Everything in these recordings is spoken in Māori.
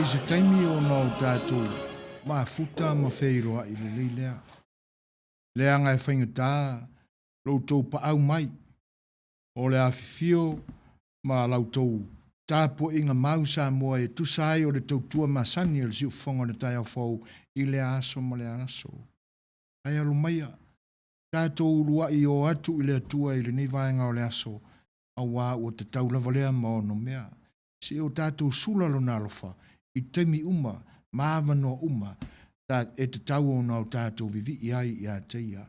i se taimi o no tātou mafuta ma wheiroa i le leilea. Lea ngai whaingata loutou pa au mai o le awhiwhio ma lautou tāpo inga mau Samoa e tusai o le tautua masani o le si ufonga le tai au fau i le aso ma le aso. Ai alu maia, tātou urua i o atu i le atua i le nei vaenga o le aso a wā o te taulava lea ma ono mea. Si o tātou sula lo nalofa i temi uma, maavano uma, e te tau o nao tātou vivi i ai i a teia.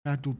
Tātou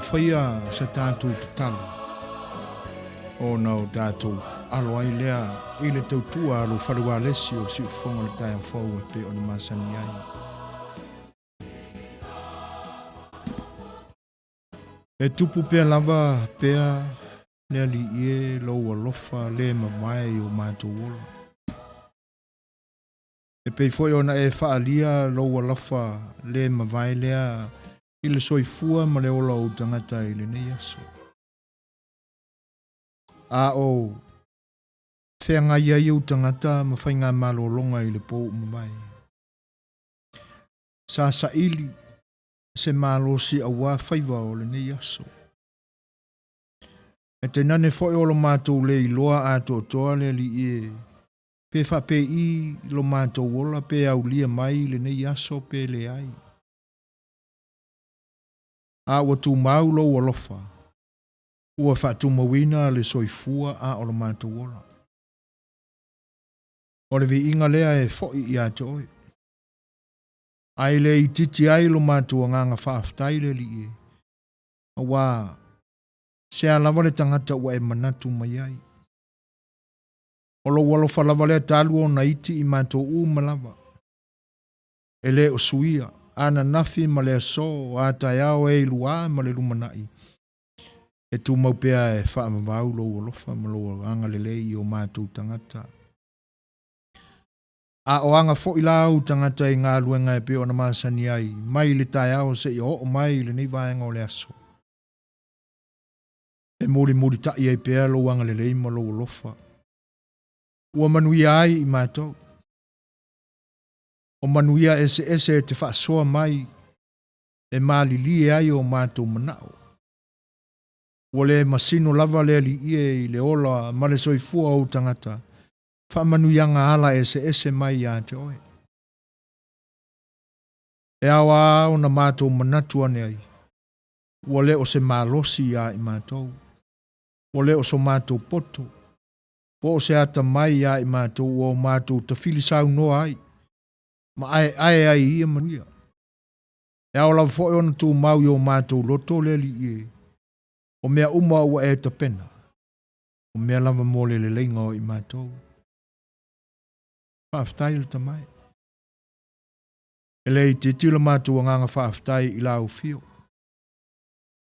whaia sa tātou tutala. O nao tātou alo ai lea i le tautua alo wharewa lesi o si ufonga le tai au whau e pe o ni masani ai. E tupu pia lava pia lea li ie loa lofa le mawai o mātou ola. E pei foi ona e whaalia loa lofa le mawai lea i le soifua ma le ola o tangata i le nei aso. A o whenga iai o tangata ma whainga malolonga i le pou mawai. Sa sa ili se malo si awa whaiva o le nei aso. E te nane foi o lo mātou le i loa a toa le li e pe whape i lo mātou ola pe au lia mai le nei aso pe le ai. A ua tu mau lo alofa. Ua whatu mawina le soifua a o lo mātou ola. O le vi inga lea e foi i a toi. Ai le i titi ai lo mātou nganga whaaftai le li e. A wā se a lava le tangata ua e manatu mai ai. O lo alofa lava le talu o na iti i mātou malava. E le o suia ana nafi ma le so a taiao e lua ma le lumanai. E tu maupea e wha amavau lo alofa ma lo anga lele i o mātou tangata. A o anga fo ila u tangata i ngā luenga e peo na masani ai, mai le taiao se i o mai le nei vaenga o le aso. E muri ta i e pea lo anga lele ma lo alofa. Ua manuia ai i mātou. O manuia ese te wha soa mai e malili ai o mātou manao. Ua le masino lava le li i le ola ma le soifua o tangata. Wha manuianga ala ese mai a te oe. E awa o na mātou manatu ane ai. Ua le o se malosi a i mātou. Ua le o so mātou poto. Po o se ata mai a i mātou o mātou ta filisau noa ai. Ma ai ia manuia. E awa lava fo e ona tu mau i o mātou loto le li i. O mea uma ua e ta pena. O mea lava mole le leinga o i mātou. Whaaftai le tamai. E lei te tila mātou nganga whaaftai i lau fio.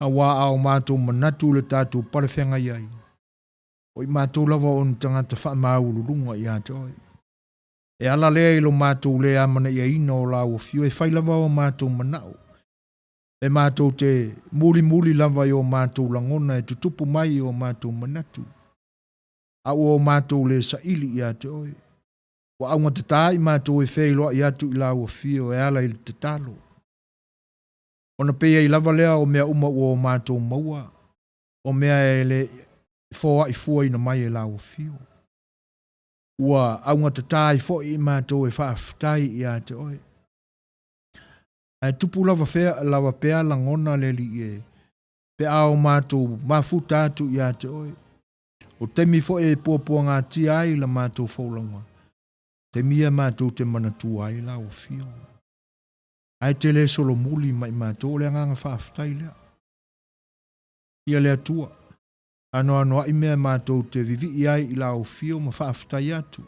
A wā au mātou manatu le tātou parewhenga iai. O i mātou lava o ni tangata whaamau lulunga i ātoi. E ala lea ilo mātou lea mana ia ina o lau fio e whai lava o mātou manao. E mātou te muli lava i o mātou langona e tutupu mai i o mātou manatu. A o mātou le sa ili i ātoi. Wa aunga te tā i mātou e whei loa i atu i lau fio e ala i te talo. Ona pea i lava lea o mea uma o mātou maua. O mea e le fōa i fua ina mai e lau fio. Ua aunga te tā i fo i mātou e whaaftai i ātoi. Ai tupu lava pea langona le li e. Pe ao mātou mafuta atu i ātoi. O temi fo e pōpua ngā ti ai la mātou fōlanga. Te mia mātou te manatu ai la o fio. Ai te le solo muli mai mātou le nganga whaaftai lea. Ia lea tua. Ano i mea mātou te vivi i ai i la o fio ma whaaftai atu.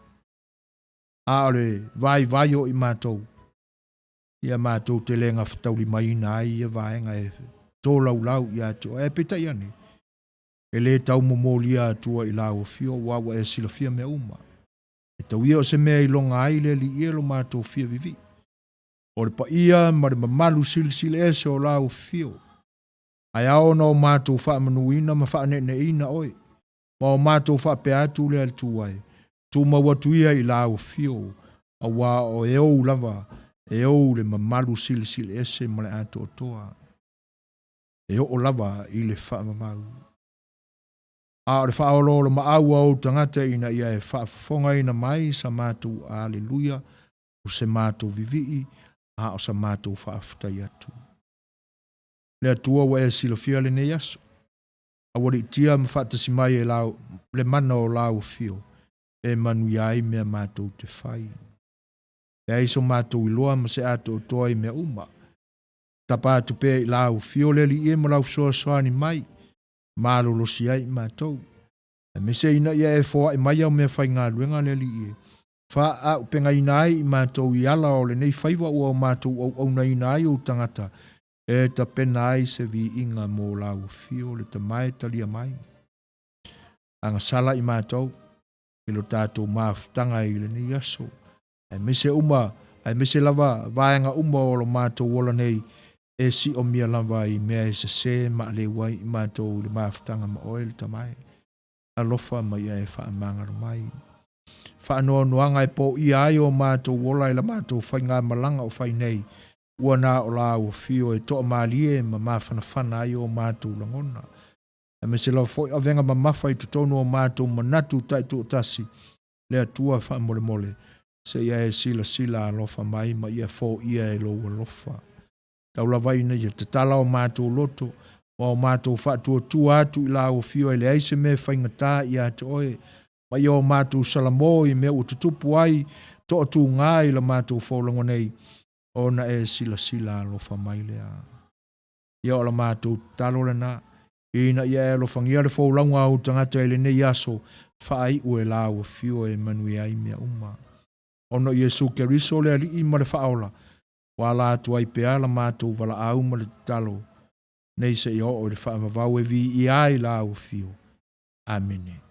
A ole vai o i mātou. Ia mātou te le ngā whatauli mai na ai ia vaenga e tō lau i atu. E peta i ane. E le tau momolia atua i la o fio wawa e sila fia mea uma. E tau ia o se mea i longa ai le li ielo mātou fia vivi. O le pa ia ma le mamalu sili ese o lau fio. Ai ao na o mātou wha manuina ma wha ne ina oi. Ma o mātou wha pe atu le al tuai. Tu mawatu ia i lau fio. A wā o e ou lava. E ou le mamalu sili ese ma le ato o toa. E o lava i le wha mamau. A o le wha aolo ma au au tangata ina ia e wha fonga ina mai sa mātou aleluia. O se mātou vivii. A o sa mātou wha afutai atu. Le atua wa e silofia le ne yaso. A wari tia mawhatasi mai e lau, le mana o lau fio. E manu iai mea mātou te whai. E aiso mātou iloa ma se ato o toa i mea uma. Tapa atu pēr i lau fio le li e ma lau Suasua ni mai. Mālo losi ai mātou. E me se ina ia e fōa e mai au mea whai ngā luenga le li e. Wha au penga ina ai i mātou i ala o le nei whaiwa ua o mātou au na ina ai o tangata. E ta pena ai se vi inga mō lau fio le ta mai talia mai. Anga sala i mātou. I lo tātou māwhtanga i le nei aso. Ai me se lava vaenga uma o lo mātou wola nei. E si o mia lava i mea e se ma le wai i mātou le māwhtanga ma oe le ta mai. Alofa ma ia e wha amangaro mai. Wha anoa noanga e po i ai o mātou wola i la mātou whai ngā malanga o whai nei. Ua nā o la o fio e toa maalie ma mawhanawhana ai o mātou langona. E me se lau fwoi avenga ma mawhai tutonu o mātou manatu taitu o tasi. Lea tua wha mole. Se ia e sila alofa mai ma ia fo ia e lo alofa. Tau la vaina ia te tala o mātou loto. Ma o mātou wha tua atu i la o fio e le aise me whaingatā i ate oe. Ma ia o mātou salamo i mea o tutupu ai. Toa tu ngā i la mātou whaulango nei. Ona e sila alofa mai lea. Ia o la mātou talo le nā. Ina ia e alofangia le whaulanga au tangata e le nei aso. Whaai ue la o fio e manui ai mea uma. Ono Iesu Keriso le ali i ma le whaola. wala atu ai pea la mātou wala au ma le talo. Nei se i o le whaamavau e vi i ai la au fio. Amene.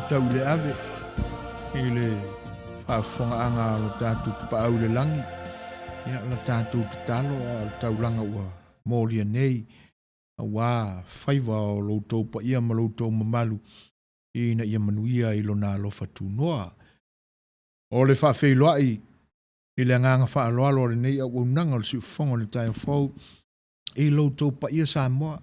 Tau le ave i le whaafonga anga lo tātou ki pa au le langi ia la tātou ki talo o taulanga ua mōlia nei a wā whaiva o loutou pa ia ma loutou mamalu i na ia manuia i lo nā lo whatunoa o le whaafeiloai i le nganga whaaloalo le nei a unanga o le siufonga le tai fau i loutou pa ia Samoa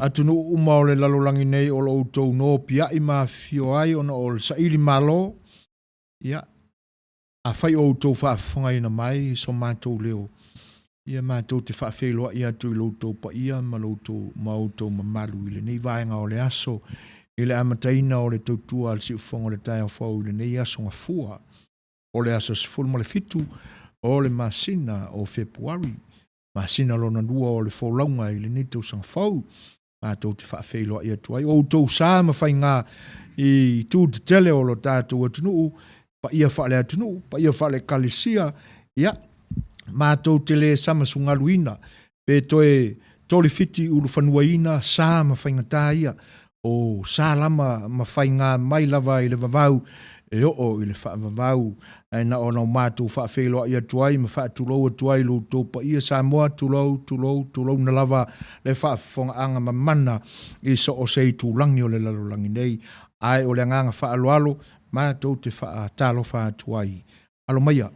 atunu uma o le lalolangi nei o lo utou no pia i ma fio ai ona o le saili malo ia a fai o utou whaafonga ina mai so mātou leo ia mātou te whaafeiloa ia tu i loutou pa ia ma loutou mamalu i le nei vaenga o le aso i le amataina o le tautua al siufonga le tai fau i le nei aso nga fua o le aso sifuru ma le fitu o le masina o Februari masina lona dua o le folaunga i le nei tau sang fau mātou te whaafeiloa ia tuai. O tau sā mawhai ngā i tū te tele o lo tātou atunuu, pa ia whaale atunuu, pa ia whaale kalesia, ia, mātou te le sama sungaluina, pe toe tole fiti uru whanuaina, sā mawhai ngā tā ia, o sā lama mawhai ngā mai lava i le vavau, e o i le whaavavau, e na o nau mātou whaafeiloa ia tuai, ma whaatulou tuai lo tōpa ia Samoa, tulou na lava le whaafonga anga mamana i so o sei tūlangi o le lalolangi nei, ai o le nganga whaaloalo, mātou te whaatalo whaatuai. Alo maia,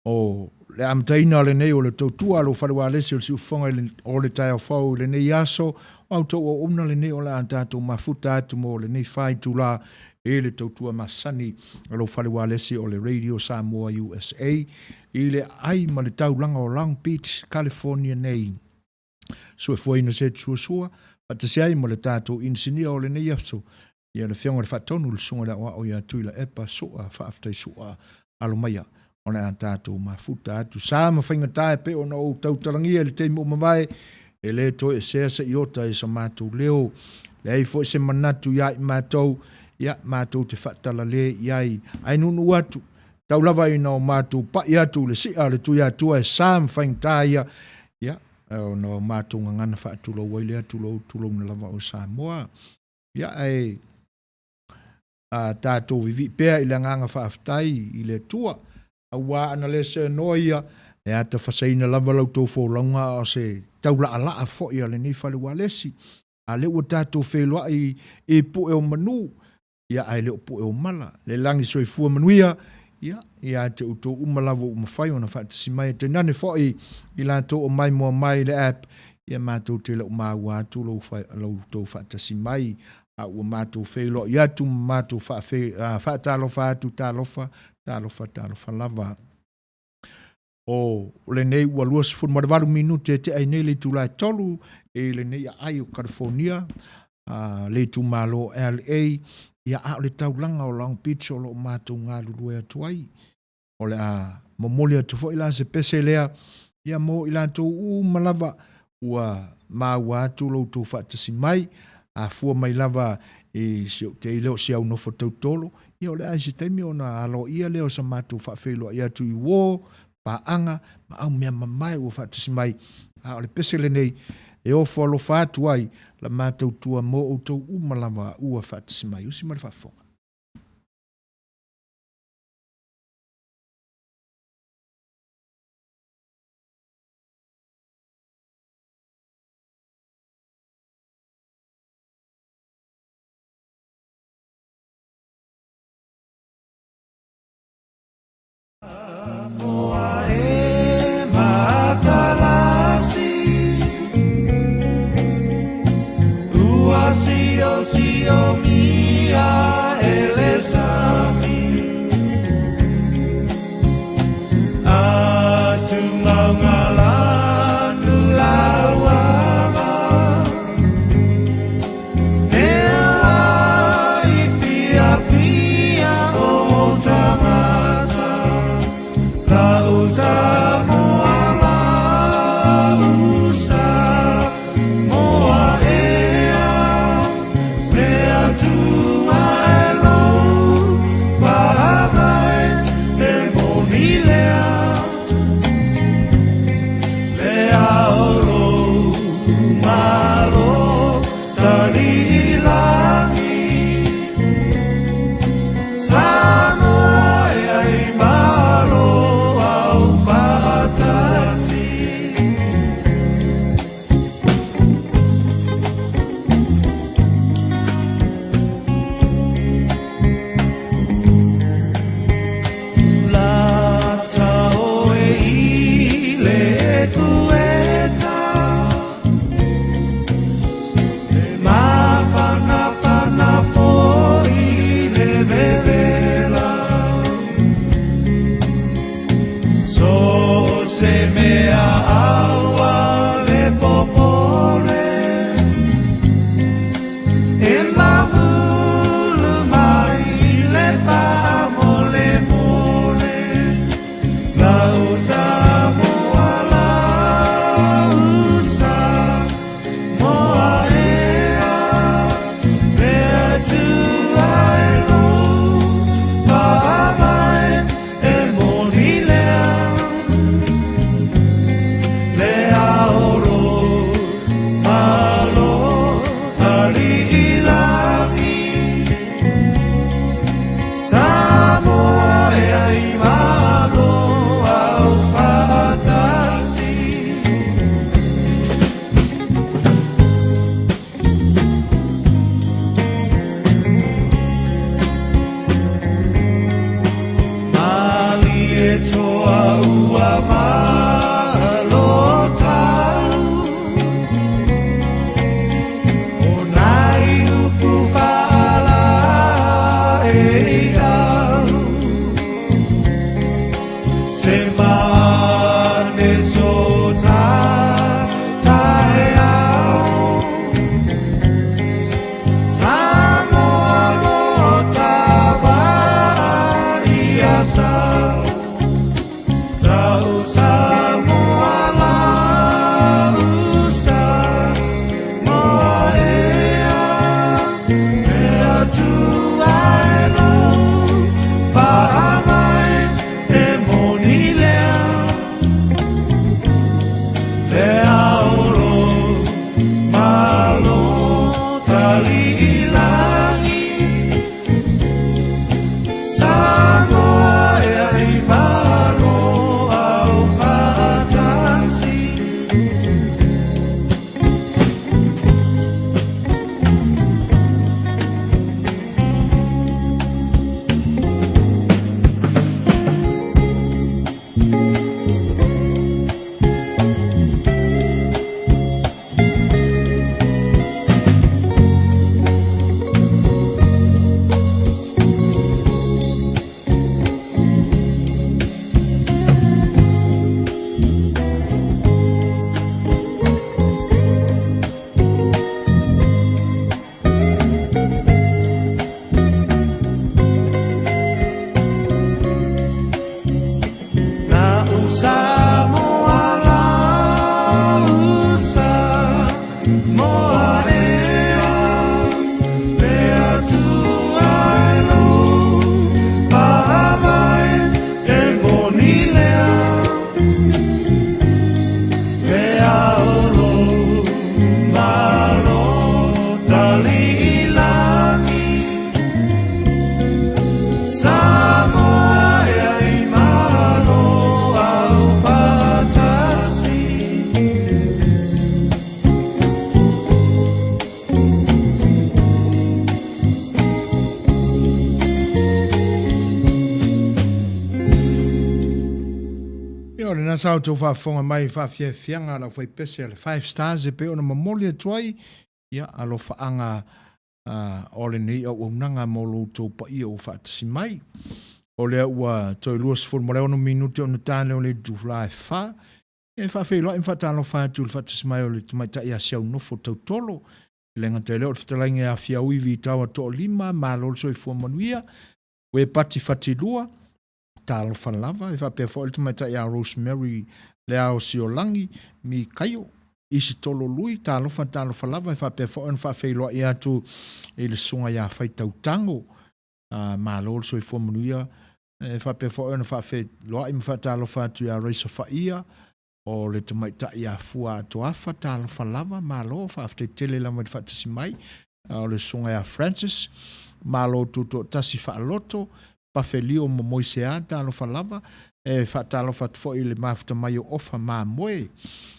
o le amtaina le nei o le tautua lo wharewa lesi o le siufonga o le tai au whau le nei aso, au tau o umna le nei o le antatou mafuta atu mo le nei whai tūla e le tautua masani alo wharewa lesi o le Radio Samoa USA i le ai ma le taulanga o Long Beach, California nei. So e fuaina Setu Suasua, patasi ai ma le tātou insinia o le nei aso ia le whionga le whatonu le sunga la o ia tui la epa soa whaaftai soa alo maia o le tātou mafuta atu. Sā ma whainga tae pe o na o tautarangia le teimo mawai e le to e sea sa iota e sa mātou leo le ai fo se manatu ia i mātou ia mātou te whatala le iai ai nunu atu tau lava ina o mātou pa i atu le si le tui atua e sā ma whainga tae ia o na mātou ngangana whaatulo wai le atulo na lava o Samoa ia e tātou vivi pēr i le nganga whaaftai i le tua a wā ana le se noia e ata whasaina lava lau tō fōlaunga o se taula ala a fo i ale ni whale walesi a le ua tātou whelua e po e o manu ia ai le o po e o mala le langi soi fua manuia ia te uto umalawo umawhai ona whaatasi mai te nane fo i la tō o mai mua mai le app ia mātou te le o māua atu lau tō whaatasi mai a ua mātou whelo i atu mātou whaatalofa atu talofa lava. O le nei ua luas fun marawaru minute te ai nei le tūlai tolu e le nei ai o California le tū malo LA ia a le taulanga o Long Beach o lo mātou ngā lulu e atuai. O le momoli atu fo ila se pese lea ia mo ila tō malava ua māua atu lo tō whaatasi mai a fua mai lava e te i leo si au nofo tautolo ia o le ai se teimi o na alo ia leo sa mātou whaafelo ia tu i wō pa anga ma au mea mamai o whaatasi mai a o le pese le nei e ofo alofa atu ai la mātou tua mo o tau umalama ua whātasimai usi mara whafonga. Sio mia elesami atu mangalandu lawama ela ifia fia o tamata la usamo ala usa moa Ia le nasa o tau whaafonga mai whaafianga la whai pese le 5 stars e pe ona mamoli atuai. Ia alo whaanga o le nei au unanga mo lo tau pa ia o whaatasi mai. O lea ua toi luas ful mo leo no minuti o na tāne o le dufla e wha. E whaafeilo e whaatalo whaatu le whaatasi mai o le tumaita ia siau nofo tau tolo. Lenga te leo le whatalainga a fia uivi i tawa to lima ma lolo soi fua manuia. We pati whatilua. Talo whanlava, e whapea fo iltu mai ta ia Rosemary lea o si o langi, mi kaio, isi tolo lui, talo whanlava, e whapea fo en whawheiloa i atu e le sunga ia whai tautango, ma lolo so i fōmanuia, e whapea fo en whawheiloa i mwhatalo whatu ia reisa whaia, o le tamai ta ia fua atu afa, talo whanlava, ma lolo whawhei tele lama i whatasi mai, o le sunga ia Francis, ma lolo tuto tasi whaaloto, Pafelio mo moisea talo falava e fa talo fa fo ile mafta mai ofa ma moe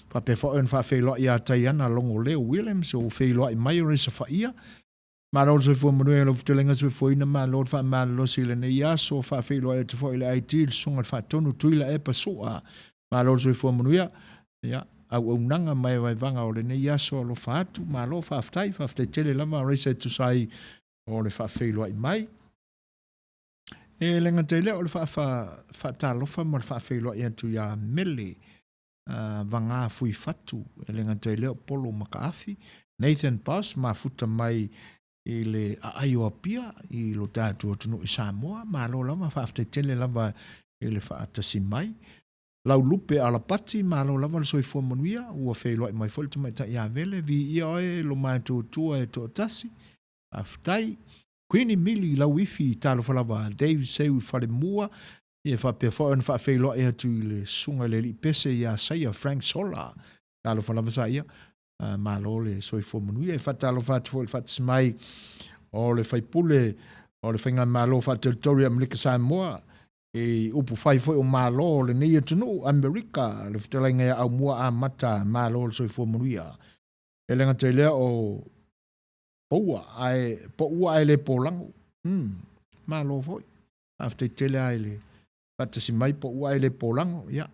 fa pe fo en fa felo ia taiana longo leo Williams o felo i mai resa fa ia ma lo so fo mo no ftelenga so fo ina ma lo fa ma lo sile ne ia so fa felo e fo ile IT sunga fa tonu tuila e pasoa ma lo so fo mo ia au unanga mai vai vanga o le ne ia so lo fa tu ma lo fa ftai tele lama resa tu sai o le fa felo i mai. E lenga te leo le wha talofa ma le wha whailoa i atu ia mele vanga fui fatu. E lenga te leo polo makaafi. Nathan Boss ma futa mai i le aio apia i lo tātua tunu i Samoa. Ma lo lama whaafte tele lava i le whaatasi mai. Lau lupe ala pati ma lo lava le soi fua manuia. Ua whailoa i mai folta mai ta ia vele. Vi ia oe lo mai tua e to tasi. Aftai. Queenie Millie la wifi talo falava Dave Setu fale mua e fa pe fo en fa felo e tu le sunga le li pese ya saia Frank Sola talo falava saia ma lo le soi fo manu e fa talo fa tu fa smai o le fai pule o le finga ma lo fa territoria America Samoa e upu fai fo o ma lo le nei tu no America le ftelenga ya au mua a mata ma lo soi fo manu ya e lenga te le o po ua ai le polango. Ma lo foi. After tele ai le. Pata si mai po ua ai le polango. Ya.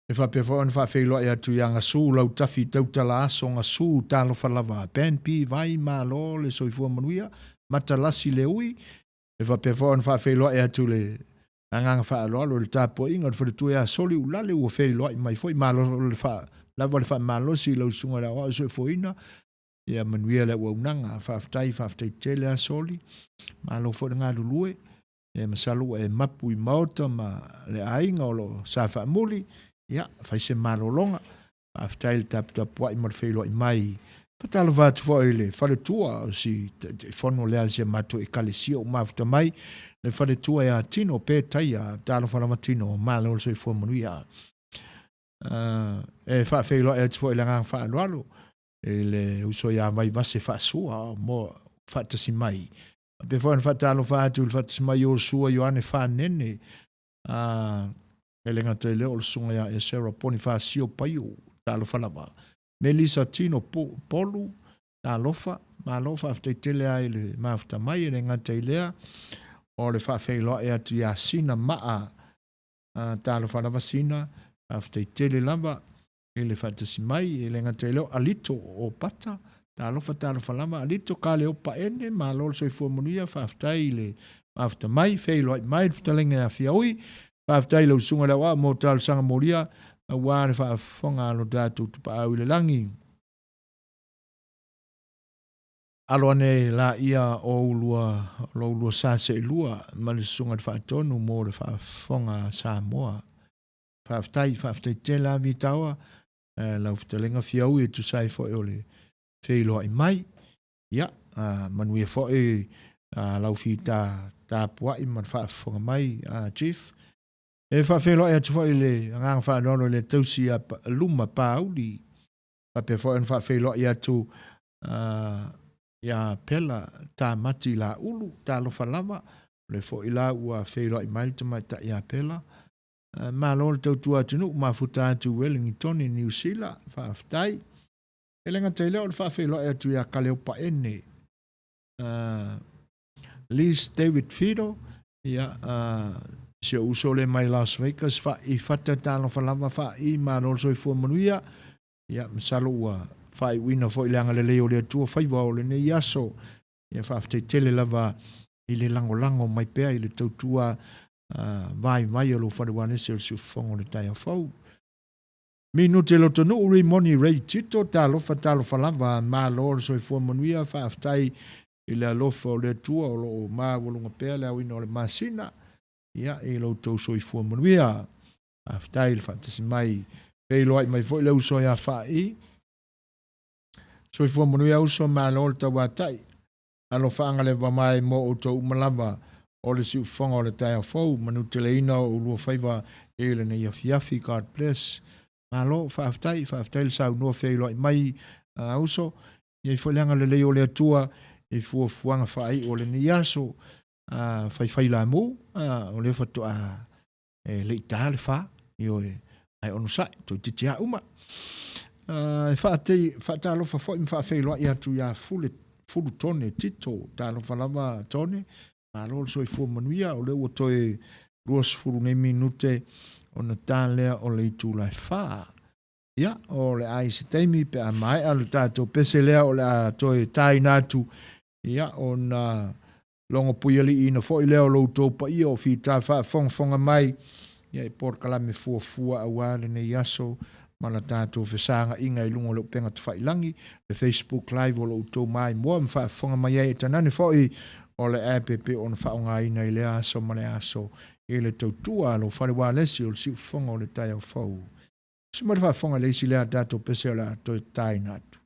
E fa pe fo en fa felo ia tu yanga su lau tafi tau tala aso nga su talo falava. Pen pi vai ma lo le soifua manuia. Matalasi le ui. E fa pe fo en fa felo ia tu le. Anganga fa alo alo le tapo inga. Fa le tu ia soli ulale ua felo ia mai foi. Ma lo le fa. Lava le whamalosi lau sunga la oa so foina. Ia manuia le waunanga. Whaftai tele a soli. Ma lo fo ngā lulue. Ia masalu e mapu i maota ma le ainga o lo sa whamuli. Ia, whaise malolonga. Whaftai le tapu i marwhelo i mai. Whatalo vātu fo ele. Whare tua o si whono lea sia mato e kalesia o mawhta mai. Le whare tua e a tino pe taia. Talo whanama tino. Ma lo so i fo manuia. E fa felo e tfo ile nga fa lo ele uso ya vai vase fa sua mo fa tasi mai pe fo fa talo fa tu fa tasi mai o sua yo ane fa nene ele nga tele o sunga ya e sera poni fa sio paio talo fa lava Melissa Tino polu talo fa ma lo fa te tele ai le ma fa mai ele nga tele o le fa felo e tu ya sina ma talo fa lava sina after tele lava ele fatasi mai ele ngatelo alito o pata talo lava alito kale o pa ene ma lo so fo monia fa after ile after mai felo mai ftalenga fiaui fa after ile sunga la wa mo tal sanga moria wa fa fonga lo datu pa ile langi alone la ia o lua sa se lua ma le sunga fa tonu mo le fa fonga Samoa Whaftai tela vitawa lau ftelenga fiau e tu sai fo e ole wheiloa i mai ia manu e fo e lau fi ta pua i man whaafonga mai chief e whawheloa e atu fo e le ngang whaanono le tausi a luma pauli whape fo en whawheloa i atu ia pela ta mati la ulu ta lofa lava le fo i la ua wheiloa i mai ta ia pela ma lo tau tua tunu ma futa tu Wellington in New Zealand fa aftai elenga tele o fa felo e tu ya kaleo pa ene Liz David Fido ya se uso le mai Las Vegas fa I fata talo falava fa I ma no so fu manuia ia msalo ua fa I wina fo ilanga le leo le tua fa va le ne yaso ia fa te tele lava I le lango mai pea I le tautua vai o lo fa wane se su fongo le tai fo minute lo tonu uri moni rei tito talo falava ma lo so fu manuia fa tai I le alofa o le tua o lo ma volunga pea le wina o le masina ia e lo tau so I fu manuia aftai le fatasi mai pe lo ai mai foi le uso ia fa I so I fu manuia uso ma lo ta watai alo fa ngale va mai mo o tau malava o le si fonga o le tai fo manu tele ina o lo faiva e le ne yafi God bless ma lo fa aftai le sa no fe lo mai uso ia foi langa le o le tua e fu fuanga fa I o le ni yaso fai la mo o le fa to le tal fa io ai onu sai to titia uma fa ta lo fa fo fa fe lo ia tu ya fulu tone tito ta lo fa lava tone ma lo so I fu manuia o le o to e duas fulu ne minute ona tale o le tu la fa ia o le ai se temi pe mai al tato pese le o la to e tai natu ia ona longo puiali ina fo I leo lo to pa I o fi ta fa fonga mai ia por kala me fu awale ne yaso mana tato fesanga inga I lungo lo penga te langi le Facebook live o lo to mai mo fa fonga mai e tanani fo I o le app on fa nga ina I le aso mane aso e le to tua lo fa wa le si o si fonga o le tai o fo si mo fa fonga le si le tato pese la to tai natu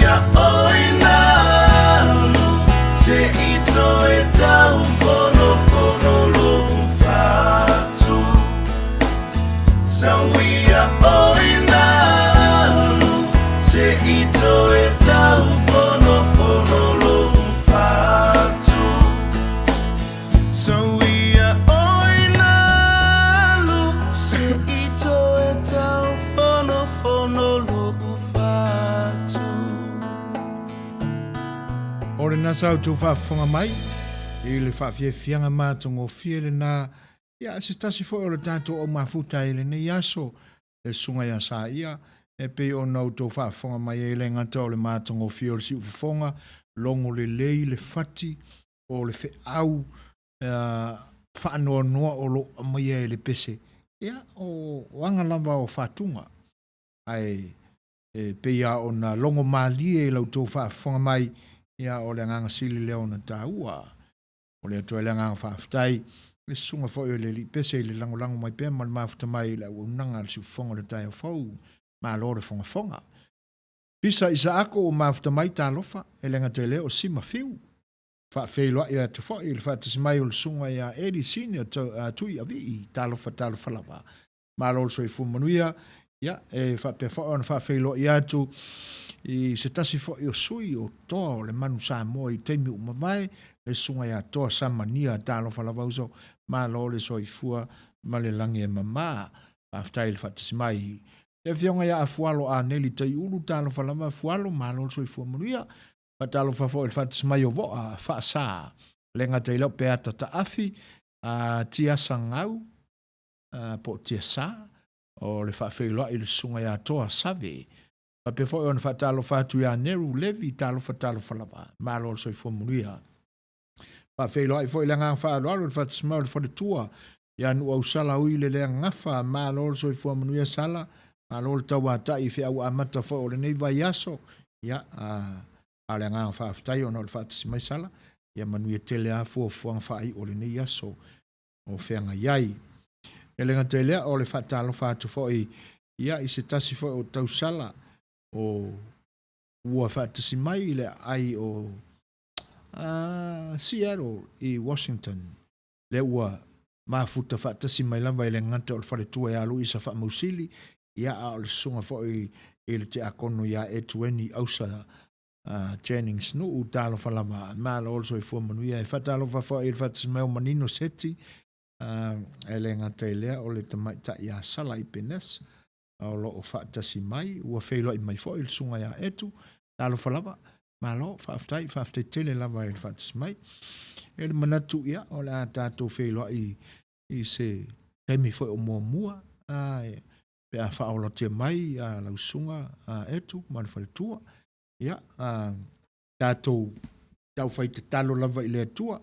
ia oina se ito e tau fono lo fatu Sauia oina se ito e tau fono lo fatu Sauia oina se ito e tau fono lo fatu Ore na sau tu whaafonga mai, i le whaafiefianga mātongo fiele na, ia se tasi fo o le tātou o mafuta i le nei aso, e sunga ia sa ia, e pe o nau tō whaafonga mai e le ngata o le mātongo fiele si ufonga, longo le lei, le fati, o le fe au, whaanoa noa o lo mai e le pese. Ia, o wanga lamba o whaatunga, ai, pe ia o na longo malie e lau tō whaafonga mai, ia o le nganga sili leo na tāua, o le atoe le nganga whaaftai, le sunga fo i le li pese i le lango mai pēr, ma le mafuta mai le unanga le si fonga le tai o fau, ma lo le fonga. Pisa isa ako o mafuta mai tā lofa, e le ngate leo sima fiu, whaafeiloa i atu fo i le whaatas mai o le sunga ia eri sini a tui a vi, tā lofa lava, ma lo le soi fumanuia, ia, e whaapea fo o na whaafeiloa i atu, i se tasi fo i o sui o toa o le manu Samoa i teimi umawai, le sunga ia toa samania tālo whalawa uso, ma lo le soi fua, ma le langi e mama, aftai le whatasi mai. Le fionga ia a fualo a neli tai ulu tālo whalawa fualo, ma lo le soi fua manuia, ma tālo whafo il whatasi mai o voa, whaasa, le ngata ilau peata ta afi, tia sangau, po tia sa, o le whawheiloa i le sunga ia toa save, pa pe foi on fa talo fatu ya neru levi talo falava malo so fo muria pa fe lo foi la ngang fa lo fa small for the tour ya nu au sala ui le ngafa malo so fo muria sala malo tawa ta i fe au amata fo le nei vai aso ya a le ngang fa ftai on fa mai sala ya manu tele a fo fa ai o le nei aso o fe nga yai ele nga tele o le fa talo fatu fo ya i se tasi fo o tau sala o ua whaatasi mai le ai o Seattle i Washington le ua mafuta whaatasi mai lava i le ngata o le whaletua e alu isa whaamausili ia a o le sunga fo i le te akono ia e tueni ausa Jennings no u talo whalama maa lo olso i fuamanuia e whatalo whafo i le whaatasi mai o manino seti e le ngata i lea o le tamaita ia sala i penes o lo o whaatasi mai, ua whailo i mai fo il sunga ia etu, talo whalawa, ma lo, whaaftai tele lava il whaatasi mai. E le manatu ia, o le a tātou whailo i se teimi fo o mua, pe a whaola te mai, a lau sunga etu, ma le whaletua, ia, tātou tau whai te talo lava i le atua,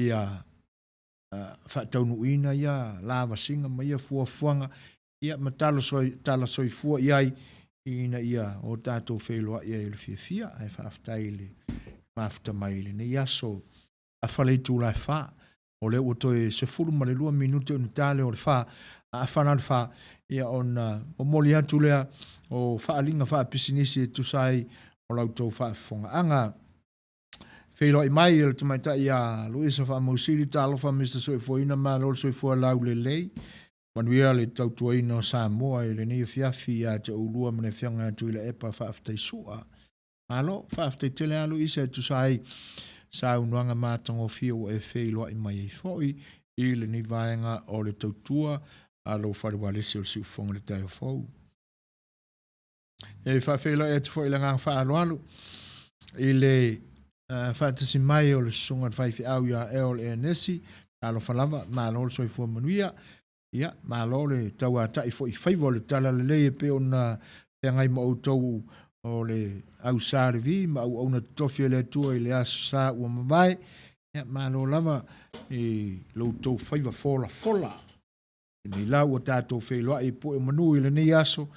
ia, whaataunu ina ia, lava singa mai ia fuafuanga, ia matalo soi fua iai ina ia o tātou wheloa ia i le fia ai whaaftai le mafuta mai le ne iaso a whalei tū lai wha o le ua toi se furu ma le 2 minute o ni tāle o le wha a whana le wha ia o moli atu lea o whaalinga wha pisinisi e tusai o lautou whaafonga anga wheloa i mai le tamaita ia Luisa wha mausiri tālo wha Mr. Soifoina ma lol soifua lau le lei Manuia le tautuaina o Samoa i le nei fiafi a te ulua mene whianga atu i le epa whaaftai sua. Alo, whaaftai tele alu isa e tusai sa unuanga mātango fio e wheiloa i mai e foi i le ni vaenga o le tautua alo whariwa lesi o si ufonga le tai o fau. E whaafeiloa e tu foi le ngang whaalo alu i le whaatasi mai o le sunga whaifi au ia eol e nesi alo whalava ma lolo soi fua manuia ia, ma le tau a tai fo i whaivo le tala le lei e pe ona e ngai ma outou o le au sāre vi, ma au na tofi le tua i le aso sā ua mawai, ia, ma lava i loutou whaiva fola. Ni lau o tātou whailoa i po e manu i le nei aso,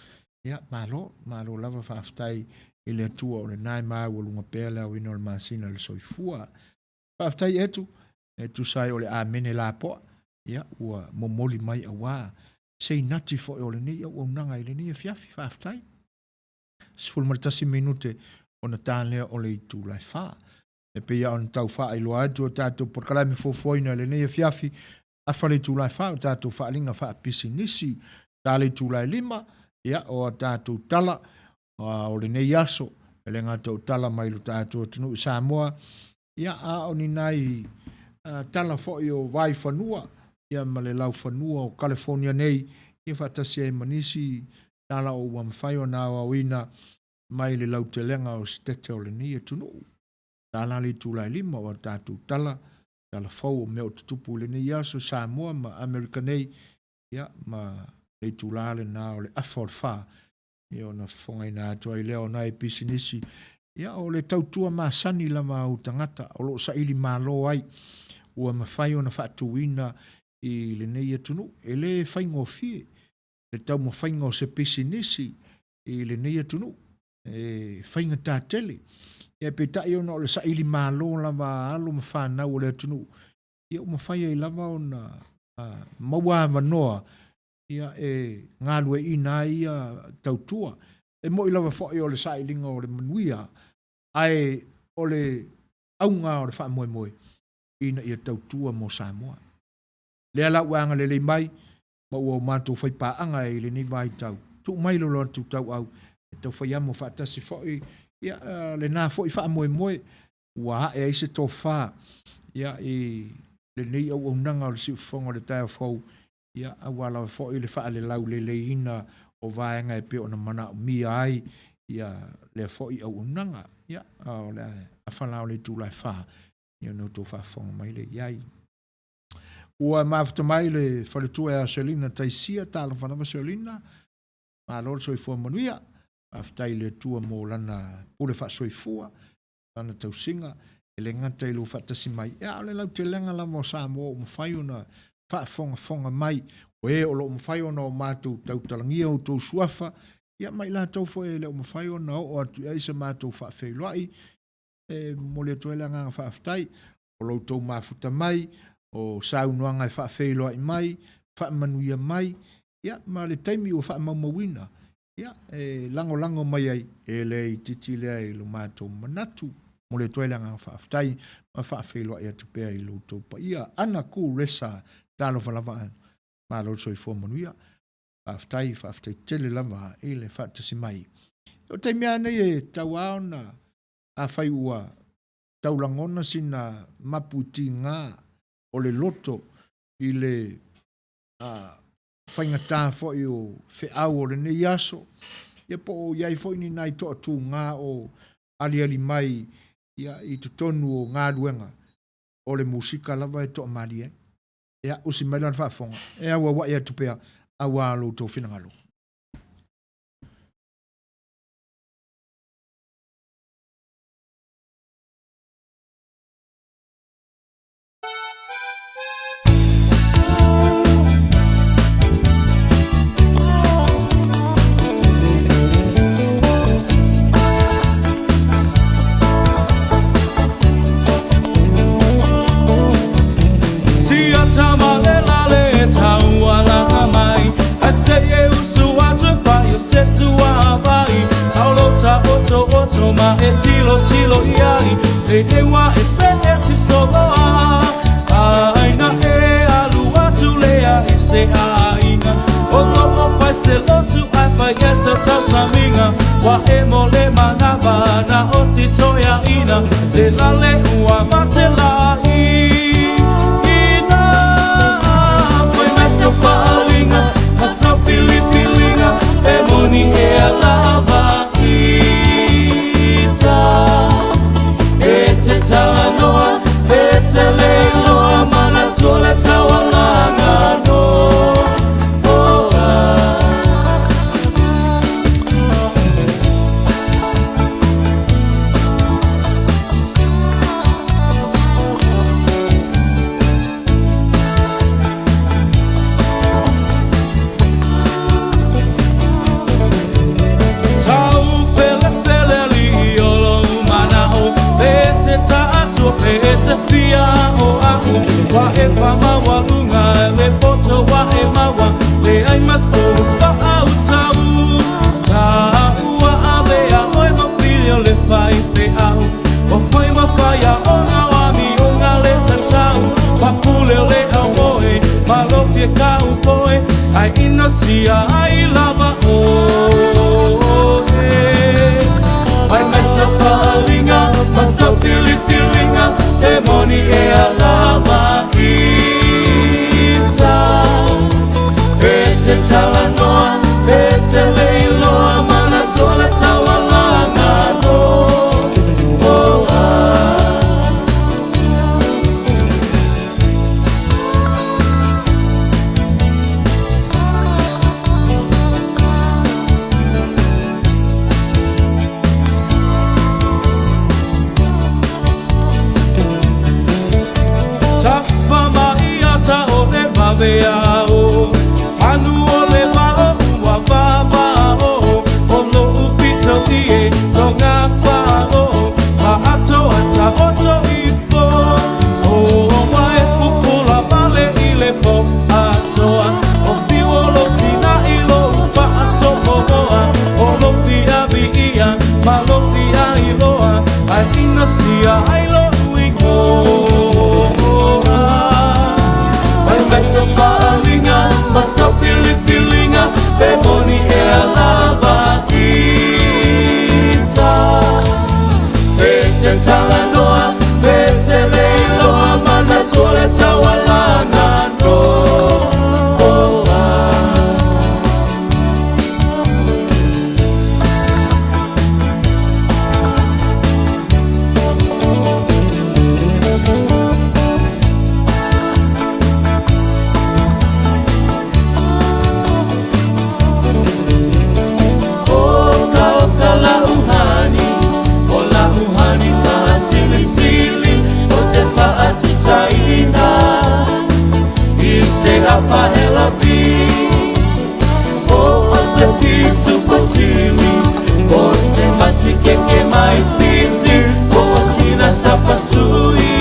ia, ma lava whaaftai i le tua o le nai maa ua lunga pēle au ino le masina le soifua. Whaaftai etu sai o le a mene la poa, ia ua momoli mai awa sei nati fo o le nei au nanga i le nei fiafi whaaftai Sifulu matasi minute ona tālea o le itu lai wha. E pe ia on tau wha i loa atu o tātou porkalami fofoina le nei fiafi a whale itu lai wha o tātou wha alinga wha pisi nisi tāle itu lai lima ia o tātou tala o le nei aso e le ngātou tala mai lo tātou tunu i Samoa ia a o ni nai tala fo i o vai whanua ia ma le lau whanua o California nei ia whatasi e manisi tala o wamwhai o nā wawina mai le lau te lenga o stete o le ni e tunu. Tala le tūlai lima o tātou tala fau o mea o tutupu le ni aso Samoa ma Amerika nei ia ma le tūlale nā o le afor wha ia o na whongai nā atua i leo nā e pisinisi ia o le tautua māsani lama au tangata o lo sa ili mālo ai ua mawhai o na whaatuina i le nei e tunu e le whaingo fie le tau mo whaingo se pisinisi i le nei e tunu e whainga tātele ia pe tai ona o le sa ili mālo lava alo ma whanau o le tunu ia o mawhai ai lava o na maua wanoa ia e ngālue ina ia tautua e mo i lava whai o le sa ilinga o le manuia ai o le aunga o le wha moe moe ina ia tautua mo Samoa le ala uanga le mai ma ua mātou whai paanga e le ni mai tau tu mai lo lo tu tau au e tau whai amo whaatasi whai ia le nā fo i wha moe moe ua e aise tō wha ia i le nei au nanga o le siu whonga le tai whau ia awala fo i le wha le lau le ina o vaenga e pe o na mana o mia ai ia le fo i au nanga ia o le a whanau le tūlai wha ia no tō wha whonga mai le iai ua mawhata mai le whaletua e a Selina taisia tāla whanama Selina ma lor soifua manuia aftai le tua mo lana pule fa soifua lana tausinga e le ngata ilu fatasi mai ia le lau te lenga la mo Samoa o mawhai ona fa fonga mai o e o lo mawhai ona o mātou tau talangia o tau suafa ia mai la tau fo e le o mawhai ona o atu eisa mātou fa whailoai e mo le tuele nganga fa aftai o lo tau mafuta mai o saunuanga fa whailoai mai fa manuia mai ia ma le taimi o fa maumawina ia e lango mai ai e le titi le ai lo mātou manatu mo le tuele nganga fa aftai ma fa whailoai atu pea i lo tau pa ia ana ku resa talo falava ma lo soifua manuia aftai tele lava e le fatasi mai o te mea nei e tau aona a whai ua tau langona sina maputi ngā o le loto i le whainga tā fo i o whe au o le nei aso ia po o iai fo ini nai toa tū ngā o ali mai ia i tutonu o ngā duenga o le musika lava e toa maria ia usi mai lan whaafonga e awa wa ia tupea awa alo tō whinangalo. Ma e tilo iai e wa e se e ti soloa aina e alua tu lea e se aina o no fai se lo tu ai fai essa ta saminga wa e mole manava na o si toia ina le la le ua matela ina foi messo falinga a so filipilinga e moni e alava e te talanoa, e te leiloa, mana tole tawalanga no. Wa e fama wa lunga le poto wa e mawa le ai maso fa au tau wa ave i te au o foi mawhaia o ngā wami o ngā leta tau Papule le au moe Malofia ka upoe Ai ino sia ai lava o Ai mai sa whaalinga Ma sa pili-pilinga Te moni e a lava ita E te tala noa E te leiloa Mana tola tawa langa no Veao anu ole vao ua vavao o lo upito ie tonga fao a ato ata oto ifo o wae pupula vale ile po atoa o fiwo lo tina ilo upa aso moa o lo fia viia ma lo fia iloa a ina sia ailo uingo Masa pili-pilinga Te moni e a lava ita Te te tala noa Te te leiloa Mana tole tawa langa noa Apa ela vi o se piso pasili o se masike que mai piti o sina sapasui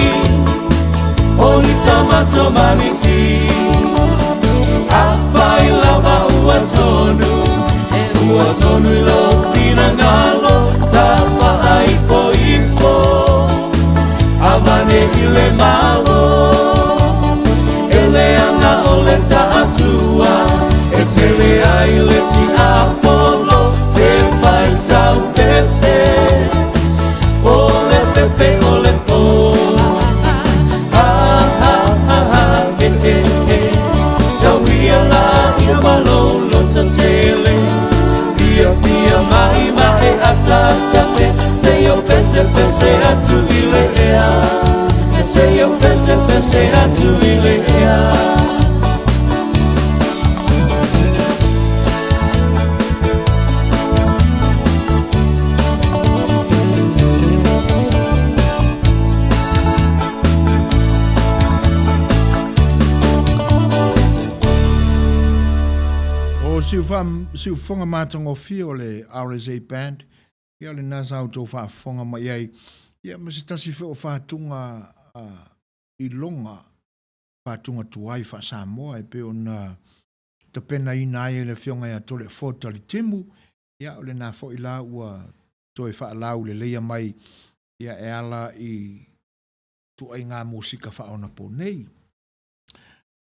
o ni tomato maniki afai lava uatonu lo fina ngalo tapa aipo ipo avane ile malo Eleana ole ta'atua E tele ai le ti apolo Te fai sau pepe Ole pepe ole po Sauia la ia malolo ta tele Via via mai mai atatate Se yo pese pese atu ile ea Se yo pese pese atu ile ea siu fonga matango fio le RSA band ia le nasa auto fa fonga mai ai ia ma se tasi fo fa tunga I longa fa tunga tuai fa Samoa e pe ona te pena ina ai le fionga ia tole fota li timu ia o le na fo ila ua toi fa lau le leia mai ia e ala I tu ai ngā musika fa ona po nei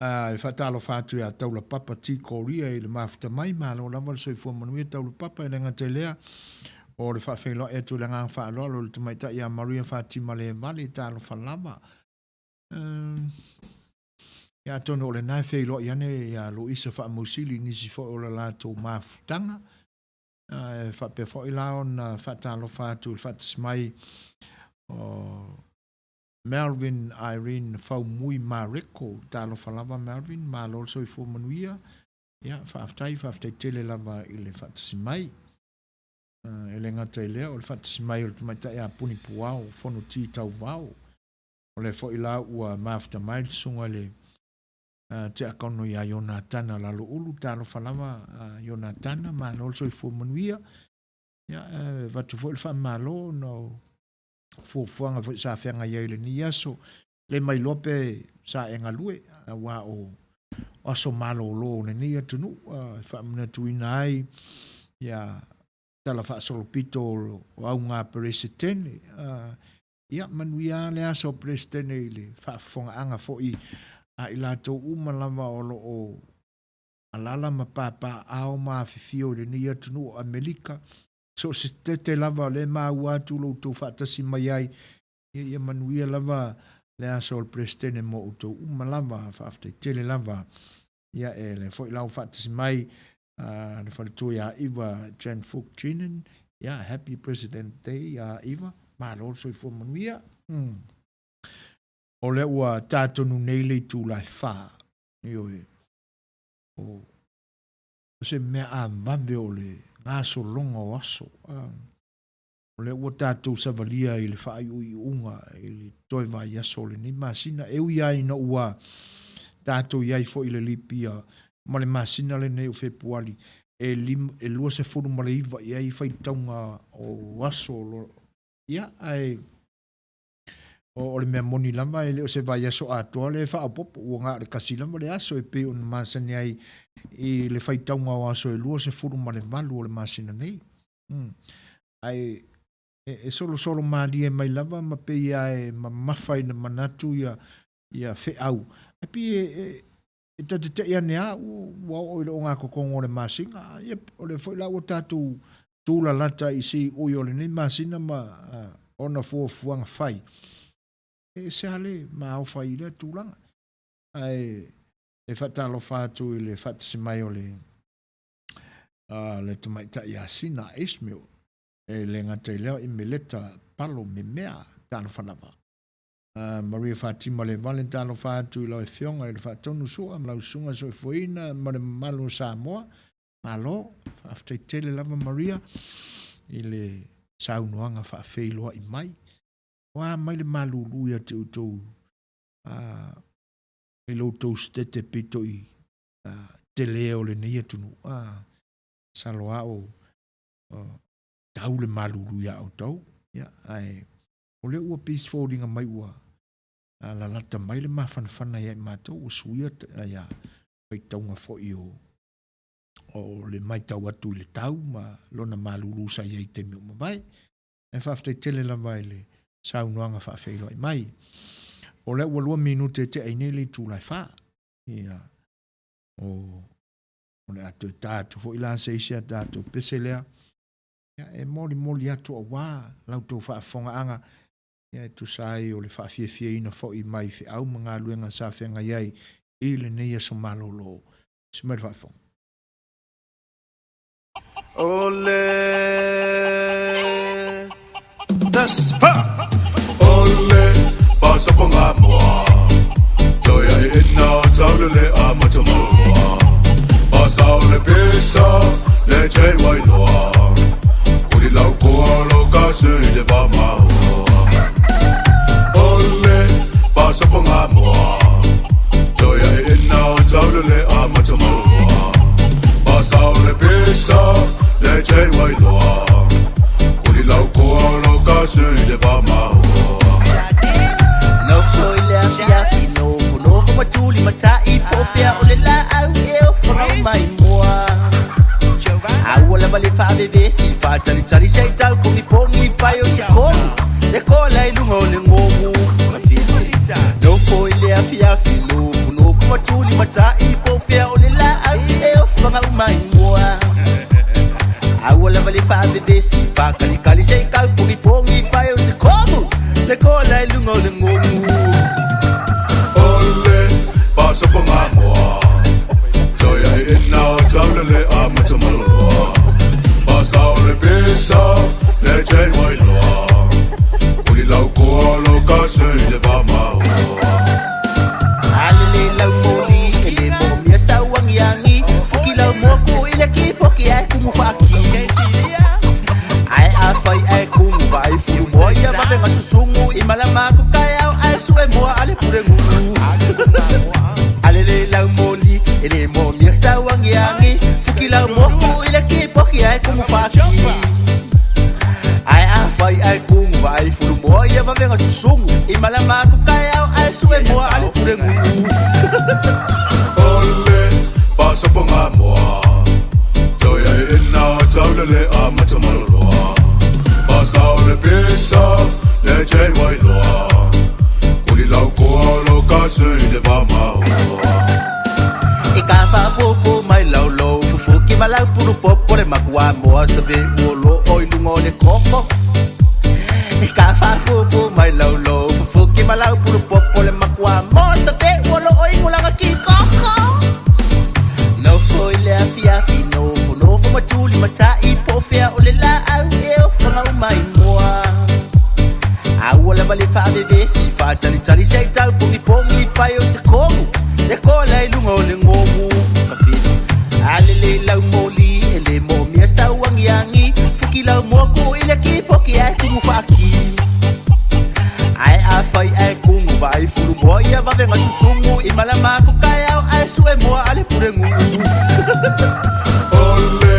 e fatalo fatu ia taula papa ti koria I le mafuta mai malo la wal soifua manuia taula papa I le ngatelea o le whawhelo e tu le ngā whaaloalo le tumaita ia Maria Fatima le vale talo whalama ia tono o le nai whelo iane ia lo isa whaamusili nisi fo o le lato mafutanga whape fo ilao na whatalo fatu le whatasmai o Melvin Irene fau mui mareko talo falava Melvin malo so I fu manuia ia whaftai tele lava I le whatasimai ele ngata I lea o le whatasimai o le tumaita ia puni puao fono ti tau vau o le fo ila ua mafta mai sunga le te akono ia Jonatana lalo ulu talo falava Jonatana malo so I fu manuia ia vatu fo il fa malo no fuanga fo sa fenga ia le ni aso le mai lope sa enga lue wa o aso malo lo ne ni tunu fa mna tuina ai ya tala whaasolopito o au ngā peresetene. Ia manuia le aso peresetene i le whaafonga anga fo i I lātou umalama o lo o alala ma papa ao ma fifio le ni atunu o Amerika. So se te lava le ma watu lo tu whaatasi mai ai. Ia manuia lava le aso peresetene mo uto umalama whaafte tele lava. Ia le fo i lau whaatasi mai le whaletu ia Iwa Jan Fuk Chinen. Ia Happy President Day Iwa. Ma lo so i fo manuia. O le ua tātonu nei le tū lai whā. O se mea a mawe o le ngāso longa o aso. O le ua tātou savalia i le wha ui unga i le toi vai aso le ni masina. E ui ai na ua tātou iai fo i le lipia ma le masina le nei o Februari. E lua se furu ma le iwa i ai whai taunga o aso. Ia ai o le mea moni lama e leo se vai aso atoa le wha apopo ua ngā le kasi lama le aso e pe o na masani ai i le whaitaunga o aso e lua se furu ma le malu o le masina nei. Ai e solo maali e mai lama ma pe ia e ma mawhai na manatu ia whe au. E pi e tate te ia nea ua o ile o ngā kokongo o le masinga. O le whaila o tātou tūla lata i si ui o le nei masina ma ona fuanga whai. E se ale ma au whai le tūlanga. E whatalo whātu i le whatasi mai o le tamaita i asina esmeo. E le ngata i leo i me leta palo me mea tāno whanapa. Maria Fatima le vale tāno whātu i lau e whionga i le whatonu sua ma lau sunga so e fuina ma le malu Samoa. Ma lo, whaaftei tele lava Maria i le saunoanga whaafeiloa i mai. Wa mai le malulu ia te utou e lo tou stete pito i te leo le nei atunu saloa o tau le malulu ia au tau ia ai o le ua peaceful inga mai ua la lata mai le mawhanawhana ia i mātou o suia ia pai taunga fo i o le mai tau atu i le tau ma lona malulu sa ia i te miu mabai e whaaftei tele la vai le sau noanga whaafeilo i mai. O le ua 2 minute te aine le tūlai wha. Ia. O le atu tātu. Fo ila seisia tātu pese lea. Ia e moli atu a wā. Lau tō whaafonga anga. Ia e tu sai o le whaafie ina fo i mai whi au mga luenga sa whenga iai. I le neia so malolo. Simai whaafonga. Ole. Das pa. Ole, pasa po nga mo. Joya ina tawle le amata mo. Pasa ole pisa le chay wai loa. Uli lau koa lo kasi le va ma. Ole, pasa po nga mo. Joya ina tawle le amata mo. Pasa ole pisa le chay wai loa. Uli lau koa lo kasi le va ma. Matuli matai pofia olela au eu for mai moa awala vale fa bebe si fa tali tali sei tal con i pongi fai o si con le cola i lungo le ngomu no foi le afia filo no matuli matai pofia olela au eu for mai moa awala vale fa bebe si fa tali tali sei tal con i pongi fai o si con le cola i lungo le ngomu pasa po nga mo. Joya ina tawle le amata mo. Pasa ole pisa le chay wai loa. Uli lau koa lo kasi le va ma. Alele lau moli ele mo miesta wangiangi. Fuki lau moku ile kipo ki ai kumu faki. Ai afai ai kumu vai furu moya mabe ngasusungu imalama kukaya ai sue moa ale pure ngulu. Alele lau moli, ele mo miesta wangiangi. Fuki lau moku ile kipo ki ai kumu faki. Ai afai ai kumu vai furu moya mabe ngasusungu imalama kukaya ai sue moa ale pure ngulu. Ole, pasa po nga moa. Joya ina tawle le amata mo. fa pupu mai lo fuki malau pulu popo le makua mo te wolo oi ngulanga ki koko no foi le afia fino no fo matuli matai po fea o le la au e fo mau mai moa au le vale fa bebe si fa tali sei tau pongi fai o se komu le kola i lungo le ngomu kafi ale le lau moli ele mo mi sta wangiangi fuki lau moku ile ki poki ai kumu faki ai a fai ai kumu vai fulu boia va venga susungu i malama ku kai au ai sue mo ale purengu ole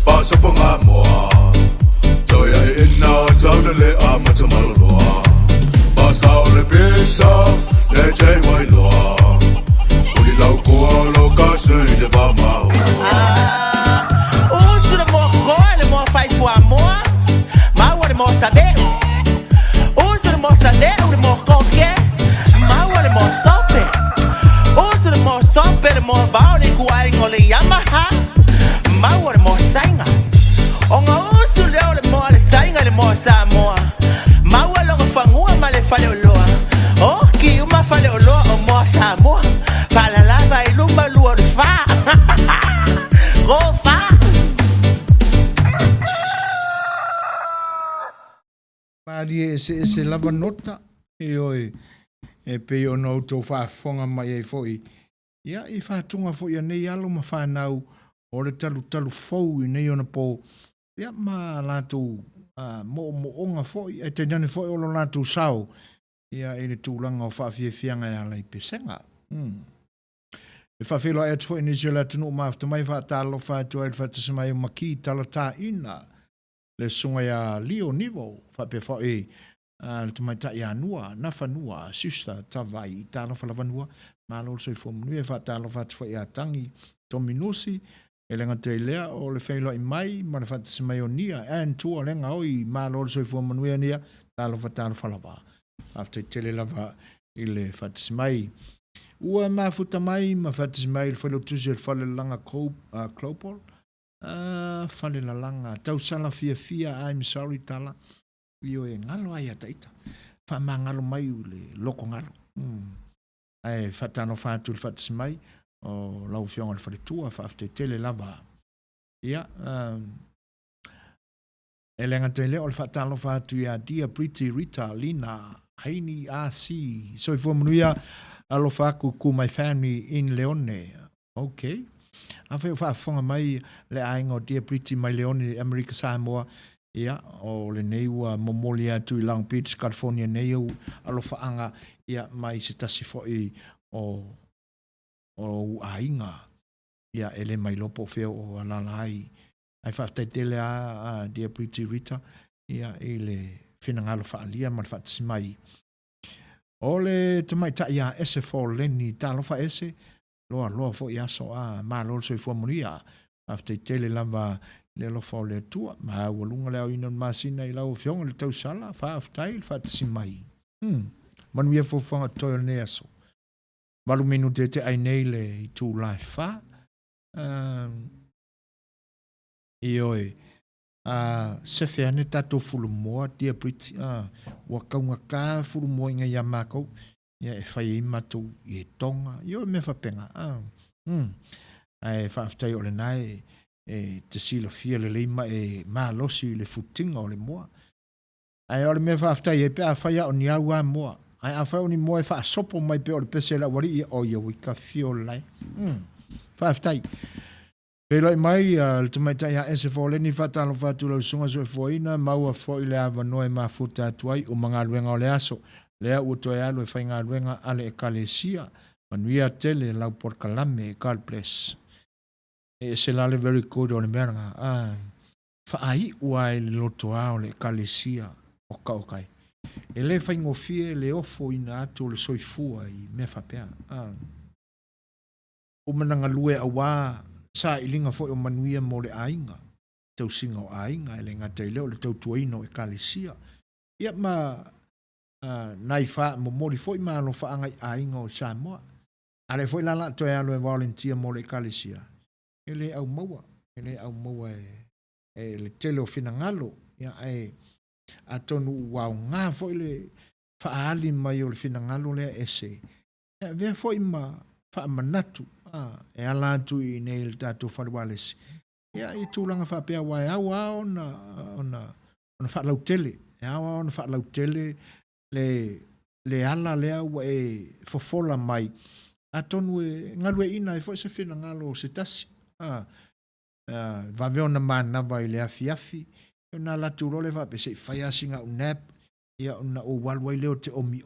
pasa ponga moa toya ina taudele a matamaloa pasa ole pesa le jai wai loa uli lau koa lo kase de va mau usu le mo koa le mo fai fu amor mau le mo saber usu le mo saber le mo koke mau le mo stoppe usu le mo stoppe le mo vau le kuai ngole yamaha mau le mo sainga onga usu le mo le sainga le mo Samoa mau le fangua ma le fale oloa oh ki uma fale oloa o mo Samoa fala lava i lumba lua de fa go fa Mari se lava nota e oi e pe o no to fa fonga mai e foi ia i fa tunga foi nei alo ma fa nau o le talu fou i nei ona po ia ma la tu mo onga foi e te nane foi o lo la tu sao ia e le tūlanga o whawhiawhianga e ala i pesenga. E whawhilo e atu ni sila tunu mafta mai whaatalo whaatua e whaatasima e maki tala tā ina le sunga ya lio nivo whapewha e le tamai ta i anua, na whanua, sista, tawai, talo whalawanua, malo soi whamunui e whaatalo whaatua e atangi, tominusi, e lenga te lea o le whailo i mai, ma le whaatasima e o nia, and tua lenga oi, malo soi whamunui e nia, talo whaatalo whalawa. After tele lava i le whaatasima ua mafuta mai, ma whaatasima i le whailo tusi e le whale langa klopol, whale la langa, tausala fia, I'm sorry tala, io e ngalo ai ataita, wha ngalo mai le loko ngalo. Ai whatano whaatu le whaatasima o lau whionga le whale tua, after tele lava. Ia, e lenga te leo le whaatalo whaatu ia dia Pretty Rita, Lina, Haini, AC, so if manuia alo whaaku ku my family in Leone. Okay. Awhi whaafonga mai le aingo dia Pretty my Leone, America Samoa, ia, o le neua momoli atu i Long Beach, California neu, alo whaanga, ia, mai se tasi foi o ainga, ia, ele mai lopo feo o alalai. Ai whaatatele a dia Pretty Rita, ia, ele whinangalo whaalia ma whaatasimai. O le tamai ta ia ese fo leni talo fa ese, loa fo ia so a ma lolo so i fo munia, after tele lava le lo fo le tua, ma walunga leo ina masina i lau fionga le tau sala, fa aftai whaatasimai. Manu ia fo whanga toi o nea so. Malu minu te ai nei le i tū lai wha, i oi, se feane tato fulu moa dia Pretty, wa kaunga ka fulu moa inga ia mako, ia e whai i matu i e tonga, i oi me whapenga, ai whaaftai o le nai, e te silo fia le leima e maa losi le futinga o le moa, ai o le me whaaftai e pe a whai o ni aua moa, ai a whai o ni moa e wha sopo mai pe o le pese la wari i o ia wika fio lai, whaaftai, Pelo mai le tamaita ia ese fo leni fatalo fatu lo sunga so foina maua fo ile ava noe mafuta atuai o manga luenga o le aso lea ua toe alu e whainga luenga ale e kalesia manuia tele lau porkalame e kalples e se lale very good o le meranga whaai ua e le loto ao le kalesia o kaukai e le whaingo fie le ofo ina atu le soifua i me whapea o mananga lue awa sa ilinga fo o manuia mo le ainga tau singa o ainga ele ngata i leo le tau tuaino e kalesia ia ma nai fa mo mori fo i malo fa anga ainga o Samoa ale fo la to e alo e volunteer mo le kalesia ele au maua e le tele o fina ngalo ia e a tonu wau ngā fo ile whaali mai o le whinangalo lea ese. Ia vea fo ima whaamanatu, e ala atu i nei le tātou whaliwalesi. Ia i tūlanga whapea wai awa ona whaalau tele, e awa ona whaalau tele le ala lea ua e fofola mai. A tonu e ngalue ina e fo se whinangalo se tasi. Vaveo na manawa i le afi. Na la tūro le whape se whaia singa unap. Ia una o walwai leo te omi.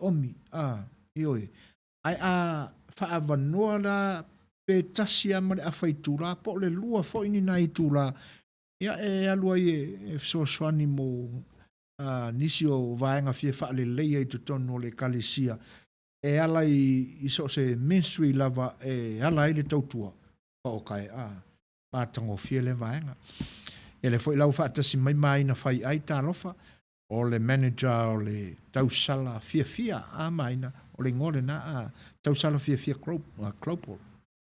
Ioi. Ai a whaavanoa la pe tasi ama le awhai tūra. Po le lua fo ini nai tūra. Ia e alua i e Suasua mo nisi o vaenga fie whaale leia i tutono le kalisia. E ala i so se mensui lava e ala i le tautua. O kai pātango fie le vaenga. E le foi lau whaatasi mai na whai ai tā lofa. O le manager o le tausala fia maina. O le ngore na tausala fia klopol.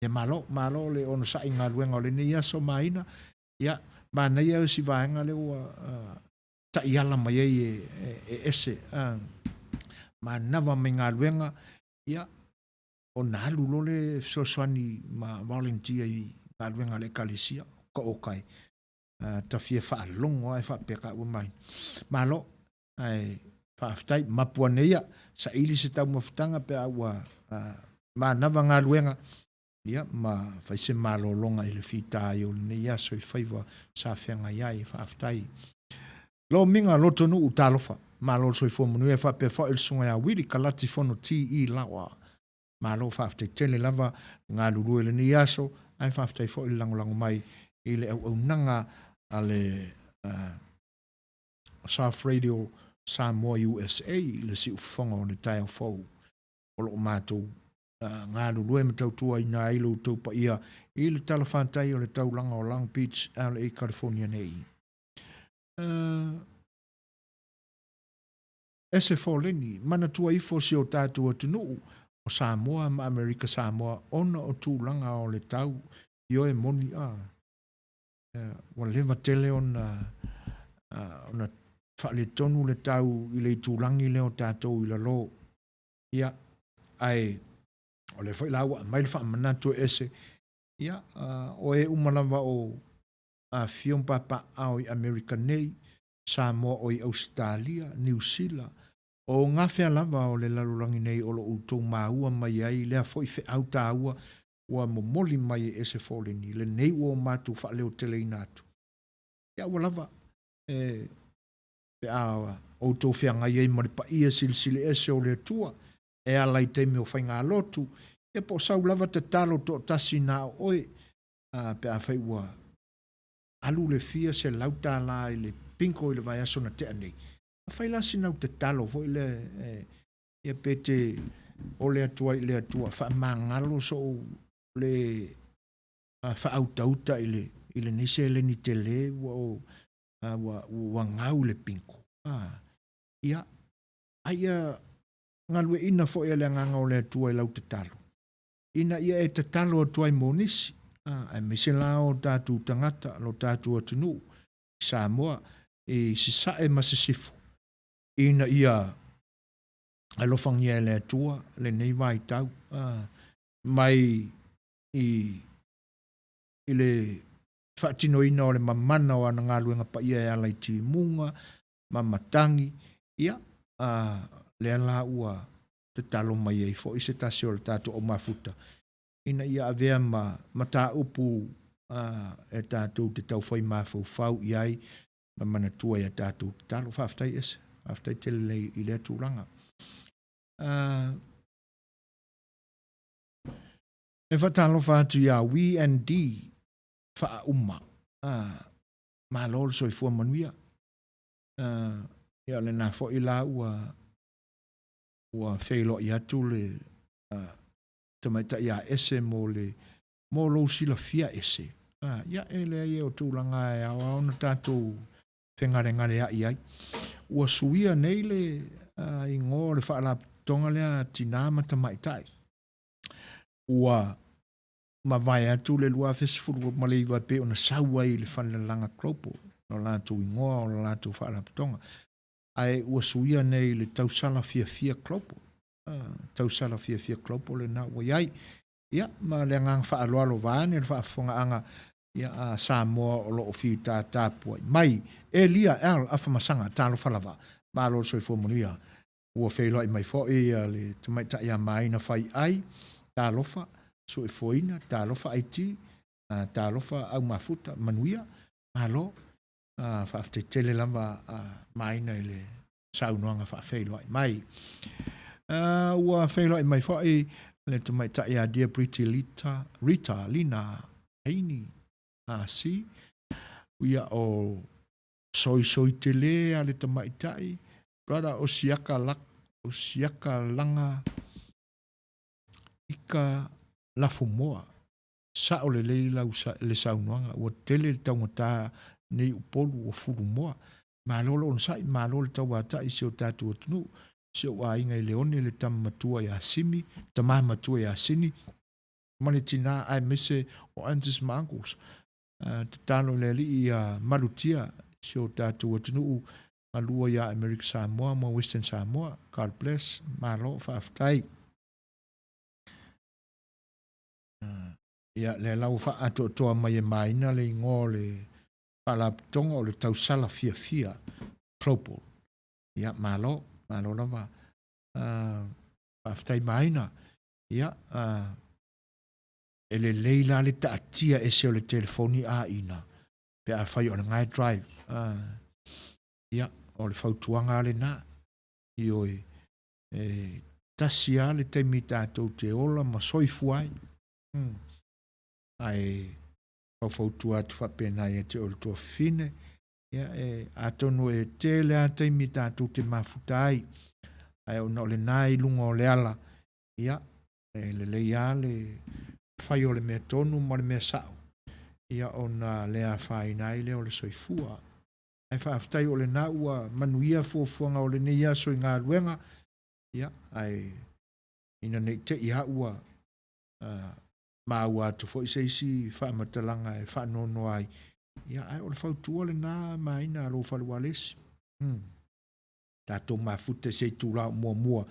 E malo le ono sa inga luenga o le nia so maina. Ia, mana ia si vaenga le ua ta iala mai e ese. Manawa me ngā luenga, ia, o nā lulo le Suasuani ma volunteer i ngā luenga le kalisia, ka okai. Ta fia whaalongo ai whapeka ua mai. Malo, ai whaaftai, mapua neia, sa ili se tau mawhitanga pe ua manawa ngā luenga, ia, ma whaise malolonga i le whita i o le neia, so i whaiva sa whenga iai whaaftai. Lo minga lo tonu utalofa. Malo soi fo manu e fa pe fa il sunga ya wili kalati fono ti lawa. Malo fa afte tele lava nga lulu ele ni yaso ai fa afte fo il lango mai ile au nanga ale South Radio Samoa USA le si ufonga on tai fo o mato nga lulu e matau tua ina ilo to pa ia ile talafantai o le tau langa o Long Beach LA California nei. Ese foleni, mana tua ifo si o tātua tunu o Samoa ma Amerika Samoa ona o tūlanga o le tau i oe moni Wa lewa tele ona whaale tonu le tau i le tūlangi leo tātou i la lo. Ia, ai, o le whai lawa, mai le wha manatu ese. Ia, o e umalawa o fion papa au i Amerika nei, Samoa o i Australia, New Zealand, o ngā whea lava o le lalurangi nei o lo utou maua mai ai, lea foi whe au tāua, ua momoli mai e se fōleni, le nei ua o mātu wha leo tele inatu. Ia ua lava, pe a o tō whea ngai ei mare pa ia silisili ese o le tua, e ala i teime o whai ngā lotu, e po sau lava te talo tō tasi nā oe, pe a whai ua alu le fia se lauta la i le pinko i le vai aso na te anei. A whai la sinau te talo fo i le ia pete o le atua i le atua wha mangalo so le wha autauta i le nise le ni te le wa ngau le pinko. Ia, aia ngalue ina fo i le nganga o le atua i lau te talo. Ina ia e te talo atua i monisi. Ai mese la o tātou tangata, lo tātou atunu, Samoa, e sisae masisifu. Ina ia alofangia le atua, le nei vai tau, mai i le whaatino ina o le mamana o ana ngā luenga pa ia e ala i timunga, mamatangi, ia, le ala ua te talo mai e fo i se tasi o le tātou o mafuta. Ina ia avea ma tā upu e tātou te tau whai mawhau iai ma mana tua ia tātou te talo whaftai ese, whaftai tele i lea tūranga. E whatalo whātu ia W&D wha umma ma lol soi fua manuia. Ia le nā fo i la ua whailo i atu le tamaita ia ese mo lo sila fia ese. Ia ele ai o tūlanga e awa ona tātou whengare ai. Ua suia nei le i ngō le whaalapitonga lea tinama tamaitai. Ua ma vai atu le lua fesifuru ma le iwa pe ona saua i le whanelanga klopo. No lātou i ngō o lātou whaalapitonga. ai ua suia nei le tausala fia klopo. Tausala fia klopo le na ua iai. Ia, ma le ngang whaaloalo vāne, le whaafonga anga ia a Samoa o loo fi tāpua. Mai, e lia al afamasanga tālo whalava. Mālo soi fōmunia. Ua whailo i mai fo e le tumaita ia maina whai ai. Tālofa, soi foina, tālofa aiti, tālofa au mafuta, manuia. Mālo, whaafte tele lava maina i le saunoanga whaafeilo ai mai. Ua whailo i mai fo e le tumaita ia Dear Pretty Rita, Lina, Heini, si. Uia o soi te le a le tumaita i. Brother o siaka langa ika lafumoa. Sa o le leila le saunoanga. Ua tele le taungata nei upolu o furu moa. Malolo on sai, malolo tawata i seo tatu o tunu. Seo a inga i leone le tamatua i asimi, tamamatua i asini. Mane tina ai mese o antis ma uncles. Tano le li i malutia seo tatu o tunu. Alua ia America Samoa, mo Western Samoa. God bless, malo whaaftai. Ia le lau wha ato toa mai e maina le ngō le palaptonga o le tausala fia klopo. Ia malo lava whaaftai maina. Ia e le leila le taatia e seo le telefoni a ina. Pe a whai o na ngai drive. Ia o le whautuanga le na. I oi tasia le teimi tātou te ola ma soifuai. Ai whautua atu whapena e te olu tua fine. Ia atonu e te le a teimi tātou te mafutai. Ai o le nai lunga o le ala. Ia le leia le whai o le mea tonu ma le mea sao. Ia o na lea whai nai le o le soifua. Ai whaaftai o le na ua manuia fuafuanga o le neia soi ngā luenga. Ia, ai ina nei te ia ua maa atu fo iseisi whaamatalanga e whaanono ai. Ia, ai o le whautua le na maa ina alo whalualesi. Tātou maa fute se tūla mua.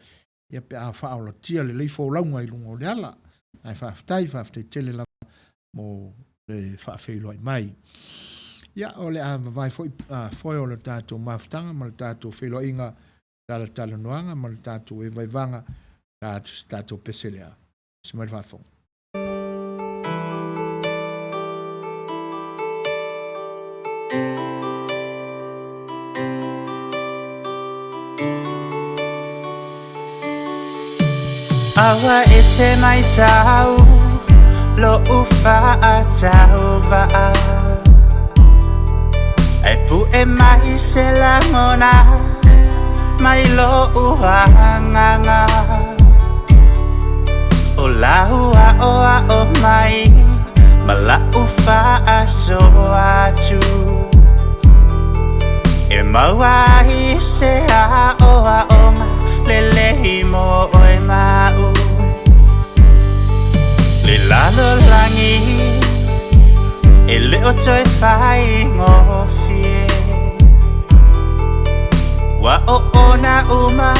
Ia pe a whaola tia le leifo launga i lungo le ala. Ai whaaftai tele la mo le whaafeilo ai mai. Ia o le a vai foi o le tātou maftanga ma le tātou whelo inga tala noanga ma le tātou e vai vanga tātou peselea. Simai whafong. Awa e te mai tau, lo ufa a tau va'a. E pu e mai se la ngona, mai lo uanganga. O la ua o mai, ma la ufa a so atu. E maua i se a onga, le lehi mo o e mau. Le lalo langi, e le o toi whai ngofie. Wa o ona uma,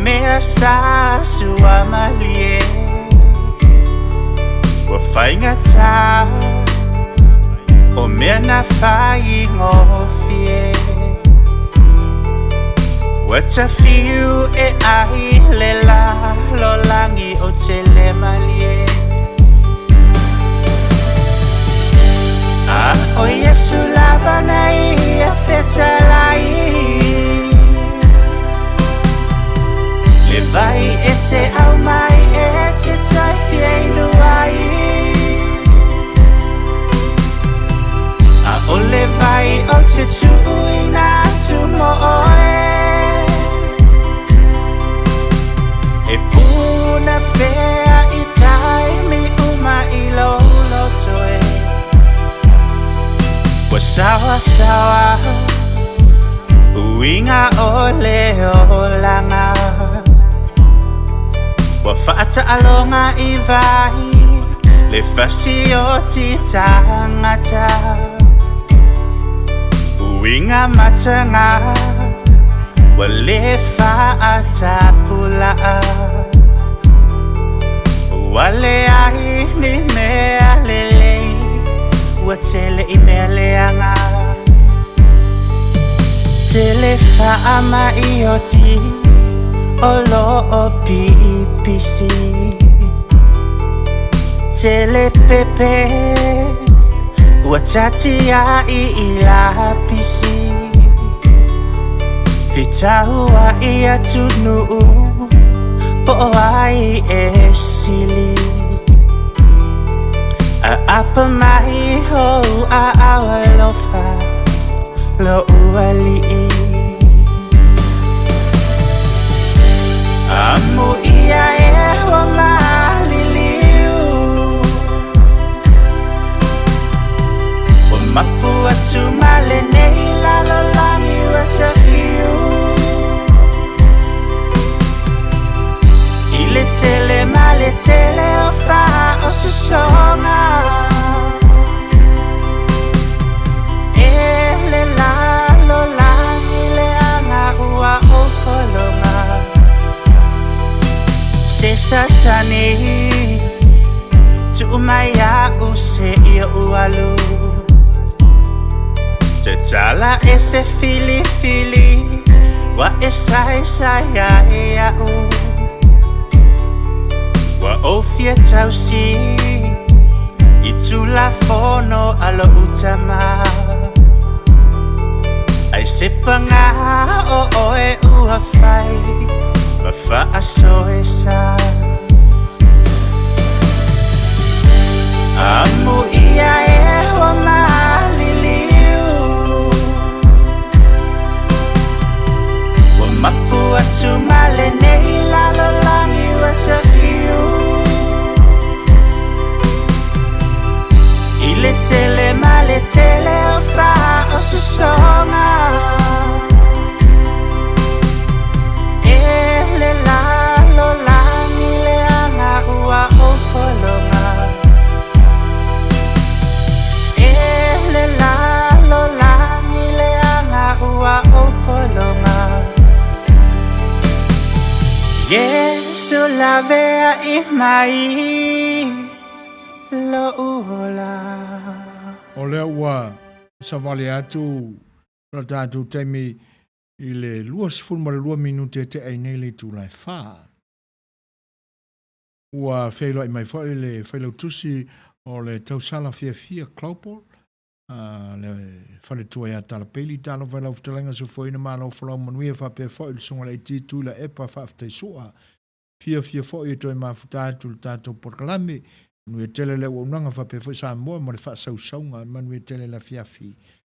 mea Suasua malie. Wa whai ngata, o mea na whai ngofie. Wa ta fiu e ai le la, lo langi o te le malie. O Yesu lava nei a feta lai. Le vai e te au mai e te tai fienu ai. A o le vai o te tuina tu mo oe. E puna pea i tai mi uma i lo toe. Wa sawa uinga o leo langa. Wa fata alonga i vai le fasi o ti tangata. Uinga matanga wale faatapula wale ai ni mealele watele imeleanga tele faama ioti olo opipisi tele pepe watati ya ilapisi Fitahua ia tunu Poai esili Apa mai ho awalofa Lo uali Amu ia wa maliliu Wa mapu atu malene lalo langi wa safiu Tele male tele ofa osusonga Ele la lo la ile anga ua opolonga Se satani tu maya use ia ualu Tetala ese fili fili wa esai saya ia Wa ofia tausi Itula fono alo utama Ai sepanga o oe ua fai Wafa aso esa Amu ia wa maliliu Wa mapu atu malene lalo langi wa safiu Ile tele male tele ofa osusonga Ele la lo la ile anga ua opolonga Ele la lo la ile anga ua opolonga Yesu la vea imai Lo uhola O lea ua sa vale atu la tātou teimi i le 2 minute te ainei le tūlai whā. Ua whailoi mai whai le whailau tusi o le tausala fia Klaupol. Le whale tua ia tala peli tālo whailau whatalenga su whaina mālo whalau manuia whapea whai le sunga le titu la epa whaftai sua. Fia whai e toi mawhutatu le tātou porkalame. Nui tele le unanga whape fo Samoa mo le wha sausaunga manui tele la fiafi.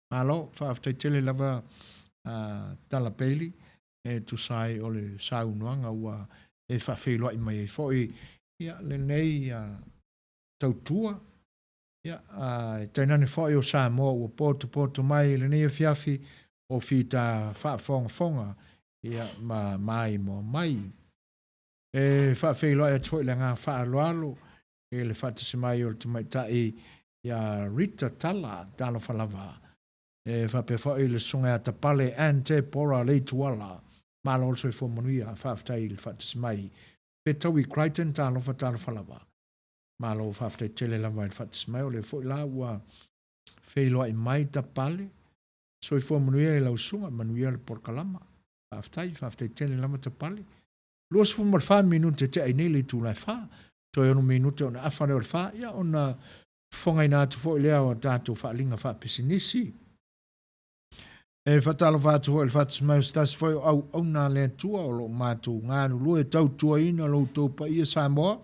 Malo, whaaftai tele lava tala peli e tu sai o le saunuanga ua e whawhiloa i mai e fo ia le nei tautua ia tainane fo o Samoa ua poto mai le nei fiafi o fita whaafonga ia mai mo mai. E whawhiloa e toi le ngā whaaloalo e le whatasi mai o le tamaitai ia Rita Tala talo whalava. E whapewha i le sunga a tapale ante pora le tuala. Malo so i whomanuia whaftai i le whatasi mai. Pe tau i Crichton talo whalava. Malo whaftai tele lava i le whatasi mai o le fo i la ua whailoa i mai tapale. So i whomanuia i lau sunga manuia le porkalama. Whaftai tele lava tapale. Luas whumar 5 minute te ainei le tūlai wha. Toi ono minute ona afare o wha, ia ona whonga ina atu fo i lea o tātou whaalinga wha pisinisi. E whatalo whātu fo i whatus mai o stasi fo au nā lea tua o lo mātou ngānu lue tau tua ina lo taupa ia Samoa,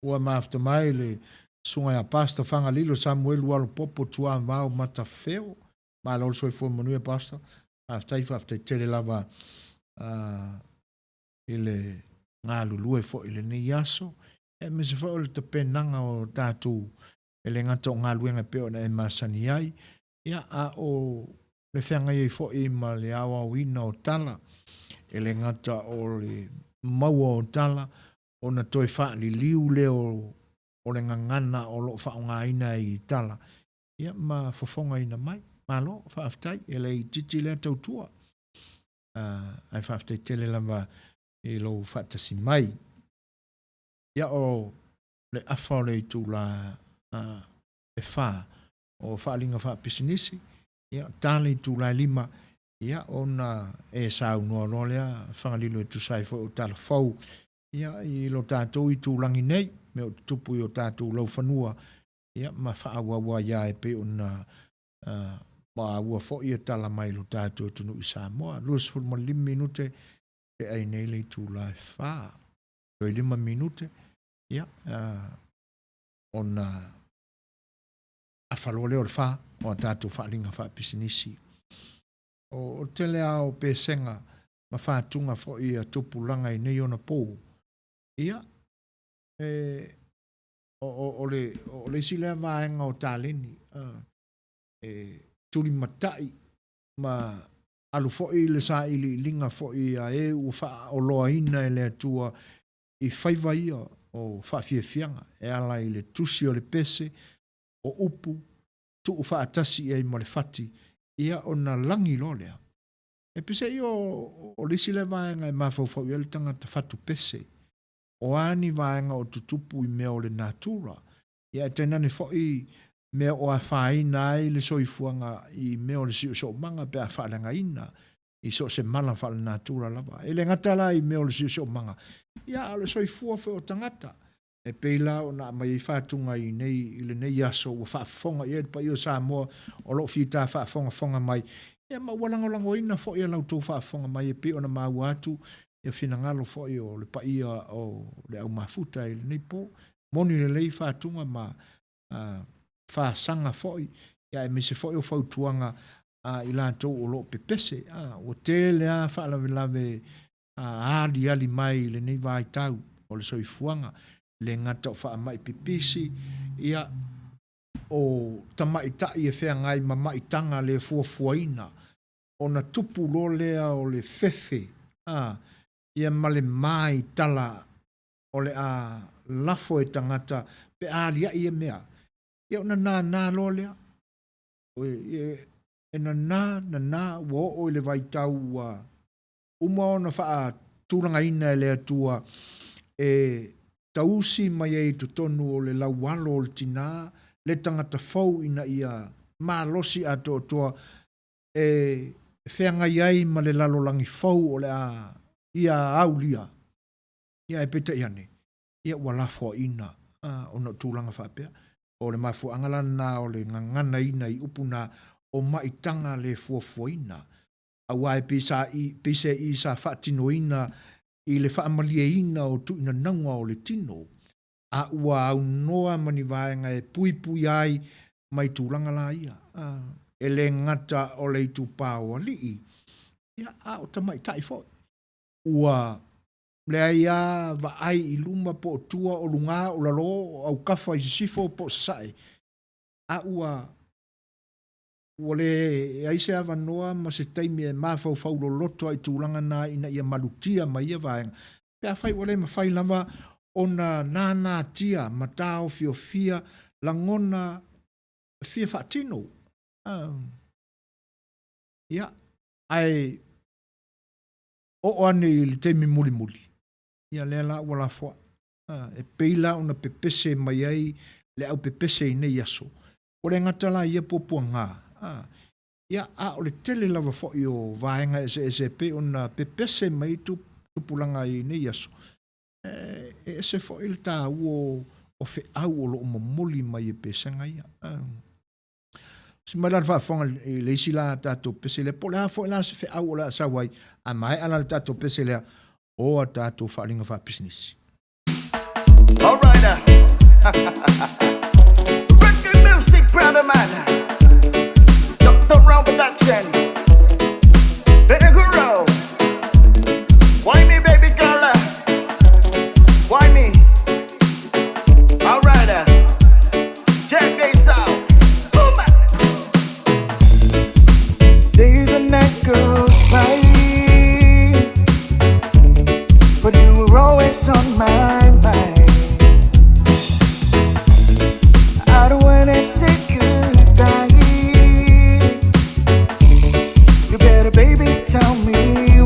ua mafta mai le sunga ya pasta whanga lilo Samuel walo popo tua vau mata feo, ma lo so i fo manuia pasta, aftai tele lava ile ngā lulue fo ile ni yaso, e me se fo le te penanga o tātou ele ngata o ngā luenga peo na e masani ai, ia a o le whenga i fo i ma le awa wina o tala, ele ngata o le maua o tala, o na toi wha li liu leo o le ngangana o lo wha o ngā ina i tala, ia ma fofonga ina mai, ma lo wha aftai, ele i titi lea tautua, ai whafte tele lava e lo whatasi mai. Ia o le awha o le i tū la e wha o whaalinga wha pisinisi. Ia tāle i tū la lima. Ia ona e sau noa noa lea whangalilo e tusai fo o tala whau. Ia i lo tātou i tū langi nei me o tupu i o tātou lau whanua. Ia ma whaawawa ia e pe ona ma ua fo i tala mai lo tātou tunu i Samoa. Luas fulma 5 minute e ai nei le i tū la e wha. Roi 5 minute. Ia ona a whalo leo le wha o tātou whaalinga wha pisinisi. O te lea o pēsenga ma whātunga fo i a tupu langa i nei ona pō. Ia, o le si lea vāenga o tāleni, turi matai, ma alu fo i le sa ili linga fo i a e u wha o loa ina e lea tua i whaiva ia o whawhiawhianga, e ala i le tusi o le pese, o upu, tu u whaatasi e i mo le whati, ia o na langi lo lea. E pese i o lisi le vaenga e mawhau i le tangata whatu pese. O ani vaenga o tutupu i mea o le natura. Ia e tēnane i mea o a whaina ai le soifuanga i mea o le si o so manga pe a whaalanga ina. I so se mala whaale natura lava. E le ngatala i mea o le si o so manga. Ia a le soifua o tangata. E peila o na mai whātunga i nei i le nei aso o whaafonga i e pa i o Samoa o lo whita whaafonga mai. Ia ma walangolango ina fo i a lau tō whaafonga mai e pe o na mau atu ia whinangalo fo i o le pa ia o le au mafuta i le nei po. Moni le lei whātunga ma whaasanga fo i. Ia e mise fo i o whautuanga i la tō o lo pepese. O te lea whaalawe aali ali mai le nei vai tau o le soifuanga. Le ngata o wha mai pipisi, ia o tamaitai e whea ngai ma maitanga le fuafuaina, o na tupu lo lea o le fefe, ia male mai tala o le a lafo e tangata pe alia i e mea. Ia o na nā lo lea, e na wo o le vaitau uma o na wha tūranga ina e lea tua tausi mai e to tonu o le laualo o le tina, le tangata fau ina ia malosi a toa whenga iai ma le lalolangi fau o le ia aulia. Ia e peta iane. Ia walafo ina o na tūlanga whapea. O le mafu angalana o le ngangana ina i upuna o maitanga le fuafuaina. Awai pisa i sa whatino ina i le whaamalia ina o tu ina naunga o le tino, a ua au noa mani vaenga e pui ai mai tūlanga la ia. E le ngata o le itu pāo alii. Ia a o tamai tai fo. Ua le aia va ai i luma po tua o lunga o lalo au kafa i sifo po sae. A ua le aise ava noa ma se taimi e mawhau whaulo loto ai tūlanga na ina ia malutia ma ia vaenga. Pea whai wale ma whai lava o na nāna tia ma tāo fia langona fia whaatino. Ia, ai o ane i le teimi muli. Ia lea la wala fwa. E peila o na pepese mai ai le au pepese i nei aso. O le ngatala ia popua ngā. Ia o le tele lava fo i o vaenga ese pe o na pepese mai tupulanga i nei aso. Ese fo i le tā o fe au o lo mamoli mai e pesenga ia. Si mai la whaafonga i le isi la tātou pese le po le hafo i la se fe au o la sawai a mai ala le tātou pese lea o a tātou whaalinga wha business. All right. Record music, brother man. Round production. Better go round. Why me, baby girl? Why me? Alright. Check this out. Days and night goes by, but you were always on my mind. I don't wanna say goodbye. Baby, tell me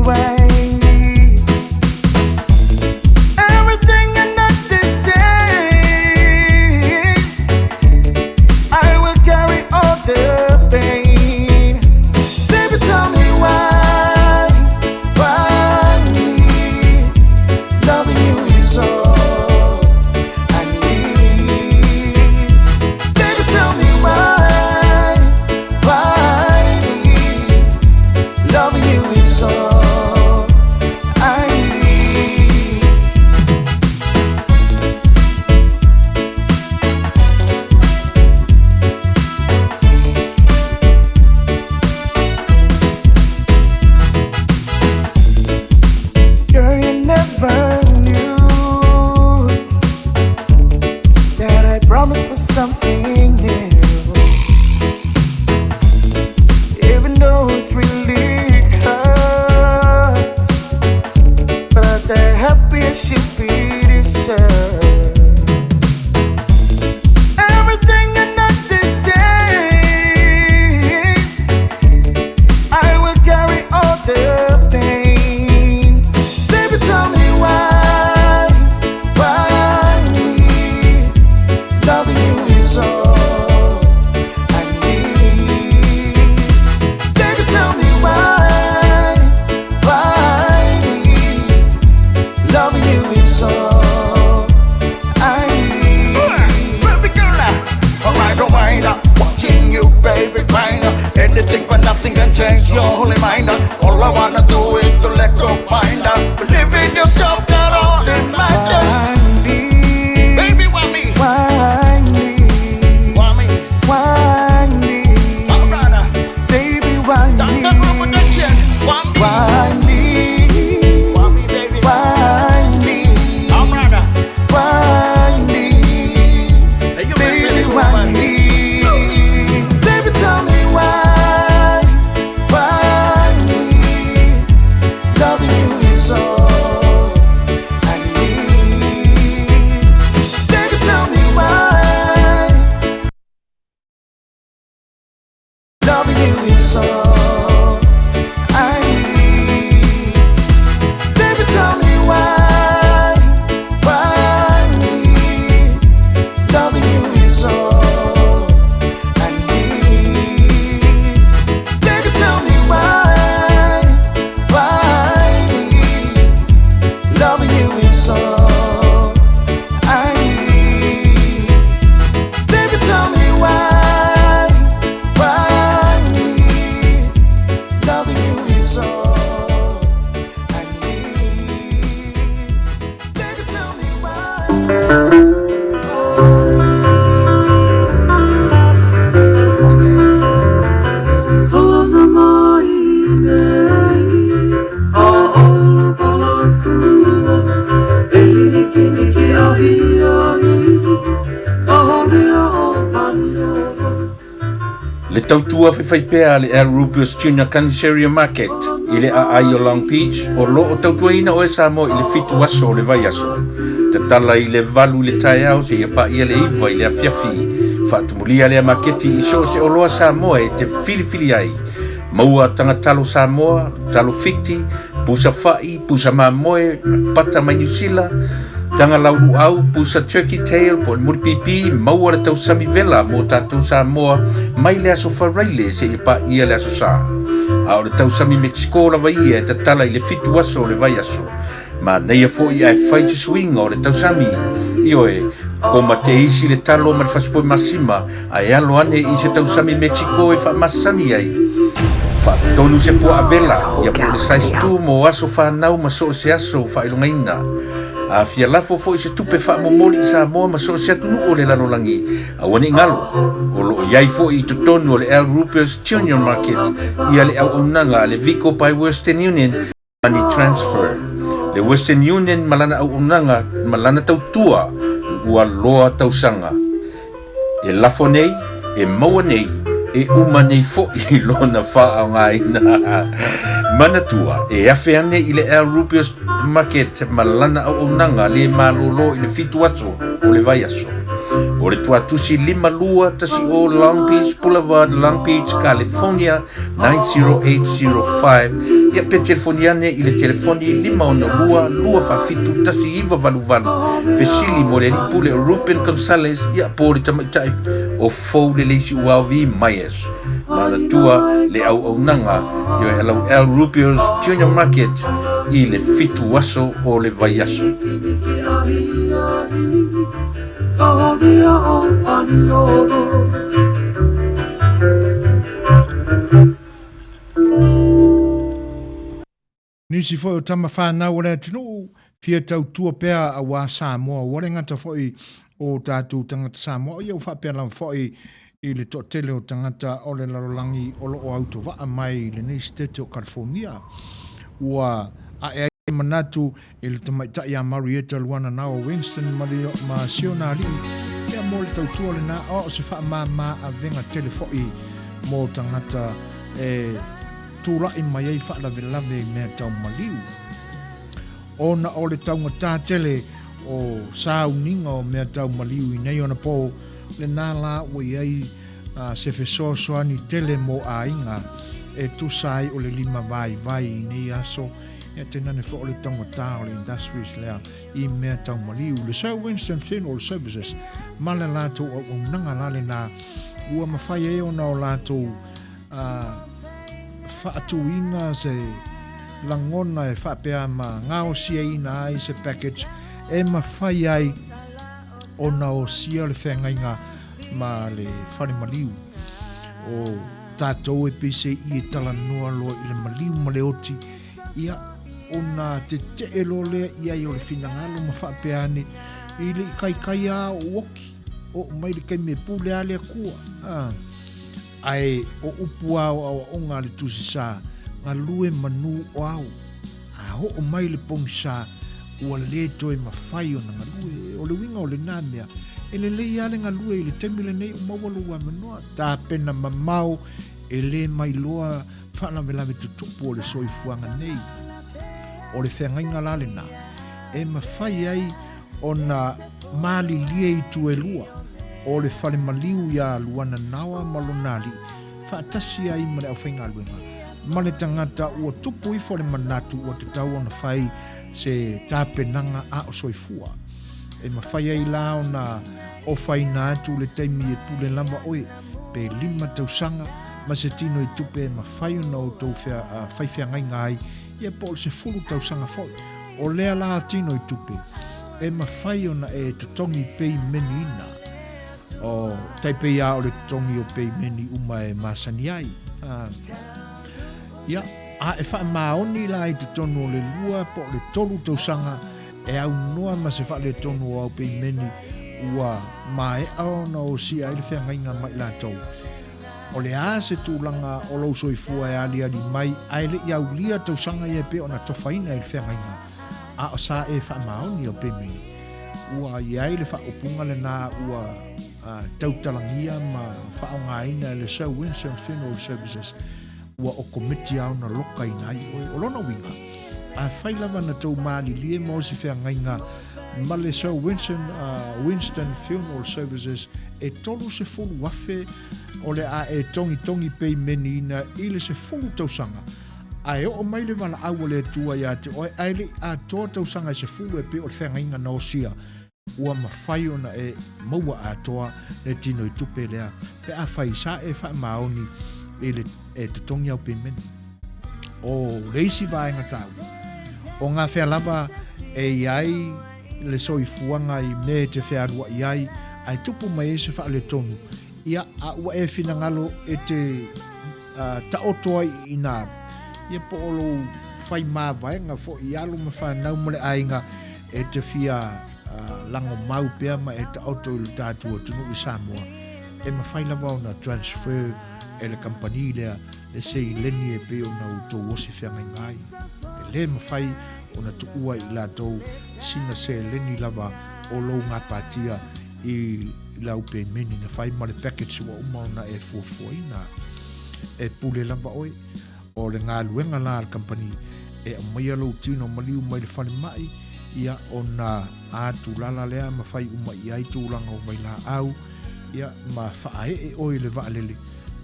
Le tautua whaiwhaipea le Al Rubius Junior Canceria Market i le a o Long Beach o lo o tautua ina o e Samoa i le fitu aso o le vai aso. Te tala i le valu le tai au se ia pa ia le iwa i le afiafi. Whaatumulia le a maketi i so se o loa Samoa e te filifili ai. Maua tangatalo Samoa, talo fiti, pusa whai, pusa mamoe, pata mai New Zealand, tanga lauru au, pusa turkey tail, po muri pipi, maua le tau sami vela, mo tātou Samoa, mai le aso wharaile se i pa ia le aso sa. A o le tau sami Mexico la vai e te tala i le fitu aso o le vai aso. Ma neia fo i ai whai te swinga o le tau sami, i oe, ko ma te isi le talo ma le whaspoi masima, ai alo ane i se tau sami Mexico e wha masani ai. Tonu se po abela ia po le sais tu mo aso whanau ma so se aso whailungaina. A fia lafo fo i se tupe wha momoli i Samoa ma so se atunu o le lanolangi. A wani ngalo, o lo iai fo i tutonu o le Al Rubius Junior Market ia le au unanga le Vico by Western Union money transfer. Le Western Union malana au unanga malana tautua ua loa tausanga. E lafo nei, e maua nei, e uma nei fo i lona wha au ngaina. Manatua, e afe ane i le Al Rubius Market malana au unanga le malolo i le fitu aso o le vai aso. O le tuatusi 5 tasi o Long Beach Boulevard, Long Beach, California 90805. Ia pe telefoniane i le telefoni 5 fafitu tasi iwa valu. Vesili mo le ripule o Ruben Gonzalez ia po le tamaitai o fou le leisi uavi maies. Manatua le au nanga yo e lau Al Rubius Junior Market i le fitu aso o le vai aso. Nisi foi o tama whanau o le tunu, fia tau tua pea a wā Samoa, wale ngata foi o tātou tangata Samoa, iau whapea lau foi i le totele o tangata o le larolangi o lo o auto waa mai le nei stete o California. Ua a e manatu i le tamaitai a Marietta Luana Nao Winston ma sionari, ia mo le tautua le na o se wha ma a venga telefoi mo tangata tūra i mai ei wha lave mea tau maliu. Ona o le taunga tātele o sauninga o mea tau maliu i nei ona po le nā la ui ei se fesoasoa ni tele mo a inga e tusai o le 5 vai i nei aso ia tenane fo o le taunga tā o le industries lea i mea tau maliu. Le Sir Winston Funeral Services ma le lātou o unanga la le nā ua mawhai e ona o lātou whaatuina se langona e whapea ma ngao sia ina ai se package e mawhai ai ona o sia le whengainga ma le whare maliu o tātou e pese i e tala noa loa i le maliu ma le oti ia ona te te elo lea ia i o le whinangalo ma whapea ane i le kai a o oki o mai le kai me pule a lea kua ai o upu au o ngā le tusi sā ngā lue manu o au a ho o mai le pongi sā ua le toi mawhai o na ngā lue o le winga o le nāmea e le lei ale ngā lue i le temile nei o mawalu a manoa tā pena mamau e le mai loa whana me lawe tutupu o le soifuanga nei o le whengainga lale nā e mawhai ai o na mali lia i tu e lua o le whare maliu ia luana nawa malonali whaatasi ai ma le au whainga luenga ma le tangata ua tupu i whare manatu ua te tau ona whai se tāpenanga a o soifua e ma whai ai la ona o whaina atu le taimi e pule lama oe pe 5 tausanga ma se tino i tupe e ma whai ona o tau whai whiangai ngai ia po se 10 tausanga foi o lea la tino i tupe e ma whai ona e tutongi pei meni ina o taipei a o le tongi o pei meni uma e masani ai. Ia, a e wha maoni la i te tonu o le lua po le tolu tausanga e au noa ma se whaale tonu au pei meni ua mai au na o si ai le whea ngainga mai la tau. O le a se tūlanga o lau soifua e ali ali mai ai le iau lia tausanga i e pe o na tofaina i le whea ngainga. A o sa e wha maoni o pei meni. Ua i ai le wha upunga le nā ua tautalangia ma wha o ngaina le Sir Winston Funeral Services. Ua o komiti au na loka ina ai o lona winga. A whailawa na tau maali lie mo si whea ngainga ma le Sir Winston Funeral Services e tolu se fulu wafe o le a e tongi pei meni ina i le se fulu tausanga. A e o mai le wala au le tua ia te oi aile a toa tausanga se fulu e pe o le whea ngainga na osia. Ua mawhai ona e maua a toa le tino i tupe lea. Pe a whai sa e wha maoni e tutongi au pe meni. O reisi vaenga tau. O ngā whea lava e iai le soifuanga i me te whea rua iai ai tupu mai e se wha le tonu. Ia a ua e whina ngalo e te taotoa i nā. Ia po olo whai mā vaenga fo i alo ma whanau mole ainga e te whia lango mau pea ma e taoto i le tātua tunu i Samoa. E ma whai lava o na transfer e le company lea le se i leni e pe o na uto wosi whianga i ngai. Le ma whai o na tuua i la tau sina se leni lava o lou ngā pātia i lau pe meni na whai ma le package wa uma na e fuafuaina. E pule lava oi o le ngā luenga la al company e a mai alau tino maliu mai le whane mai ia o na atu lala lea ma whai uma i ai tūlanga o vai la au ia ma whae e oi le vaalele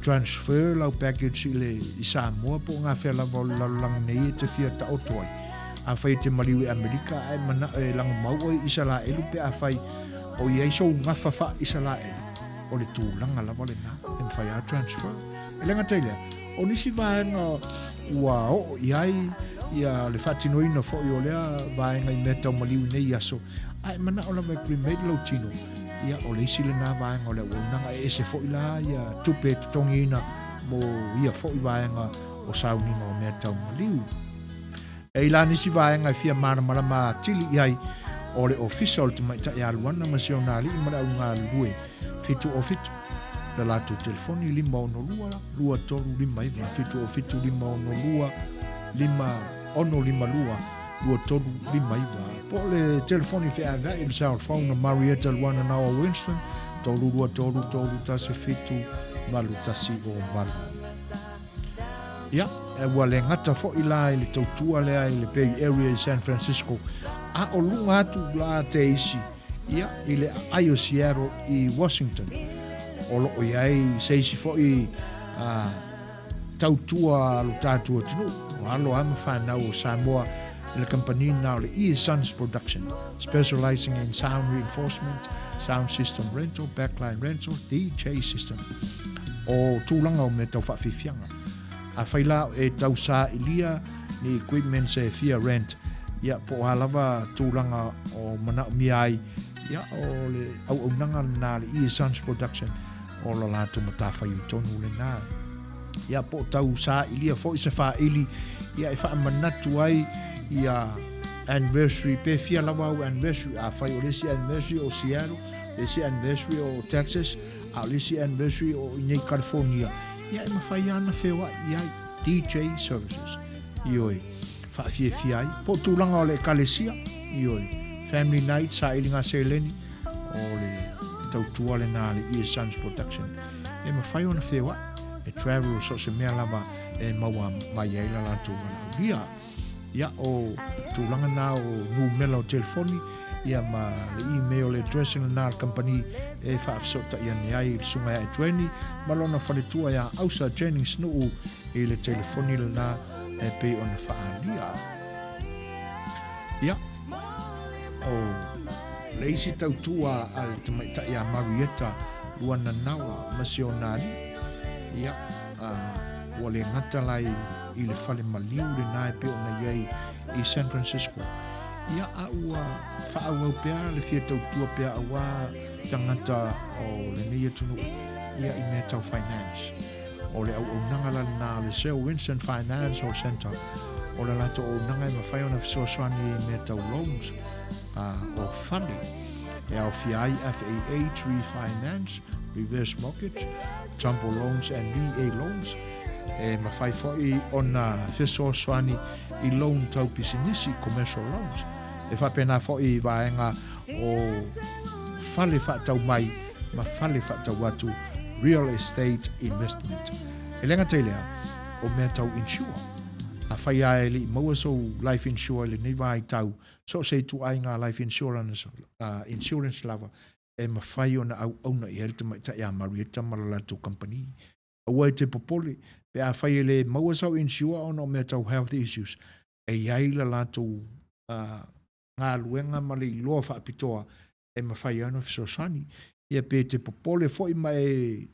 transfer lau package i le i Samoa po ngā whea lava o lalang nei e te whia ta otoi a whai te maliu e Amerika ai mana e lango mau oi isa la elu pe a whai o i aiso ngafa wha isa la elu o le tūlanga lava le na e mwhai a transfer e lenga teilea o nisi vaenga ua o i ai ia le whatinoina fo i o lea vaenga i mea tau maliu nei aso ai mana o la mai cremate lau tino ia o le isi le nā vaenga o le uaunanga e se fo i la ia tupe tutongi ina mo ia fo i vaenga o sauninga o mea tau maliu e ila nisi vaenga i fia maramara ma tili i ai o le official te mai ta i aluana masionali i mara unga lue fitu o fitu la lato telefoni lima ono lua tolu lima iwa fitu o fitu lima ono lima lua tolu lima iwa po le telefoni fe anga il cell phone na Marietta Luana na o Winston tolu tasi fitu malu tasi o malu ia e wale ngata fo ila ili tautua lea ili Bay Area i San Francisco a o lunga atu la te isi ia ile aio Seattle i Washington o loo iai seisi fo i tautua lo tātua tunu o alo ama whanau o Samoa le company now le E Sons Production specializing in sound reinforcement, sound system rental, backline rental, DJ system o tūlanga o me tau whawhiwhianga a whaila e tau sa ilia ni equipment se fia rent ia po halava tūlanga o mana miai ia o le au nanga na le E Sons Production o la lato matawhai o tonu le nā. Ia po tau sa ilia fo isa wha ili, ia e wha manatu ai, ia anniversary, pe fia lawa au anniversary, a whai o lesi anniversary o Seattle, lesi anniversary o Texas, a lesi anniversary o Inei California. Ia e mawhai ana whewa, ia DJ services. Ioi, wha fia ai, po tūlanga o le kalesia, ioi, family night, sa ilinga se leni, o le tautua le nā le E Sons Production. E mawhai ona whewa, e travel so se mea lava e maua mai eila la tūwana. Ia o tūlanga nā o numela o telefoni, ia ma le email addressing le nā le company e whaafsota ia ni ai le sunga e 20, malona whanetua ia Ausa Jennings nuu i le telefoni le nā e pe ona whaalia. Ia o leisi tautua al te maita ia Marietta Luana naua masionari ia wale ngata lai i le whale maliu le nae pe ona iei i San Francisco ia a ua whaawau pea le fia tautua pea awa tangata o le nia tunu ia i mea tau finance o le au nangala na le Sir Winston Financial Center o le lato o nanga e mawhai ona fisoaswani me tau loans o whale. E au fiai FAH Refinance, Reverse Mortgage, Jumbo Loans and VA Loans. E mawhai foi ona fisoaswani I loan tau pisinisi, commercial loans. E whapena foi vaenga o whale whatau mai, ma whale whatau atu real estate investment. E lenga teilea, o mea tau insure. A whai ae li maua so life insure le nei vai tau, so se tu ai ngā life insurance, insurance lava, e ma whai ona au auna I helta mai ta ia marieta malalatu company. Aua te popole, pe a whai le maua so insure ona o mea tau health issues. E iai la lato ngā luenga mali loa whaapitoa, e ma whai ana fisosani. Ia pe te popole foi mai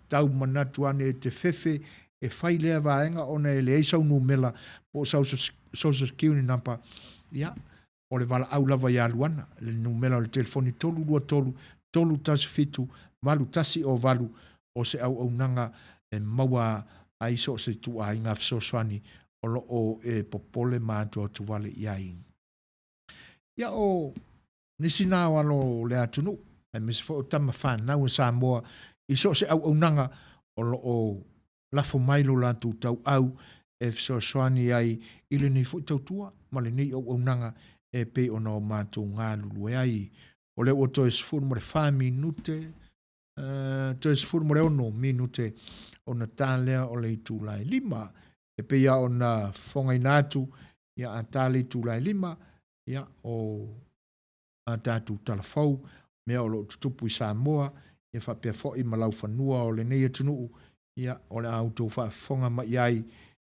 tau manatu ane te fefe e whai lea vaenga ona e le eisau numela po social security number. Ia, o le wala au lava ia luana, le numela o le telefoni tolu lua tolu tasi fitu, malu tasi o valu o se au nanga e maua aiso se tu a inga fisosani o lo o e popole mātua tu wale iai. Ia o nisi nā walo le atunu, e misi fo o tama whanau Samoa, I so se au nanga o lo o lafo mailo la tu tau au e fisoaswani ai ile ni fo tau tua, ma le nei au nanga e pe ona o mātou ngā lulu e ai. O le o toi sifuru mo le 5 minute, toi sifuru mo le ono minute o na tālea o le itu lai 5, e pe ia o na whongai nātu, ia a tāle itu lai 5, ia o a tātu talafau, mea o lo tutupu I Samoa, ia whapea fo I malau whanua o le nei atunuu, ia o le auto whaafonga mai ai,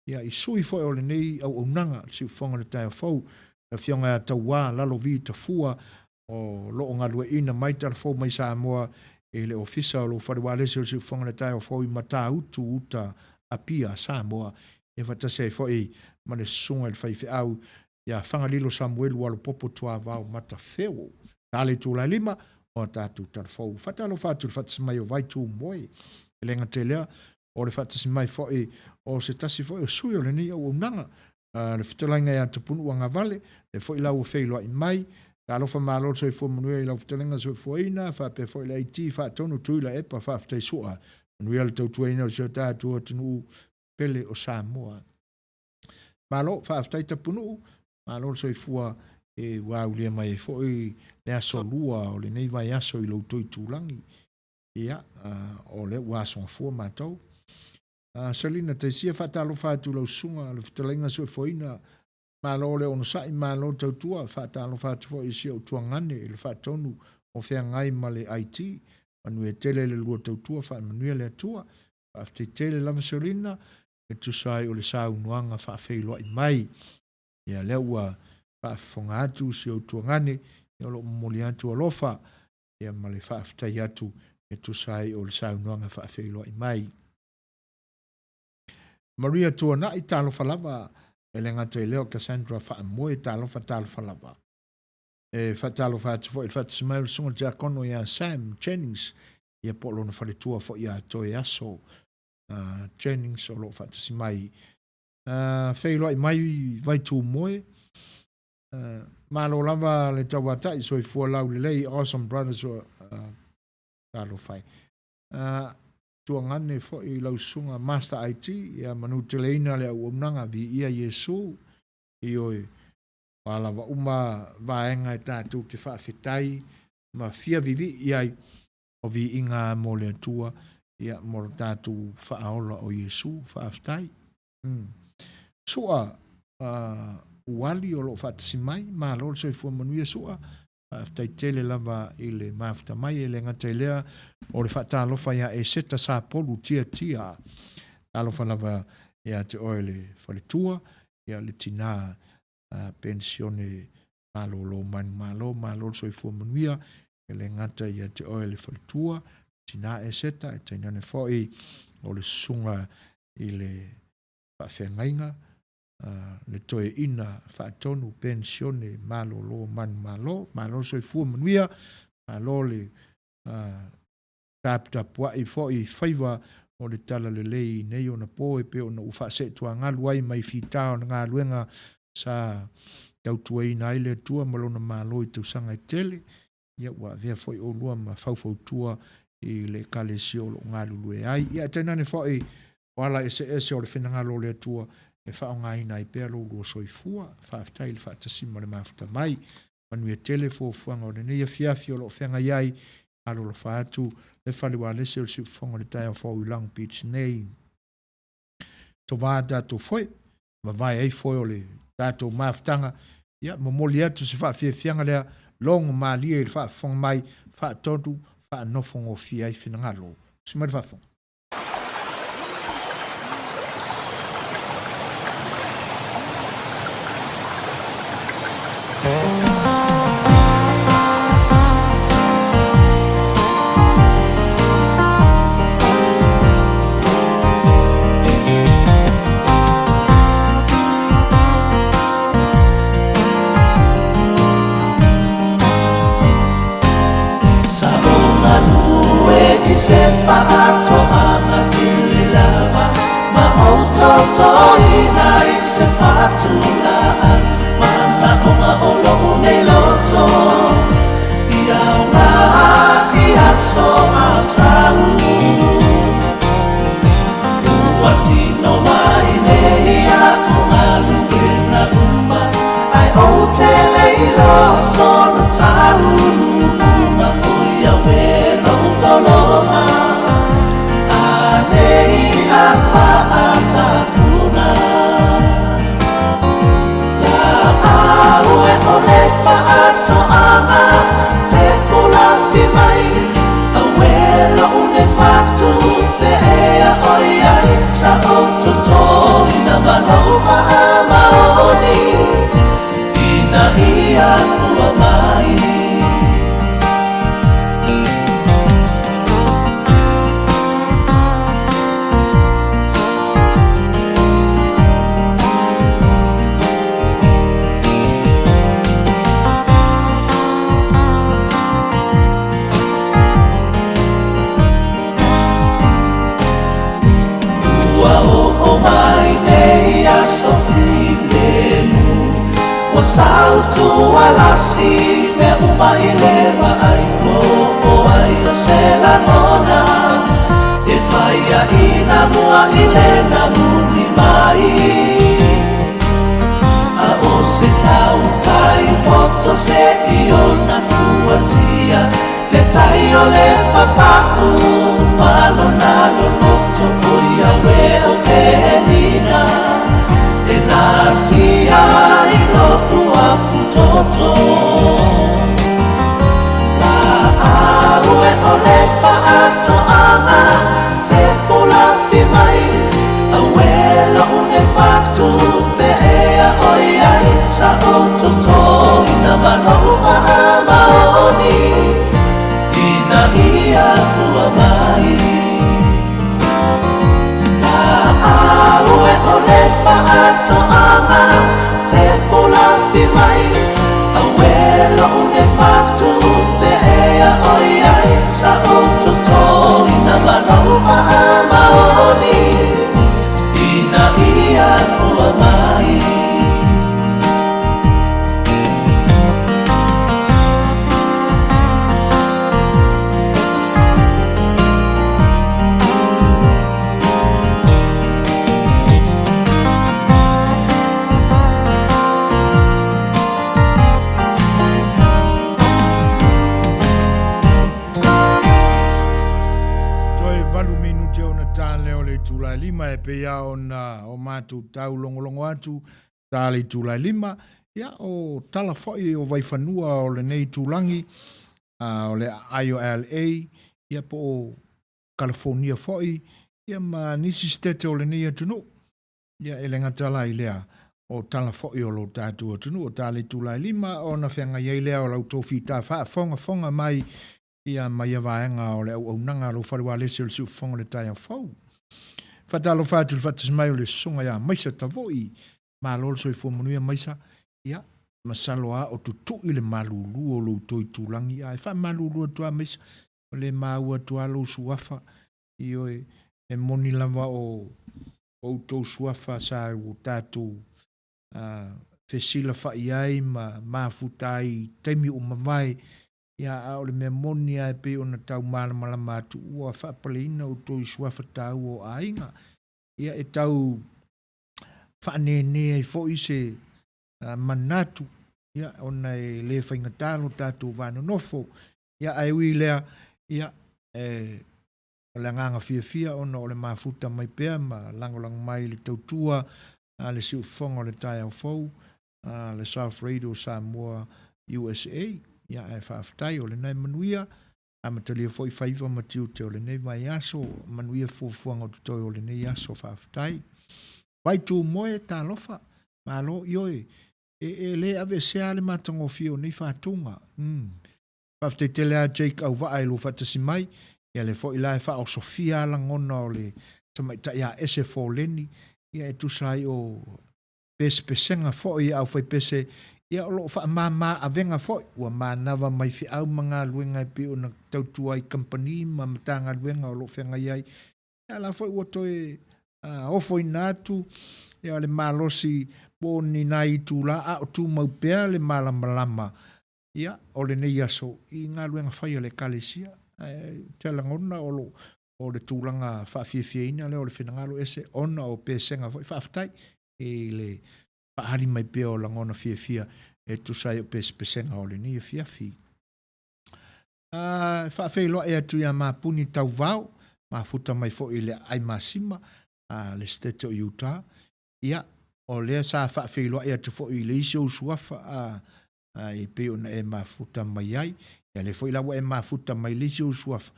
ia I sui fo o le nei au nanga, si whonga na taia fau, na whionga a tauā, lalo vi ta fua, o lo o ngalua ina mai talafau mai Samoa, e le ofisa o lo whariwalese o si whonga na taia fau I mata utu uta apia Samoa, e whatase ai fo I mane sunga il whaife au, ia whangalilo Samuel walo popo tua vau mata wheo, tāle tū lai 5, o tātou tarafau. Whatalo whātul whatasimai o vai tū moe. E lenga te lea, o le whatasimai fwoi, o se tasi fwoi o sui o le ni au unanga. Le whitalenga ia tapunu o ngā vale, le fwoi lau o wheiloa I mai, ka alofa mālo soi fwoi manuia I lau whitalenga soi fwoina, whape fwoi le IT, whaatonu tuila epa, whaafitai sua. Manuia le tautuaina o sio tātua tunu pele o Samoa. Mālo, whaafitai tapunu, mālo soi fwoi, e wau lia mai foi le aso lua o le nei vai aso I lo toi tūlangi. Ia, o le waso fua mātou. Salina te sia whatalo whātu lau sunga, le whitalenga sui foina, mālo le ono sai, mālo tautua, whatalo whātu foi sia o tuangane, le whātonu o whea ngai ma le IT, manu e tele le lua tautua, whaamanuia le atua, whaafte tele lava salina, e tusai o le sau nuanga whaafeiloa I mai. Ia leua, whaafonga atu si o tuangane, e o lo moli atu alofa, e ma le whaaftai atu, e tusai o le saunuanga whaafeiloa I mai. Maria tuana I talo falava, e le ngata I leo Cassandra whaamoe talo falava. E whaatalo whaatu fo, e whaatasimail sunga te akono ia Sam Jennings, ia polo na whaletua fo ia toe aso, Jennings o lo whaatasimai. Whailoa I mai vai tū moe, malo lava le tawata so I fua lau le lei Awesome Brothers o talo fai. Tuangane fo I lau sunga Master IT ia manu teleina le au nanga vi ia Yesu I oi wala wa uma vaenga e tātou te whaafetai ma fia vivi iai o vi inga mo le tua ia mo tātou whaaola o Yesu whaafetai. Sua uali o lo whaatasimai, ma lo soi fua manuia sua, whaatai tele lava I le mafta mai, e le ngata lea, o le whaatalofa ia e seta sa polu tia, alofa lava ia te oele whale tua, ia le tina pensione malo malo soi fua manuia, e le ngata ia te oele whale tua, tina e seta, e tainane foi, o le sunga I le whaafengainga, le toe ina whaatonu pensione malo malo soi fua manuia, malo le tāpita pua I fo I whaiva o le tala le lei nei ona po e pe ona ufa se tua ngalu ai mai fitao na ngaluenga sa tautua i na ile tua malona malo i tausanga i tele ia ua vea foi o lua ma faufau tua i le kalesi o lo ngalu lue ai ia tenane foi wala ese o le whenangalo le tua e whao ngai nai pēr lo lua soifua whaaftai le whaatasima le mafuta mai manui e tele fuanga o le neia fiafi o lo whenga iai alo lo whaatu le whaliwa lese o le siufonga le tai o Fau Long Beach nei to vā tātou foi ma vai ei foi o le tātou mafutanga ia momoli atu se whaafianga lea long malia i le whaafonga mai whaatotu whaanofonga o fia i whenangalo si mai le whaafonga tau longolongo atu tali tūlai lima ia o tala foi o vai whanua o le nei tūlangi o le IOLA ia po o California foi ia ma nisi stete o le nei atunu ia elenga tala i lea o tala foi o lo tātua atunu o tali tūlai lima o na whenga iei lea o lau tofi tā whafonga mai ia mai a vaenga o le au nanga lo whariwa lese o le siu whonga le tai au fau fatalo fatu le fatas mai o le songa ia maisa tavoi ma lol soi fo manuia maisa ia masalo a o tutu i le malulu o lo toi tulangi ai fa malulu to a maisa o le maua to a lo suafa i o e moni lava o tau suafa sa o tātou fesila whai ai ma mafutai taimi o mawai ia a ole mea moni ai pe ona tau malama atu ua whaapaleina o tau suafa tau o ainga ia e tau whaanene ai fo i se manatu ia ona e le whaingatalo tātou vano nofo ia ai ui lea ia o le nganga fia ona o le mafuta mai pea ma langolang mai le tautua le siufonga o le tai au fau le South Radio Samoa USA ia e whaaftai o le nai manuia a matalia foi whaiva matiu te o le nei mai aso manuia fuafuanga o tutoi o le nei aso whaaftai vai tu moe ta lofa ma lo ioe e le ave sea le matango fio nei whaatunga whaaftai te lea Jake au vai lo whatasi mai ia le foi lai wha o Sofia langona o le tamaita ia SFO leni ia e tusai o pesenga foi au fai pese ia o lo fa mama avenga foi ua manava mai fi au manga luenga pe ona tautua i company ma matanga luenga o lo fenga iai ia la foi o toe o foi natu ia le malosi boni nai tula a o tu mau pea le malama ia o le nei aso i ngā luenga fai o le kalesia te langona o le tūlanga whaafieina le o le whenangalo ese ona o pesenga foi whaaftai e le paari mai pea o langona fia e tusai o pesenga o le ni e fiafi. Whaafeilo e atu ia mapuni tau vau, mafuta mai fo i le ai masima, le Setu o Utah. Ia, o lea sa whaafeilo e atu fo i le isi o suafa e pe ona e mafuta mai ai, ia le fo i lawa e mafuta mai le isi o suafa.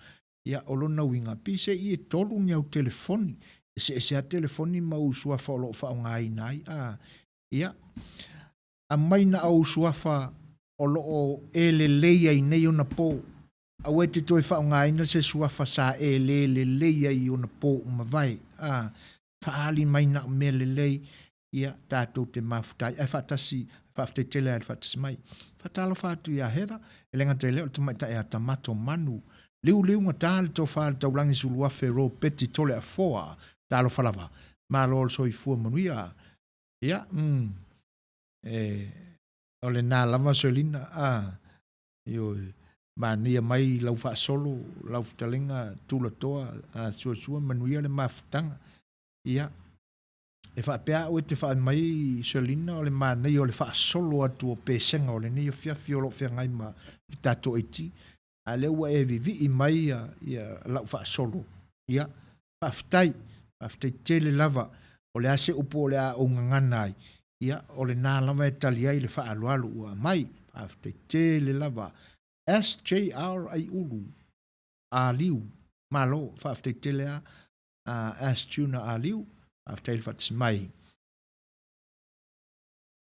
Ia, o lona winga pise i e tolu niau telefoni, se a telefoni ma o suafa o lo wha o ngai nai, ia, a maina au suafa o loo e le leia i nei ona po. A wete toi wha o ngaina se suafa sa e le leia i ona po mawai. Whaali maina o me le lei ia tātou te mafutai. Ai whatasi, whafte tele ai whatasi mai. Whatalo whatu ia hera, e lenga te leo te maita e a tamato manu. Liu nga tāle tō whaale taulangi sulua whero peti tole a foa, tālo whalawa. Mā lol soi fua manuia. Ia, o le nā lava solina yo mania mai lau wha solo lau fitalenga tula toa suasua manuia le mafutanga ia e wha pea o te wha mai solina o le manei o le wha solo atu o pesenga o le ni o fiafi o lo whiangai ma i tato iti a leua e vivi i mai ia lau wha solo ia whaftai tele lava o le ase upo o le a o nganganai ia o le nā lava e tali ai le wha alualu ua mai whaftai tele lava SJR ai ulu a liu malo whaftai tele a Tuna a liu whaftai le whatsi mai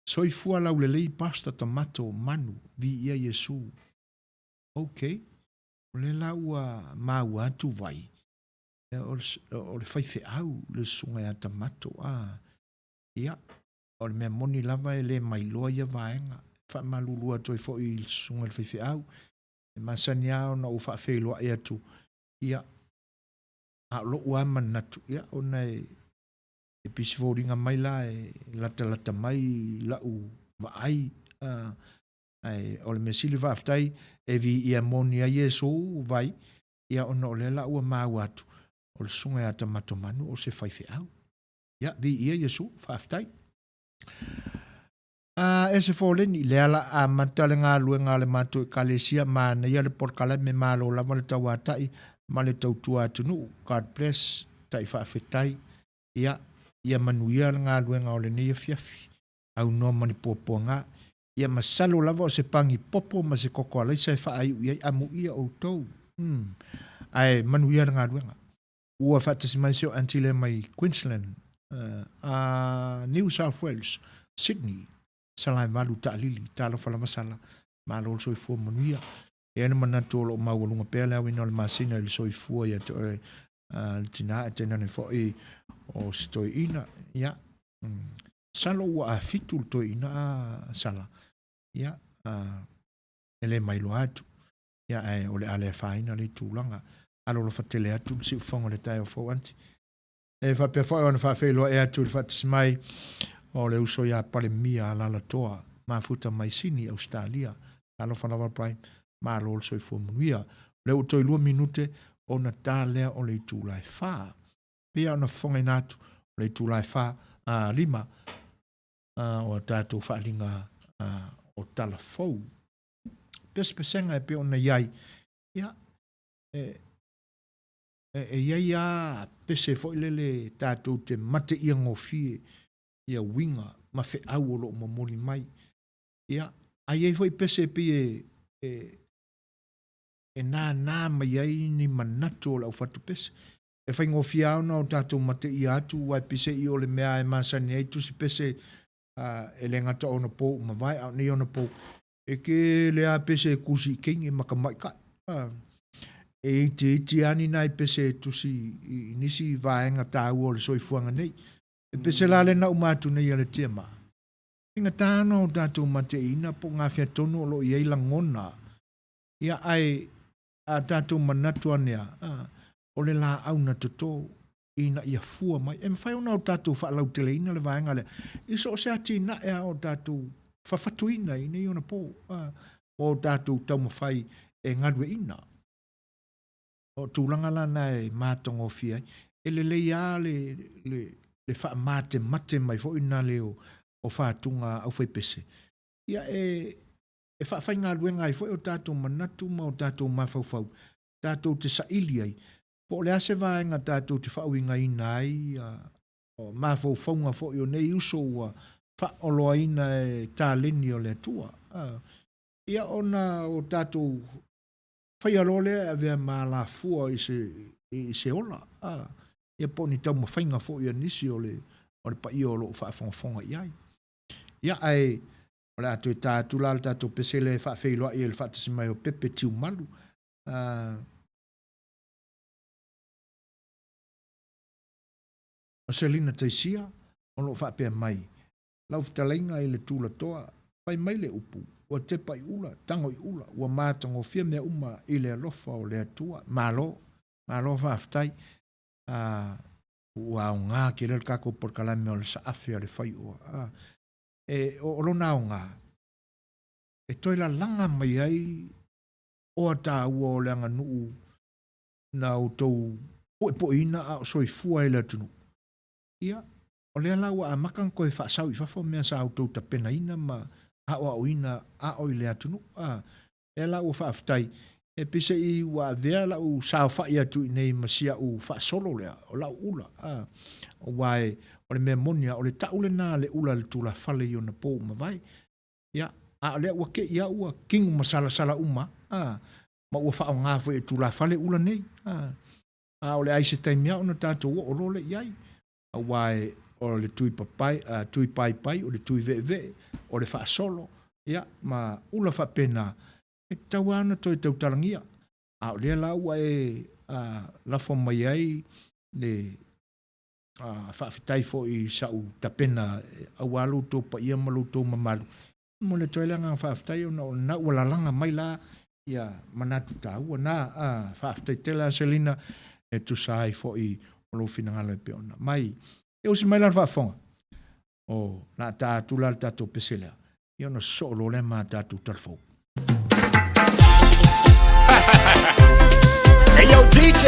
soifua lau le lei pasta tamato manu vi ia Yesu ok o le lau mau atu vai o le whaife au le sunga a tamato ia o le mea moni lava e le mai loa ia vaenga. Wha malulua toi fo i sunga le whaife au. E masani au na u wha whailoa e atu. Ia a lo ua manatu. Ia o nei e pisi fōringa mai la e lata mai la u vaai. O le mea sili whaaftai e vi ia moni a Yesu vai. Ia o na o le la ua mau atu. O le sunga a tamato manu o se whaife au. Ia vi ia Yesu whaaftai. E se fōleni le ala a matale ngā lue ngā le mātou e kalesia ma na ia le porkala me mālo lava le tau atai ma le tau tua atunu God bless tai whaafetai ia manuia ngā lue ngā o le neia fiafi au no mani pōpua ngā ia masalo lava o se pangi popo ma se koko alai sai whaai ui amu ia o tau ai manuia ngā lue ngā ua whaatasi mai seo antile mai Queensland New South Wales Sydney salai malu ta lili ta lo fala masala malo so fu manuia e ana manatu lo maulunga pele au ina le masina le so fu ia to tina tena ne fo e o sto ina ia salo wa fitul to ina sala ia ele mai lo atu ia o le ale faina le tulanga alo lo fatele atu si fongo le tai fo anti E fa pe fa ona fa fe lo e atu fa tsmai o le uso ya pale mia la toa ma futa mai sini Australia alo fa nova prime ma lo so fu muia le uto 2 minute ona tale o le tu lai fa pe ona fonga natu le tu lai fa lima o tatu fa linga o tala fou pespesenga e pe ona yai ya ia pese fo lele tatu te mate ia ngofie ia winga ma fe au lo mo moli mai ia ai foi pese pe na mai ai ni manato la fatu pese e fai ngofia no tatu mate ia tu wa pese I ole mea e masani ai tu si pese e le ngata ona po ma vai au ni ona po e ke le a pese kusi king e makamai ka e te ani nai pese tu si nisi vaenga tau o le soifuanga nei. E pese la le na umatu nei ale tia ma. Inga tāno tātou mate ina po ngā whia tonu o lo i eila ngona. Ia ai a tātou manatu anea. O le la au na toto ina ia fua mai. E mwhai ona o tātou whaalau tele ina le vaenga le. Iso o se ati na ea o tātou whawhatu ina ina i ona po. O tātou tau mawhai e ngadwe ina. O tūlanga lana e mātongo fia. E le ia le wha mate mai fo ina leo o whātunga au whai pese. Ia e wha whai ngā ruenga i fo o tātou manatu ma o tātou mawhauwhau. Tātou te saili ai. Po le ase vaenga tātou te whauinga ina ai. O mawhauwhaunga fo i o nei uso ua wha oloa ina e tāleni o le tua. Ia ona o tātou whai arole a vea mā la fua i se ola. Ia po ni tau mawhainga fo i anisi o le pa i o lo whaafonga i ai. Ia ai, o le atu e tātu la le tātou pese le whaafeiloa i le whaatasi mai o pepe tiu malu. O Selina Taisia, o lo whaapea mai. Lau whatalenga i le tūla toa, pai mai le upu. Ua te pai ula, tango i ula, ua mātango fia mea uma i le alofa o le atua, malo whaaftai, ua o ngā ki rel kako por kalame o le saafi a le whai ua. E o lona o ngā, e toi la langa mai ai, o ta ua o le anga nuu, na o tau po ina a o soi fua i le tunu. Ia, o le ala ua a makan koe whaasau i whafo mea sa au tau ta pena ina ma, a o ina a o ile atunu e la u whaaftai e pise I ua vea la u sao whai atu I nei masia u whaasolo lea o la ula o wae o le mea monia o le taule nā le ula le tula whale I o na pō ma vai ia a o lea ua ke ia ua kingu masala sala uma ma ua wha o ngā fwe e tula whale ula nei a o le aise taimia o na tātou o lo le iai a wae o le tui pai pai, o le tui ve, o le wha solo, ia, ma ula wha pena, e tau ana toi tau tarangia. A o lea lau e lafo mai ai, le wha fitai fo I sau tapena, au alu tō pa ia malu tō mamalu. Mo le toi langa wha fitai, o na ua lalanga mai la, ia, manatu tā ua, na wha fitai tela Selina, e tu sai fo I, o lo finangalo e peona. Mai, e o si mai lan whaafonga. O nā tātu la tātou peselea. I ona solo le mā tātou tarfou. Hey yo DJ,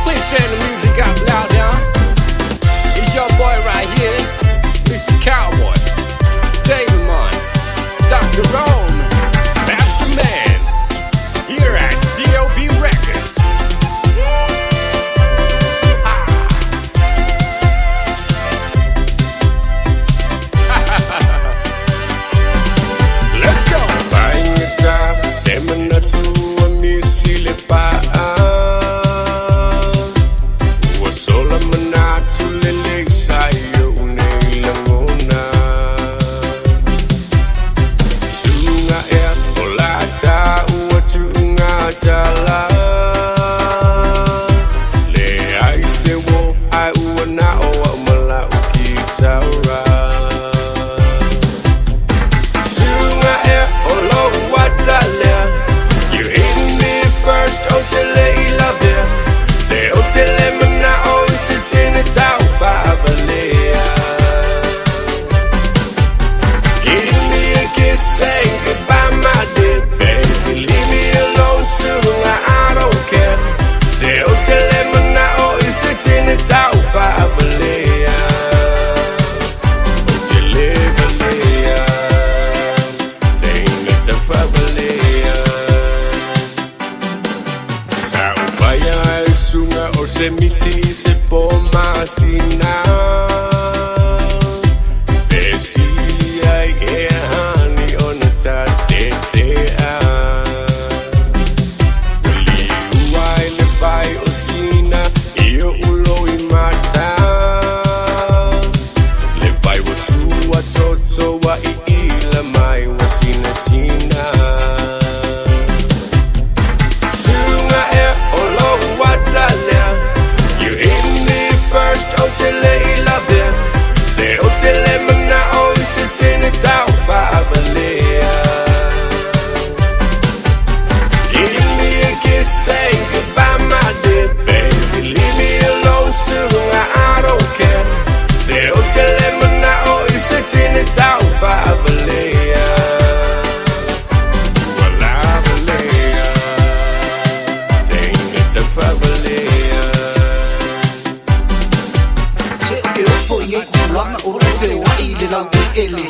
please turn the music up loud now. It's your boy right here, Mr. Cowboy, David Mon, Dr. Rome, that's the man, here at COB Records. Let's go. Semana tua mi sile pa wa sola manatu lele sayo unei langona su se miti se poma sina Besi ai e hani ona ta te a Uli uai le pai o sina Io ulo I mata Le pai wa sua toto wa I ila mai wa sina sina Sunga e olo watalea You hit me first, otele ilabea Se otele mana o isitini tau fa'abalea Give me a kiss, say goodbye my dear baby Leave me alone soon, I don't care Se otele mana o isitini tau fa'abalea Walabalea Tainga ta fa'abalea Lama ora fe wa I le lau ele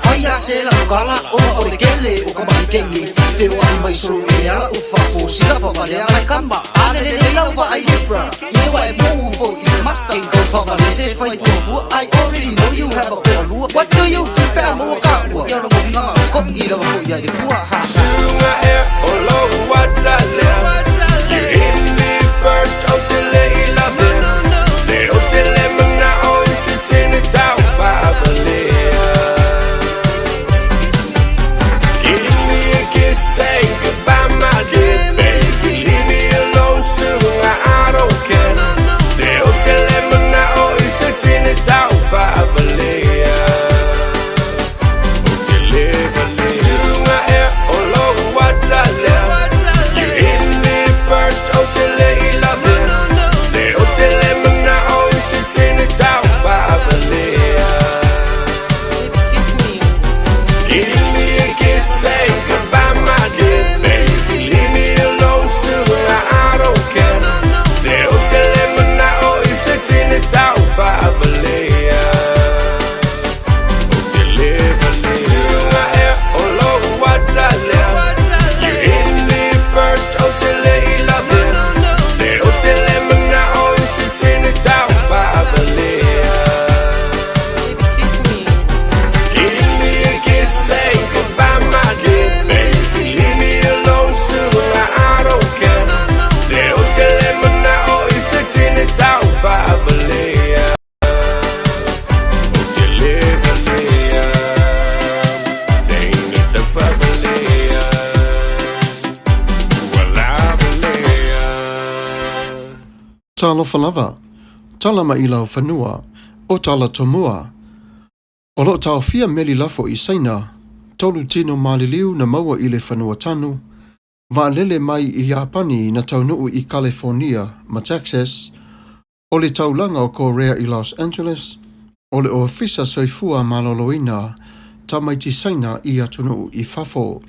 Faya se la kala o o kele o ka mai kenge fe wa I mai so e ala o fa po sila fa vale ai kamba ale le lau wa I le bra ye wa e mo fo is master go fa vale se fa fu I already know you have a call what do you prepare mo ka wa ya no nga ko I lo ko ya de ku ha Sunga e o lo watale You hit me first otele ilabe Se otele mana o isitini tau fa'abalea Give me a kiss, say goodbye my dear baby Leave me alone soon, I don't care Se otele mana o isitini tau fa'abalea Otele balea Sunga e o lo watale You hit me first otele ilabe Se otele mana o isitini tau fa'abalea Give me a kiss, say goodbye my dear baby Leave me alone soon, I don't care Se otele mana o isitini tau fa'abalea Otele balea Sunga e o lo watale You hit me first otele ilabe Se otele mana o isitini tau fa'abalea Give me a kiss, say goodbye my dear baby Leave me alone soon, I don't care Se otele mana o isitini tau fa'abalea Otele balea Tainga ta fa'abalea Walabalea Talo falava, tala ma ilau whanua, o tala tomua. O lo tau fia meli lafo I saina, tolu tino maliliu na maua I le whanua tanu, va lele mai I Japani na tau nuu I California, ma Texas, o le taulanga o Korea I Los Angeles, o le ofisa soifua maloloina, tamaiti saina I atunu I fafo.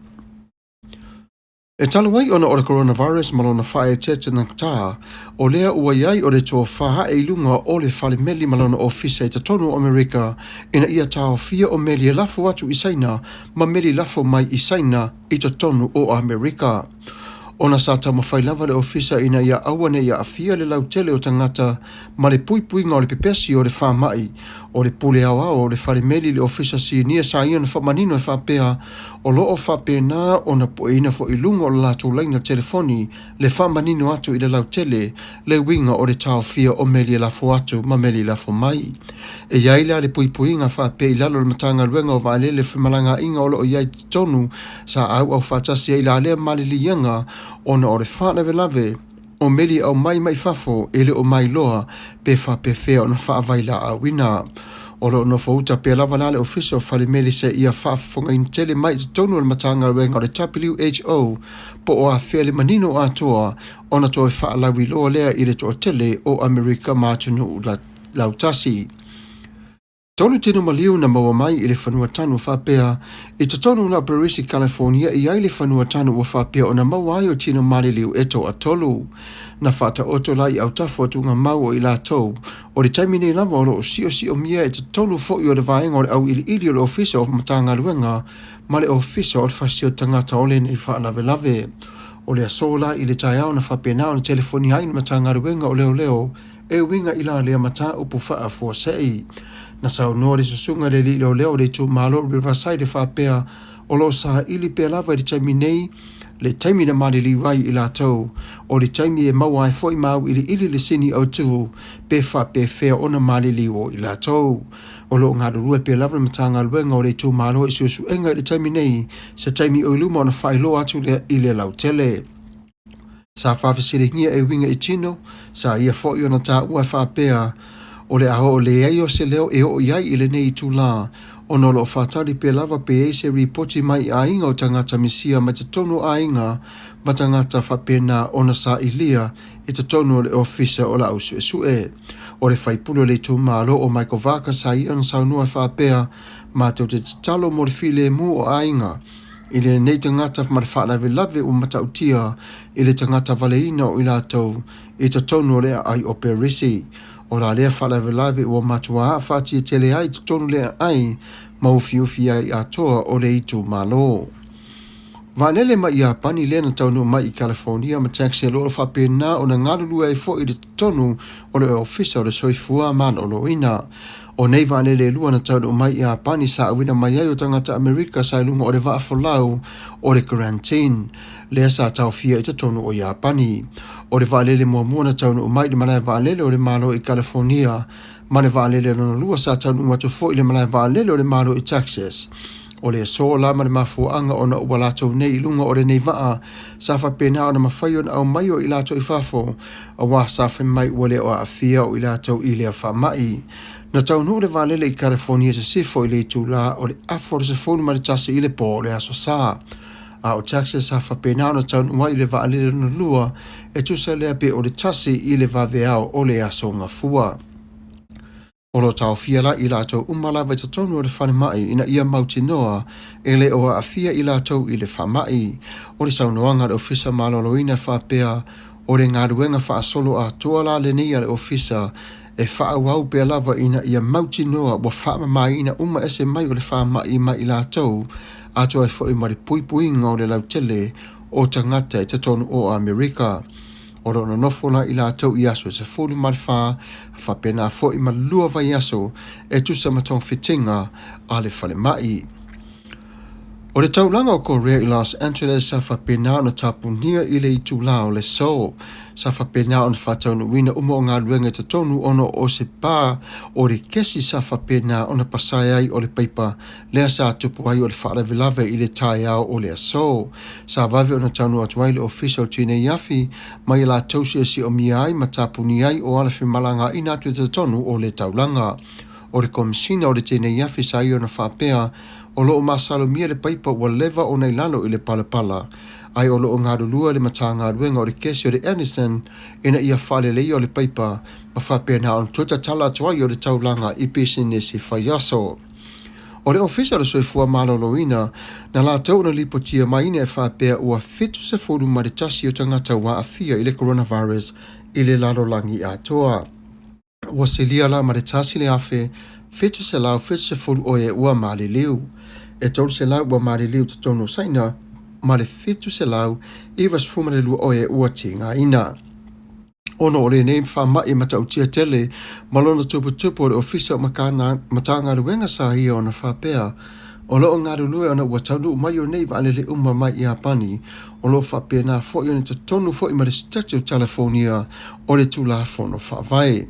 E talo wai ona o le coronavirus malona whae tete na ta, o lea ua iai o le toa whaha e ilunga o le whale meli malona ofisa I tatonu Amerika, ina ia tau fia o meli e lafo atu I saina, ma meli lafo mai I saina I tatonu o Amerika. Ona sa tama whailava le ofisa ina ia awane ia afia le lautele o tangata, ma le pui ngā o le pepesi o le whamai, o le pule awa o le whare meli le ofisa si nia sa iana whamanino e whapea, o loo whapea nā o na poeina fo ilunga o le lato laina telefoni, le whamanino atu I le lautele, le winga o le tau fia o meli e lafo atu, ma meli lafo mai. E iaila le pui ngā whapea I lalo le matanga luenga o vaelele whamalanga inga o lo o iai tonu, sa au whatasi e la lea malilianga, ona o le whanave lave, o meli au mai fafo, ele o mai loa, pe whape whea ona whaavaila a wina. O lo no fauta pe lava lale ofisa o whare meli se ia whafonga in tele mai te tonu o le matanga ruenga o le WHO, po o a whele manino atoa, ona to e whaalawi loa lea I le to tele o Amerika mātunu lautasi. Tolu tino maliu na maua mai I le whanua tanu whapea, I te tonu na Parisi, California, I ai le whanua tanu wa whapea o na maua ai o tino maliliu eto a tolu. Na whata oto lai au tafo atunga mau o I la tau, o le taimine lava o lo o si o mia e te tonu fo I o le vaenga o le au ili o le ofisa o matanga luenga, ma le ofisa o le fasio tangata o le nei whaanave lave. O le sola i le taiao na whapena o na telefoni hain matanga ruenga o leo leo e winga ila lea mata upu faa fua sei. Na sau noa le susunga le li leo leo le tu malo Riverside whapea o lo sa ili pe lava di taimi nei le taimi na mali li wai ila tau o le taimi e maua e foi mau ili le sini au tu pe fa pe fea ona mali li o ila tau o lo ngā rurua pe lava matanga luenga o le tu malo i susu enga le taimi nei sa taimi o iluma ona whai lo atu le ile lau tele. Sa whawhisiri ngia e winga i tino sa ia foi ona ta ua whapea o le aho o le ai o se leo e o iai i le nei tu la o no lo whatari pe lava pe e se ripoti mai a inga o tangata misia ma te tono a inga ma tangata whapena o na sa ilia i te tono o le ofisa o la ausu e sue. O le whaipulo le tu malo o Michael Vaka sa i ana saunua whapea ma te o te talo mo le file mu o a inga i le nei tangata ma le whaalawe lave o matautia i le tangata valeina o ila tau i te tono o le ai o perisi. O la lea whaalawe lave o matua a whati e tele ai te tono lea ai maufiufi ai atoa o le itu malo. Vanele ma ia pani lena taunu mai i California ma taxi lo whapena o na ngarulua e fo i le tonu o le ofisa o le soifua man o lo ina. O nei vanele lua na taunu mai ia pani sa awina mai ai o tangata Amerika sa ilunga o le vaafolau o le quarantine. Lea sa tau fia i te tonu o ia pani. O le vanele mua na taunu mai le malaya vanele o le malo i California ma le vanele no lua sa taunu watu fo i le malaya vanele o le malo i Texas. O le so la ma le mafuanga o na ua latou nei ilunga o le nei vaa sa whapena o na mawhai o na au mai o i latou i whafo a wā sa mai ua le o a fia o i latou i lea whamai. Na taunu le valele i California se sifo i le tu la o le afo se fonu ma le tasi i le po o le aso sa. A o Texas sa whapena o na taunu mai le valele na lua e tu sa lea pe o le tasi i le vaveao o le aso ngafua. O lo tau fia la i latou umalawa te tonu o le whanemai ina ia mauti noa e le o a fia i latou i le whamai. O le saunoanga le ofisa maloloina whapea o le ngaruenga whaasolo a toa la le nia le ofisa e whaawau pe lava ina ia mauti noa wa whaamamai ina uma ese mai o le whamai mai i latou a toa e fo i mari pui puinga o le lautele o tangata i te tonu o Amerika. O rono nofola i latou i aso se fulu marfa whapena fo i malua vai aso e tusa matong fitinga a le whale mai. O le taulanga o Korea i Los Angeles sa whapena na tapunia i le i tula o le so. Sa whapena o na whataunu wina umo o ngā luenga te tonu ono o se pā o le kesi sa whapena o na pasai ai o le paipa lea sa tupu ai o le whaalavelave i le tai au o le aso. Sa vave o na taunu atu ai le official tine iafi mai la tausi si o mia ai ma tapuni ai o ala whimalanga i natu te tonu o le taulanga. O le komisina o le tine iafi sa i o na whapea o loo masalo mia le paipa ua leva o nei lano i le palapala. Ai o loo ngā rulua le mata ngā ruenga o le kesi o le Anderson ina ia whale lei o le paipa ma whapea na on tuta tala atuai o le taulanga i pisinesi whaiaso. O le ofisa le soifua maloloina na la tau na lipotia maina e whapea ua fitu se foru maritasi o tangata wa afia i le coronavirus i le lalolangi atoa. Ua se lia la maritasi le afe fitu se lau fitu se foru o e ua maali liu. E tolu se lau ua maali liu te tono saina ma le fitu se lau iwa sfuma le lua o e ua tinga ina. Ono o le nei whamai matautia tele malona tupu o le ofisa matanga ruenga sa hia o na whapea. O loo ngā rulue o na ua taunu mai o nei vale le uma mai i apani o loo whapea na fo i o ni te tonu fo i ma le State of California o le tula fono whawai.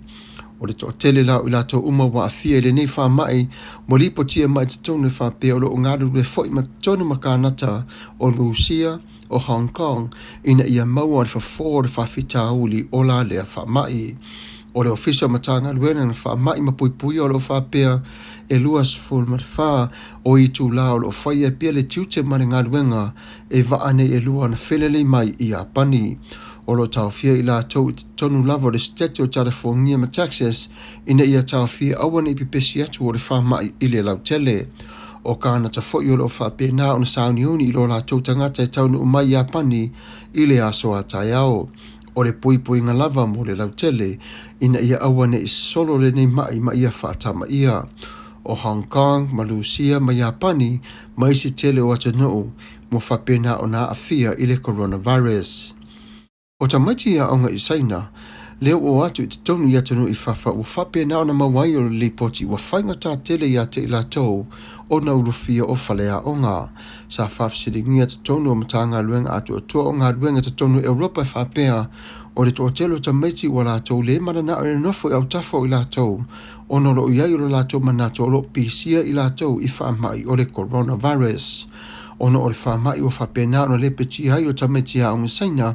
O le toa tele lau i lato uma wa afia i le nei whamai mo lipo tia mai te tonu whapea o loo ngā rulue fo i ma tonu makanata o Lucia o Hong Kong ina ia maua le whafo le whawhita auli o la lea whamai. O le ofisa matanga luena na whamai ma pui o lo whapea e luas full marfa o i tu la o lo whaia pia le tiute mare ngā luenga e vaane e lua na whelele mai i a pani. O lo tawhia i la tau tonu lava o le State of California ma Texas ina ia tawhia awana i pipesi atu o le whamai i le lautele. O kāna ta fo i o lo whapea nā o na saunioni i lo la tau tangata e taunu umai i a pani i le aso a tai ao. O le pui ngā lava mo le lautele ina ia awane i solo le nei mai ma ia whaatama ia. O Hong Kong, ma Lucia, ma Japani, ma isi tele o atanoo, mo whapena o nā awhia i le coronavirus. O ta maiti a onga i saina, leo o atu i te tonu i atanu i whawha o whapena o na mawai o le poti wa whainga tā tele i ate i la tau o na urufia o whalea onga. Sa whafsiringia te tonu o matanga luenga atu o tua o ngā luenga te tonu Europa whapea o le toatelo ta maiti o la tau le marana o le nofo i au tafo i la tau o no lo iai o la tau manato o lo pisia i la tau i whamai o le coronavirus. Ono o le whamai o whapena o le peti hai o ta maiti a o saina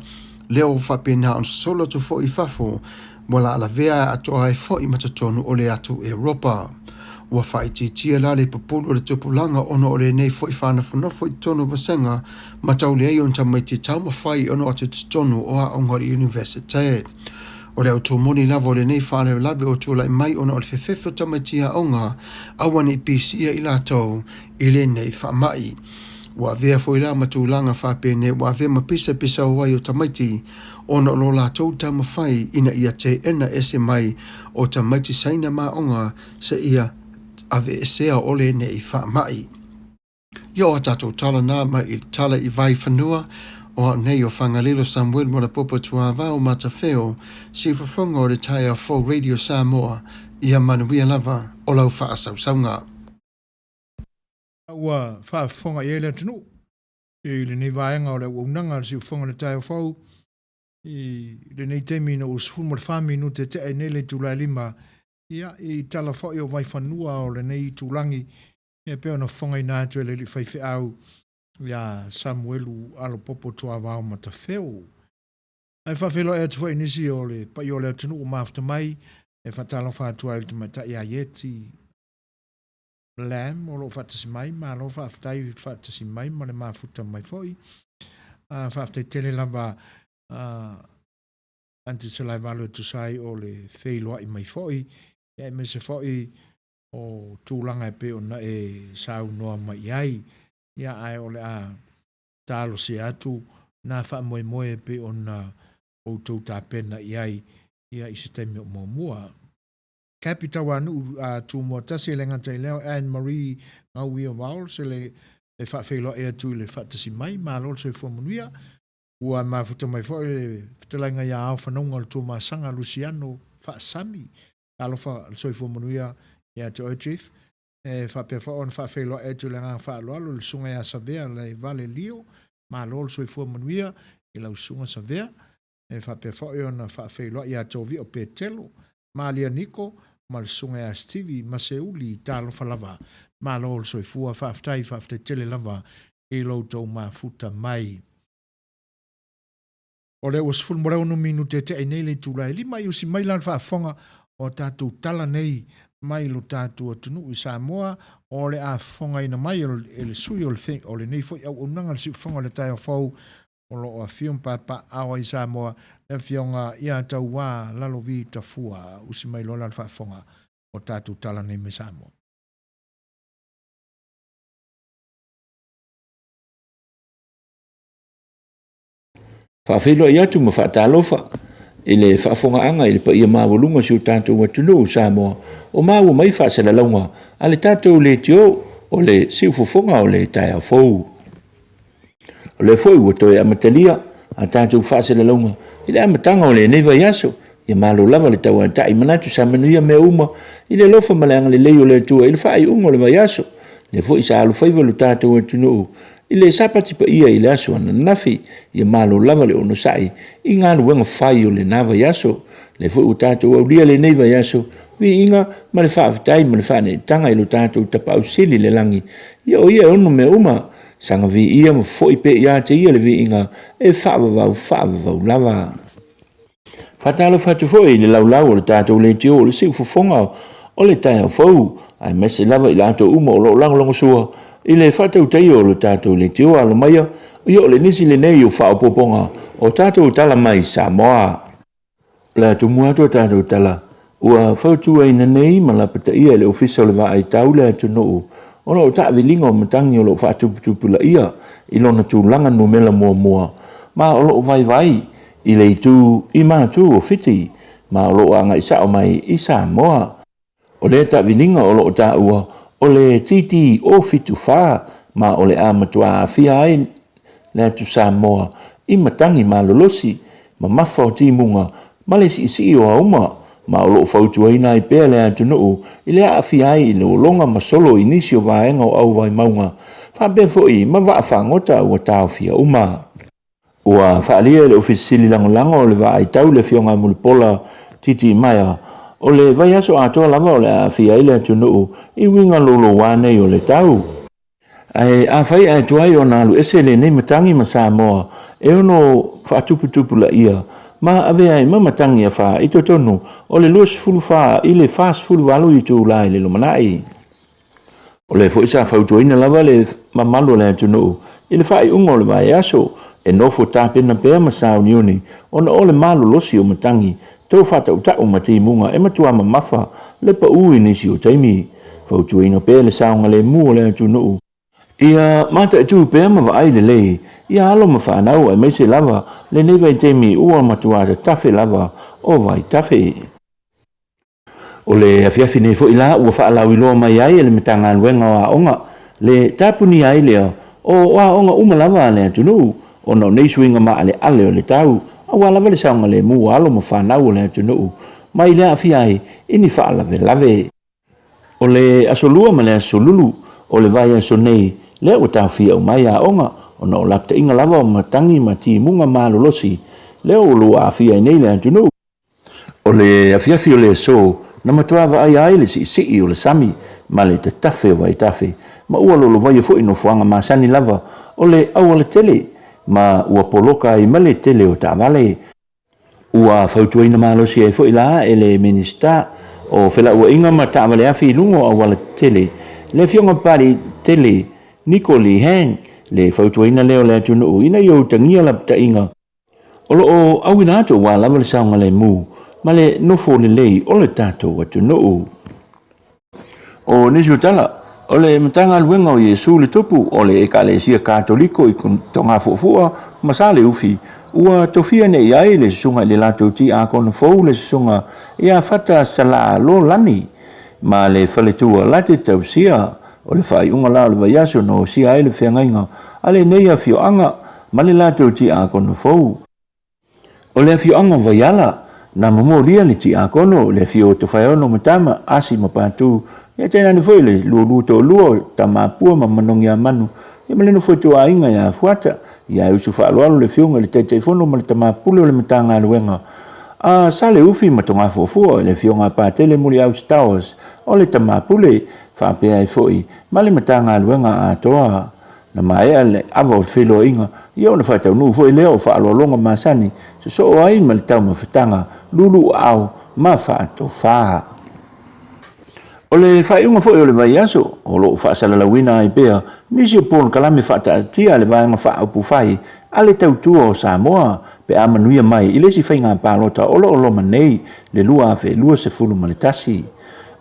leo whapena on solo tu fo i fafo mo la ala vea ato ai fo i matatonu o le atu Europa. Ua whaititia la le papulu o le tupulanga ono o le nei fo i whanafo i tonu vasenga matau le ei on tamaiti tau mawhai ono atu tonu o a Ongari University. O le automoni lava o le nei whane lawe o tula i mai ono o le whewhewha tamaiti a onga awane i pisia i la tau i le nei whamai. Wa vea foi la matulanga whapene wa vea mapisa o wai o tamaiti ona lo la tau tamawhai ina ia te ena ese mai o tamaiti saina maonga se ia ave esea ole ne i whamai. Ia o tatou tala nā mai i tala i vai whanua o nei o whangalilo Samuel mo la popo tua vau matawheo si whawhonga o le tai a 4 Radio Samoa ia manuia lava o lau whaasausaunga. Ua whaafonga i ele tunu. I le nei vaenga o le unanga si ufonga le tai o fau. I le nei temi no usfun mo le whaminu te te nei le tulai lima. Ia i tala fai o vai whanua o le nei tulangi. Ia peo na fonga i nātu ele li whaiwhi au. Ia Samuelu alo popo toa wao matawheo. Ai whawhelo e atu fai nisi o le pai o le tunu o mafta mai. E whatala whātua il te mata ia yeti. Lamb o lo fatasi mai ma lo faaftai fatasi mai ma le mafuta mai foi faaftai tele lava anti se lai valo tu sai o le feilo i mai foi e me se foi o tulanga pe ona e sau no mai ai ia ai o le a talo se atu na fa moi moi pe ona o tu ta pena ai ia i se temi mo mua Capita wanu tu mo tasi lenga tai leo Anne Marie Ngawi o Waul se le whawhelo e atu le whatasi mai ma lol se fuamunuia ua mafuta mai fo le whatelanga ia au whanonga le tū sanga Luciano whaasami alo se fuamunuia e atu OTF whapea fo on whawhelo e atu lenga whaaloalo le sunga ia savea le vale lio ma lol se fuamunuia i lau sunga savea whapea fo on whawhelo ia tovi o petelo Malia Nico, ma le sunga ya Stevie, ma se uli talo falava, ma lo so fua whaftai tele lava, e lo tau ma futa mai. O le was full morau no minute te nei le tūrai, li mai usi mai lan whaafonga o tātou tala nei, mai lo tātou atunu i Samoa, o le a fonga ina mai e le sui o le feng, o le nei foi au unanga le si fonga le tai o fau, o lo a fion papa awa i Samoa, e fionga ia tau wā lalo vi ta fua usi mai lola whaafonga o tātou tala nei me Samoa. Whaafelo i atu ma whaatalofa i le whaafonga anga i le pa ia mawalunga si o tātou watunu o Samoa o maua mai whaasela launga a le tātou le tio o le siufofonga o le tai a fau. O le foi ua toe amatalia a tātou whaasela launga i le amatanga o le neiva yaso ia malo lava le tau antai manatu sa manuia mea uma i le lofa maleanga le leo le tua i le whaai ungo le vayaso le foi sa alu whaiva lo tātou atunu i le sapati pa ia i le aso ana nafi ia malo lava le ono sai i ngā luenga whai o le nava yaso le foi o tātou au lia le neiva yaso vi inga ma le whaafitai ma le whaane tanga i lo tātou tapa au sili le langi ia o ia ono mea uma sanga vi ia ma foi pe ia te ia le vi inga e whaavavau lava. Whatalo whatu foi le laulau o le tātou le tio o le siu fufonga o le tai au fau ai mese lava i lato uma o lo langolongo sua i le whatau tei o le tātou le tio alo maia i o le nisi le nei o whao poponga o tātou tala mai Samoa. Le atu muato tātou tala ua whautua ina nei ma la pata ia le ofisa o le waa ai tau le atu noo ono o taa vilinga o matangi o lo whaatuputupula ia i lona tūlanga no mela mua ma o lo vai i le tu i mātu o fiti ma o lo anga isa o mai i Samoa. O le taa vilinga o lo taa ua o le titi o fitu wha ma o le amatua a fia ai le tu Samoa i matangi malolosi ma mafa o timunga ma le si o auma ma o lo fautuaina i pea le atunuu i le aafi ai i le olonga ma solo inisio vaenga o au vai maunga whape foi ma waa whangota ua tau fia uma. Ua whaalia le ofisili langolango o le waa i tau le fionga mulipola titi maia o le vai aso atoa lava o le aafi ai le atunuu i winga lolo wane o le tau. Ai a whai ai tuai o nalu ese le nei matangi ma Samoa e ono whaatuputupu la ia ma ave ai mamatangi a wha i tonu o le luas fulu wha i le fast fulu walu i tū lai le lumanai. O le fo isa whautuaina lava le mamalu le tunu i le whai ungo le vai aso e nofo tāpena pēr ma sao niuni o na o le malu losi o matangi tau whata utau ma munga e matua ma mafa le pa ui nisi o taimi whautuaina pēr le saonga le mua le tunu. Ia mata tu pe ma vai le lei ia alo ma fa nau e mese lava le nei vai temi ua matua de tafe lava o vai tafe o le afiafi nei fo ila ua fa la wilo mai ai le metanga luenga wa onga le tapuni ai le o wa onga uma lava le tunu o no nei swinga ma ale o le tau a lava le saunga le mu alo ma fa nau le tunu mai le afiai ini fa lave o le asolua ma le asolulu o le vai aso nei le o tau fia o mai a onga o na o lakta inga lava o matangi ma ti munga malolosi le o lua a fia nei le antunu o le afiafi o le so na matuava ai le si o le sami ma le te tafe o vai tafe ma ua lolo vai fo ino fuanga ma sani lava o le au le tele ma ua poloka i male tele o ta vale ua fautuaina malosi e fo ila e le minista o fela ua inga ma ta vale afi lungo au le tele le fionga pari tele Nikoli hang le fautuaina leo le tunu ina yo tangia la tainga olo o awina to wa lava le saunga le mu ma le nofo le lei o le tato wa tunu o nisu tala o le matanga luenga o Yesu le topu o le ekalesia katoliko i tonga fofua masale ufi ua tofia ne iai le sunga le lato ti a kono fou le sunga ia fata sala lo lani ma le faletua late tausia o le fai unga la le vaiaso no si ai le whiangainga ale neia fioanga ma le lato ti a kono fou o le fioanga vaiala na momoria le ti a kono le fio to whaiono matama asi mapatu ia tena ni foi le lulu to luo tamapua ma manongia manu ia maleno foi to ainga ia fuata ia usu whaaloalo le fionga le teifono ma le tamapule le matanga luenga a sale ufi matonga fofua le fionga patele muri au towers o le tamapule whapea i foi ma le matanga luenga a toa na mai ale avo filo inga ia ona whaitau nu foi leo whaaloalonga masani so ai ma le tau mawhitanga lulu au ma whaato whaa o le whaiunga foi o le vaiaso o lo whaasalalawina ai pea nisi o polo kalame whaataatia le vaenga whaaupu whai ale tautua o Samoa pe amanuia mai i lesi whainga pālota olo manei le lua afe lua se fulu ma le tasi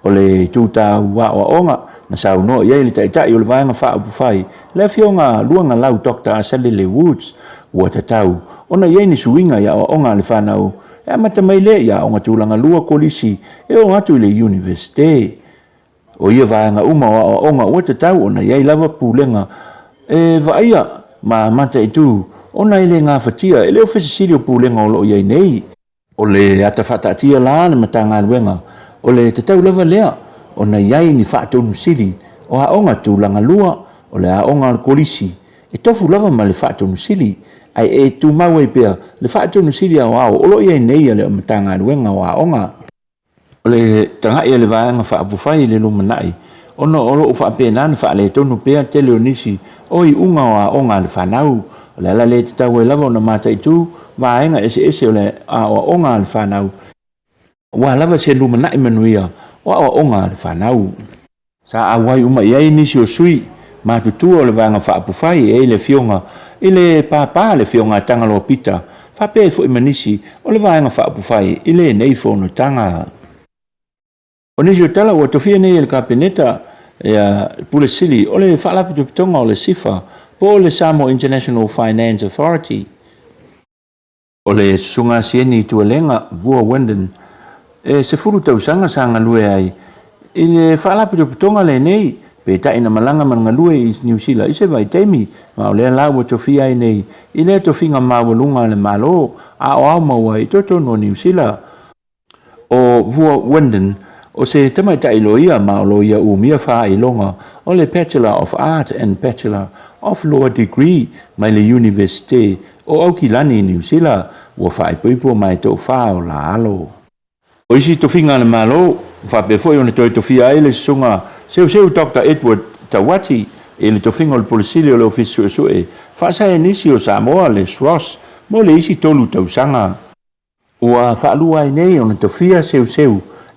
o le tūtau wa onga na sau no iei le taitai o le vaenga whaaupu whai le fionga luanga lau Dr. Asalele Woods ua tatau ona iei ni suinga ia o onga le whanau e amata mai le ia onga tūlanga lua kolisi e o atu le universite o ia vaenga uma o onga ua tatau ona iei lava pūlenga e vaia ma mata i tū ona ile ngā whatia ele o whesisiri o pūlenga o lo iei nei o le ata whatatia la le matanga luenga o le tatau lava lea ona iei ni whaatonu siri o a onga tūlanga lua o le a onga kolisi e tofu lava ma le whaatonu siri ai e tu mau e pea le whaatonu siri au au o lo iei nei le o matanga luenga o a onga o le tangai e le vaenga whaapufai le lumanai ono o lo whaapena na whaale tonu pea tele o nisi o i unga o a onga le whanau o le ala le tatau e lava o na mata i tū vaenga ese o le a o onga le whanau wa lava se lumanai manuia o a onga le whanau sa awai uma iei nisi o sui matutua o le vaenga whaapufai e le fionga i le pāpā le fionga tangalo pita whape fo i manisi o le vaenga whaapufai i le nei fono tanga o nisi o tala ua tofia nei le kapeneta pule sili o le whaalapi tupitonga o le sifa po le Samoa International Finance Authority o le sunga sieni tualenga vua Wenden se furu tausanga sanga lue ai i le whaalapi tupitonga le nei pe ta ina malanga man ngalue is New Zealand ise vai temi ma le la wo to fia nei ile to finga ma lunga le malo a o ma wai to no New Zealand o vua Wenden o se tamai tai loia ma loia u mia fa i longa o le Bachelor of Art and Bachelor of Law degree mai le University o Aukilani New Zealand wa fa i poipo mai to fa o la alo o isi to finga le malo fa pe foi ona to fia ele sunga seu Dr. Edward Tawati e le to finga le polisi o le office so e fa sa inisio Samoa le SWAS mo le isi tolu tau sanga ua whaalua i nei ona to fia seu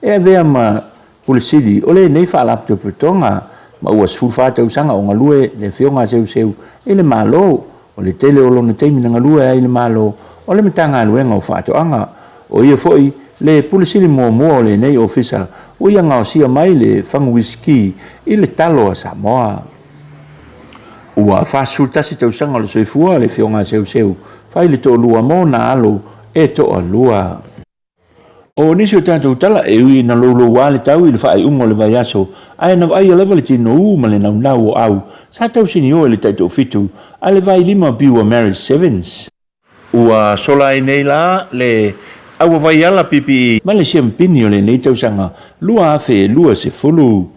e vea ma polisi o le nei whaalap to petonga ma ua sfu whātau sanga o ngalue le whionga seu e le malo o le tele o lona teimi na ngalue ai le malo o le mitanga aluenga o whātoanga o ia foi le polisi mo o le nei officer o ia ngao sia mai le whangu whisky i le talo a Samoa ua whāsultasi tau sanga o le soifua le whionga seu whai le to lua mo na alo e to alua o nisi o tātou tala e ui na lolo wale tau i le whae ungo le vai aso ai na vai lewa le tino ma le nau o au sa tau sini o le taito fitu a le vai 5 biwa marriage sevens ua sola i nei la le awa vai ala pipi ma le siampini o le nei tau sanga lua afe lua se fulu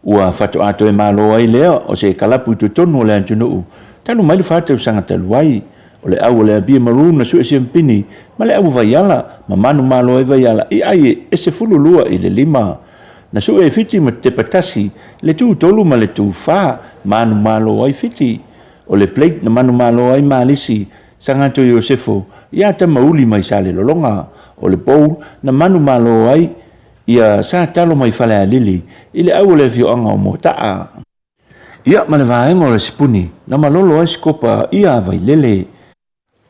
ua fato ato e malo ai lea o se kalapu i tonu o le antunu tanu mai le fatau sanga taluai o le au le bia maroon na sue siampini ma le au vai ala ma manu malo e vai ala i ai e se fulu lua i le 5 na sue e fiti ma te patasi le tu tolu ma le tu fa manu malo ai fiti o le plate na manu malo ai malisi sangato Iosefo ia ta mauli mai sale lolonga o le bowl na manu malo ai ia sa talo mai fale alili ile au le vioanga o motaa ia ma le vaenga o le sipuni na malolo ai skopa ia vai lele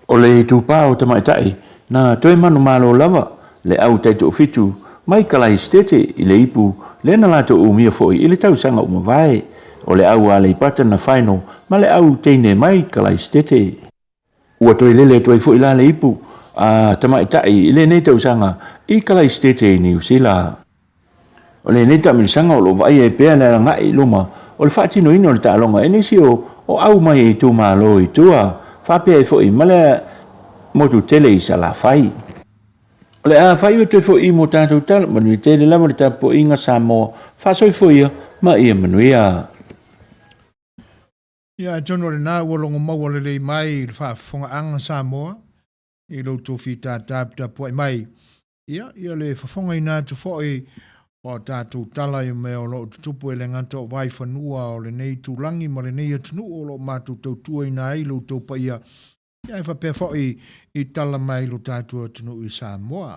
o le tupa o tamaitai na toi manu malo lava le au taito fitu mai kalai stete i le ipu le na lato umia foi i le tau sanga umavae o le au a le ipata na final ma le au teine mai kalai stete ua toi lele toi foi la le ipu a tamaitai i le nei tau sanga i kalai stete i New Zealand o le nei tamil sanga o lo vai e pea na ngai luma o le fatino ino le talonga e nisi o au mai e tu malo i tua fa pe foi ma le motu tele i sala fai o le a fai o te foi mo tātou tal ma nui tele lama le tapo inga Samoa fa soi foi ma ia manuia ia jono le nā walongo maua le lei mai i le whaafonga anga Samoa i lo tofi tātāpita puai mai ia le whafonga i nā tu foi o tātou tala i mea o lo tutupu e le ngata o vai whanua o le nei tūlangi ma le nei atunu o lo mātou tautua i nā i lo taupa ia ia e whapea foi i tala mai lo tātou atunu i Samoa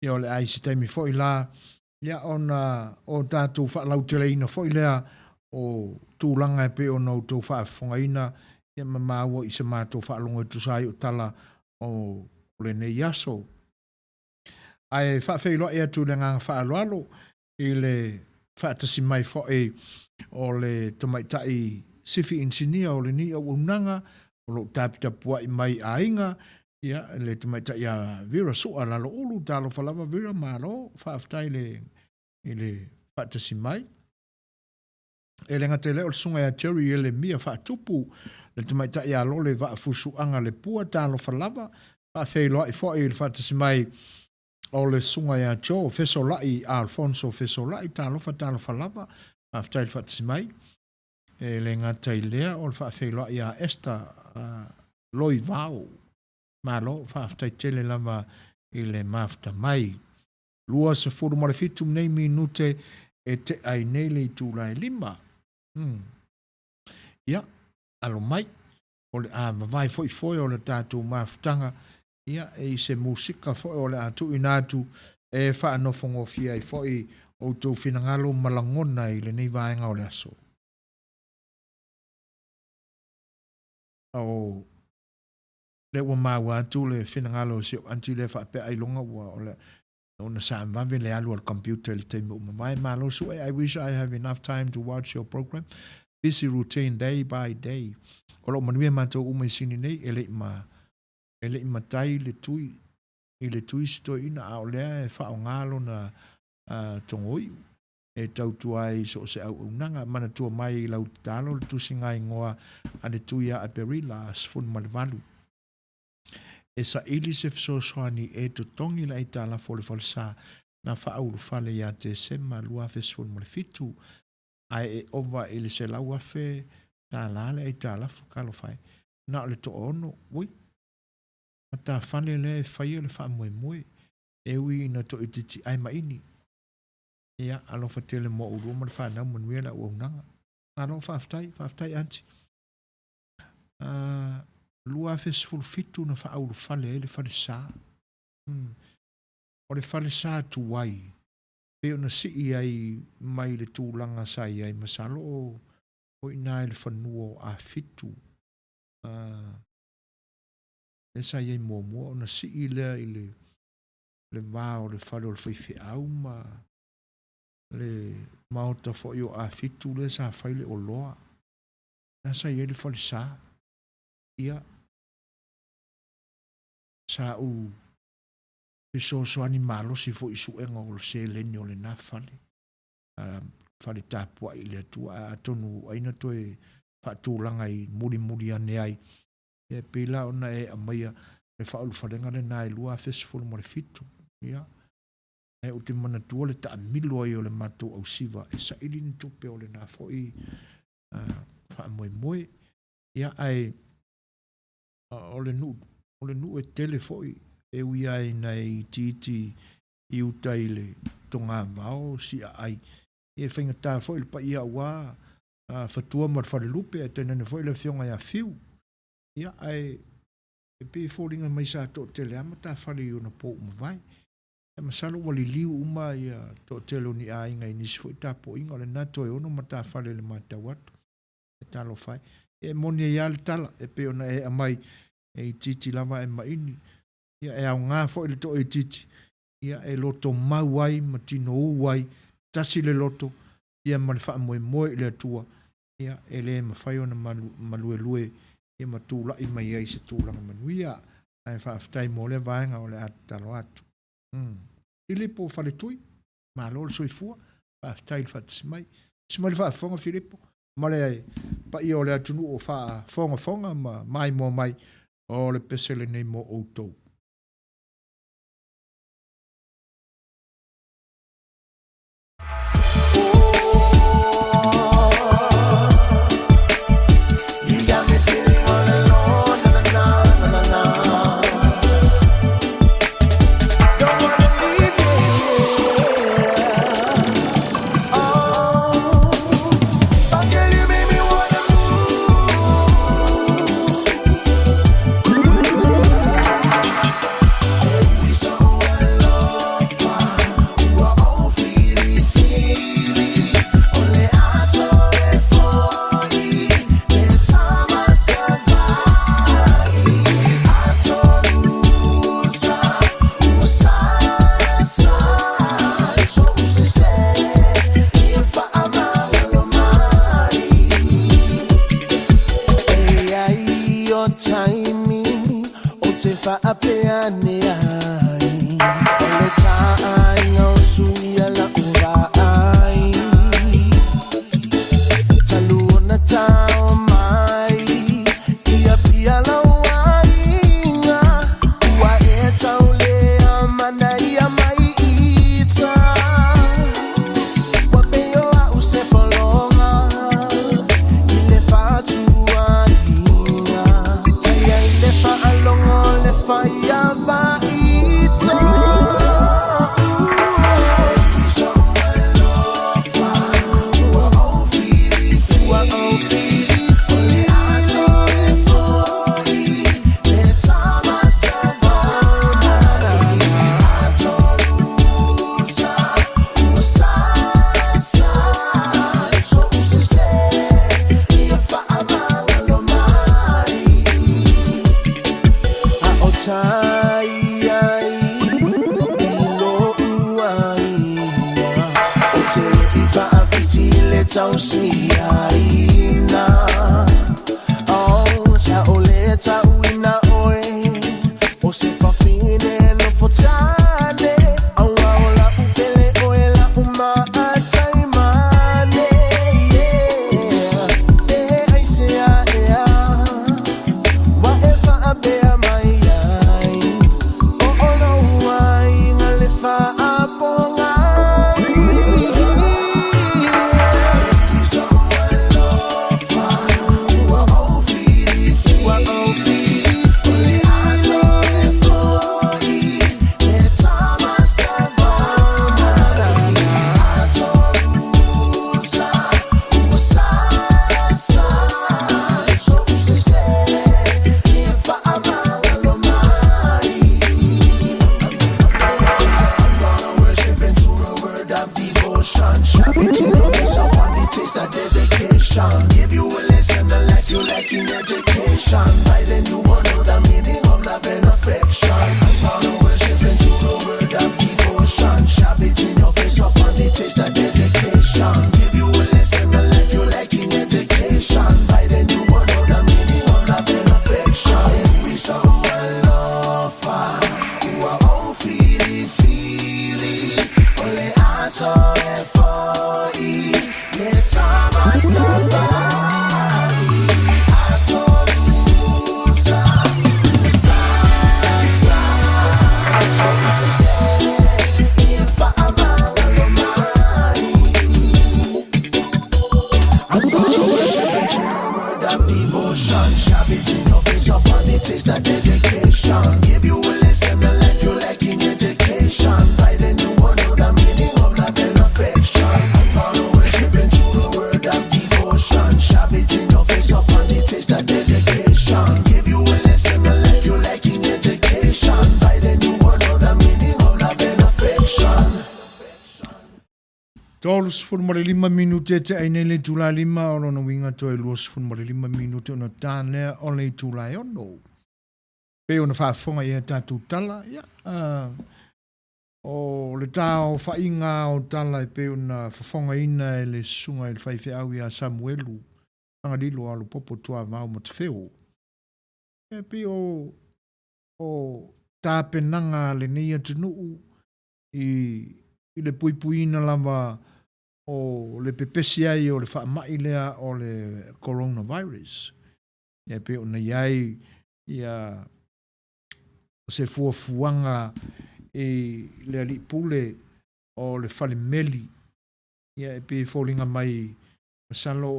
ia o le aisi taimi foi la ia o tātou whaalau tele ina foi lea o tūlanga e pe o nau tau whaafonga ina ia mamaua i se mātou whaalonga tusai o tala o le nei aso ai whaafei loa ea tū le nganga whaaloalo i le whaatasi mai foi o le tamaitai sifi insinia o le ni au unanga o lo tāpita pua i mai a inga ia le tamaitai a vira sua lalo ulu talo whalava vira malo whaaftai i le whaatasi mai e le ngate leo le sunga ya Jerry e le mia whaatupu le tamaitai a lo le whaafusu anga le pua talo whalava whaafei loa i foi le whaatasi mai o le sunga ya Joe Fesolai Alfonso Fesolai talo falava after le fatsi mai e le ngata i lea o le whaafeilua i a Esther loi vau malo whaaftai tele lava i le mafta mai lua se furu mare fitu nei minute e te ai nei le tūlai 5 ia alo mai o le a mawai foi o le tātou maftanga ia e se musika foi o le atu inatu e whaanofongo fia i foi o tō whinangalo malangona i le nei vaenga o le aso. O le ua maua atu le whinangalo si o anti le whaapea ai longa ua o le ona sa mwawe le alu al computer le teimu umawai malo su I wish I have enough time to watch your program. Busy routine day by day. O lo manuia matou umai sini nei ele ima tai le tui i le tui sto ina ao lea e whao ngalo na tongoi e tautua ai so se au unanga mana tua mai lau talo le tusinga ingoa ane tuia a perila sfun malvalu. E sa ili se fisosoani e to tongi la ita la fole falsa na fa aulu fale ya te sema lua fe sfun malfitu ai e ova ili se lau afe ta lale ita la fukalo fai na le to ono ui ta fale le fai le fa moe moe e ui na to ititi ai maini ia alo fatele mo ulu mo fa na mo nuela o nanga alo fa aftai anti lua fes full fitu na fa aulu fale le fale sa o le fale sa tu wai pe ona si ai mai le tūlanga sa ai masalo o ina le fanuo a fitu e sa ai mo ona si ile le vao le fale o le fifi au ma le mauta fo yo a fitu le sa faile o loa na sa ye le fale sa ia sa u so animalo si fo isu e ngol se le ni o le na fale fale tapua ile tu a tonu aina to e fa tu langa i muri ane ai e pila ona e amaya le fa ul fale ngale na lua festival mo le fitu ia e o te mana tua le ta milo ai o le mato au siva e sa ili ni tupe o le na fo i fa moe ia ai o le nu e tele fo i e ui ai nei titi i uta i le tonga vao si ai e whainga tā fo i le pa ia wā fatua mar whare lupe e tēnā ne fo i le fionga ia fiu ia ai e pe fōringa mai sa tō tele ama tā whare i ona pō umawai e masalo wali liu uma ia tō tele ni a inga i nisi fo i tā pō inga o le nato e ono ma tā whare le mata watu e talo whai e moni e ia le tala e pe ona e amai e i titi lava e maini ia e au ngā fo i le to e titi ia e loto mauai ma tino uai tasi le loto ia ma le wha moe le atua ia e le ma whai ona malue ia ma tūla i mai ai se tūlanga manuia ai wha aftai mo le vaenga o le atalo atu Filipo whale tui ma lo le soifua wha aftai le wha tisimai le wha fonga Filipo ma le ai pa ia o le atunu o wha fonga ma mai mo mai o le pesele nei mo outou Time SOFOE, let's all my safari. Atolusa, if I'm devotion, shabby no face up on it is that dedication. Give you a lesson, the life you like in education. By then you won't know the meaning of love and affection. I'm gonna worship through the word of devotion. Shabby no face up on it is that dedication. Give you a lesson, the life you like in education. By then you won't know the meaning of love and affection. Tolus formule 5 minute te ainele tula 5 o lona winga to e luos formule 5 minute no tane o le tula ono. Pe ona whaafonga ia tātou tala, ia. O le tāo whainga o tala e pe ona whafonga ina e le sunga e le whaiwhi au ia Samuelu. Anga dilo alu popo tua mau mo te wheo. E pe o tāpenanga le neia tunuu i le puipuina lava o le pepesi ai o le whaamai lea o le coronavirus. Ia pe ona iai ia se fuafuanga le alipule o le whalemeli. Ia e pe fōlinga mai masalo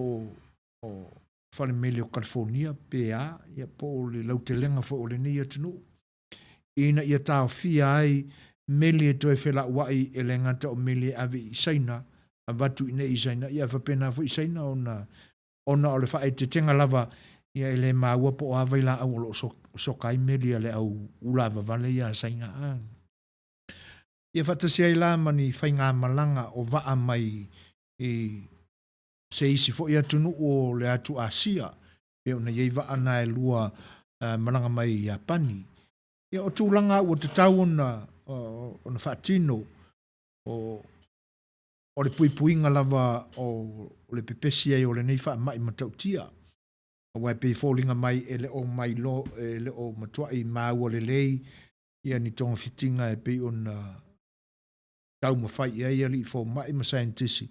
o whalemeli o California PA. Ia po le lautelenga fo o le nia tunu. Ina ia tau fia ai meli e toe whela uai e le ngata o meli e awe i saina, a watu ine i saina, ia whapena fo i saina ona o le whae te tenga lava, ia e le maua po o hawaila au olo sokai meli a le au ulawa vale ia sainga a. Ia whatasia i la mani whainga malanga o waa mai se isi fo ia tunu o le atu Asia, e ona iei waa na e lua malanga mai i Japani. Ia o tūlanga o te tau ona whaatino o le puipuinga lava o le pepesi ai o le nei wha mai matautia. O wai pe fōlinga mai e le o mai lo, e le o matua i mau o le lei, ia ni tonga fitinga e pe ona tau mawhai ia ia li fō mai ma scientisi.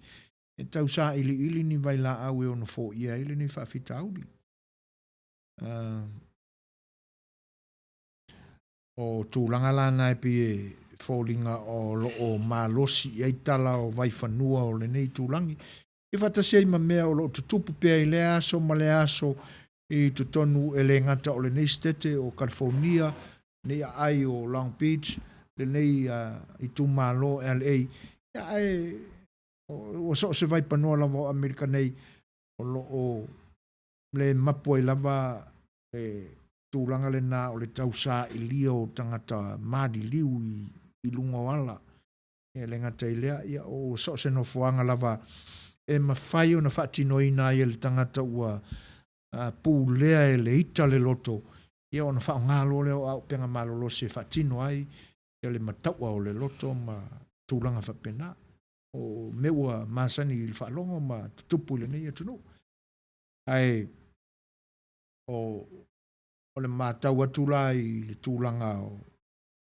E tau sa ili ni vai la au e ona fō ia ili ni whaafita auli. O tūlanga lana e pe fōlinga o malosi i eitala o vai whanua o le nei tūlangi. E whatasia i mamea o lo tutupu pia i le aso ma le aso i tutonu e le ngata o le nei stete o California, nei ai o Long Beach, le nei i tu malo LA. Ia ai o so se vai panua lava o Amerika nei o lo o le mapo i lava tūlanga le nā o le tausa i lia o tangata mādi liu i lunga wala. E le ngata i lea, ia o so se no fuanga lava e mawhai o na whaatino i nā i le tangata ua pū lea e le ita le loto. Ia o na whao ngālo leo au penga malolo se whaatino ai, ia le mataua o le loto ma tūlanga whapena. O meua māsani i le whaalongo ma tutupu le nei atunu. Ai, o le mātau atula i le tūlanga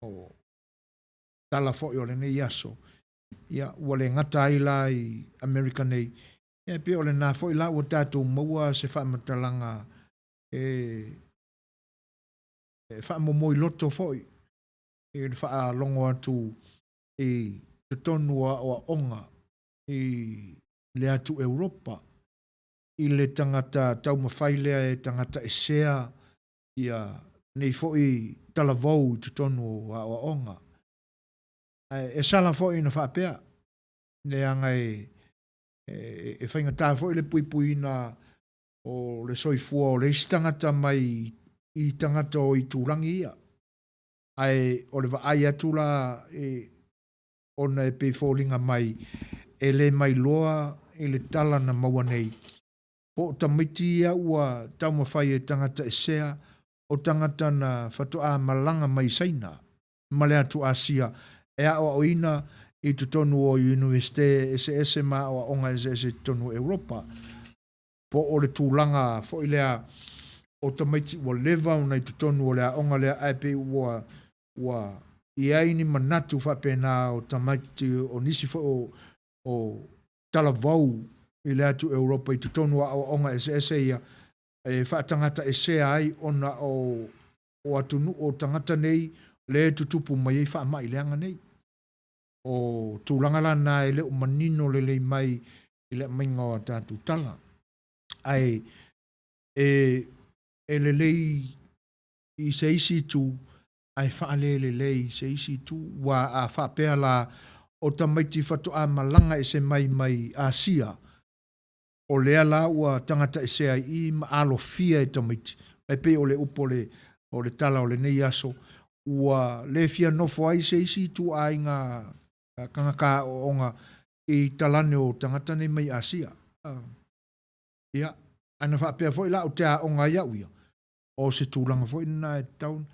o tala fōi o le nei aso. Ia, ua le ngata ai la i Amerika nei. Ia, pe o le nā fōi la ua tātou maua se whaamatalanga whaamomoi loto fōi. E le whaalongo atu i te tonua o onga i le atu Europa. I le tangata tau mawhailea e tangata e sea ia nei foi talavou te tonu a onga. E sala foi na whapea. Ne anga e whaingata foi le puipuina o le soifua o le istangata mai i tangata o i tūrangi ia. Ai o le vaai atula ona e pe fōlinga mai e le mai loa e le tala na maua nei. Po tamiti ia ua taumawhai e tangata e sea o tangata na whatoa malanga mai saina, male atu Asia, e a o ina i tutonu o Universite SS ma o onga SS tonu Europa. Po o le tūlanga fo ilea o tamaiti o leva una i tutonu o lea onga lea aipe ua i aini manatu whapena o tamaiti o nisi fo o tala vau i le atu Europa i tutonu a onga ese ia e whaatangata e sea ai ona o atunu o tangata nei le tutupu mai e wha mai leanga nei. O tūlanga lana e le o manino le mai i le mainga o tātu tala. Ai e le lei i se isi tu ai wha le lei se isi tu wa a wha pēr la o tamaiti whatu a malanga e se mai Asia. O lea la ua tangata e sea i ma alo fia e tamaiti. Ai pe o le upo o le tala o le nei aso. Ua le fia nofo ai se isi tu a inga kangaka o onga i talane o tangata nei mai Asia. Ia, ana whapea foi la o te a onga ia uia. O se tūlanga foi na e taun.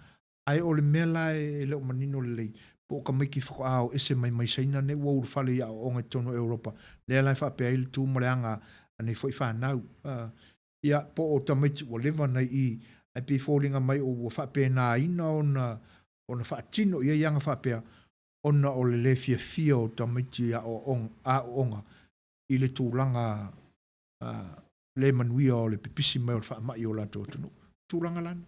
Ai o le mela e leo manino le lei. Po ka maiki whako ao ese mai saina ne ua uru whale ia o onga tono Europa. Lea lai whapea ili tū moleanga ane foi whanau. Ia, po o tamaiti o lewa nei i ai pi fōlinga mai o whapea nā ina ona whaatino ia ianga whapea ona o le lefia fia o tamaiti a onga i le tūlanga le manuia o le pipisi mai o le whaamai o la tōtunu. Tūlanga lana.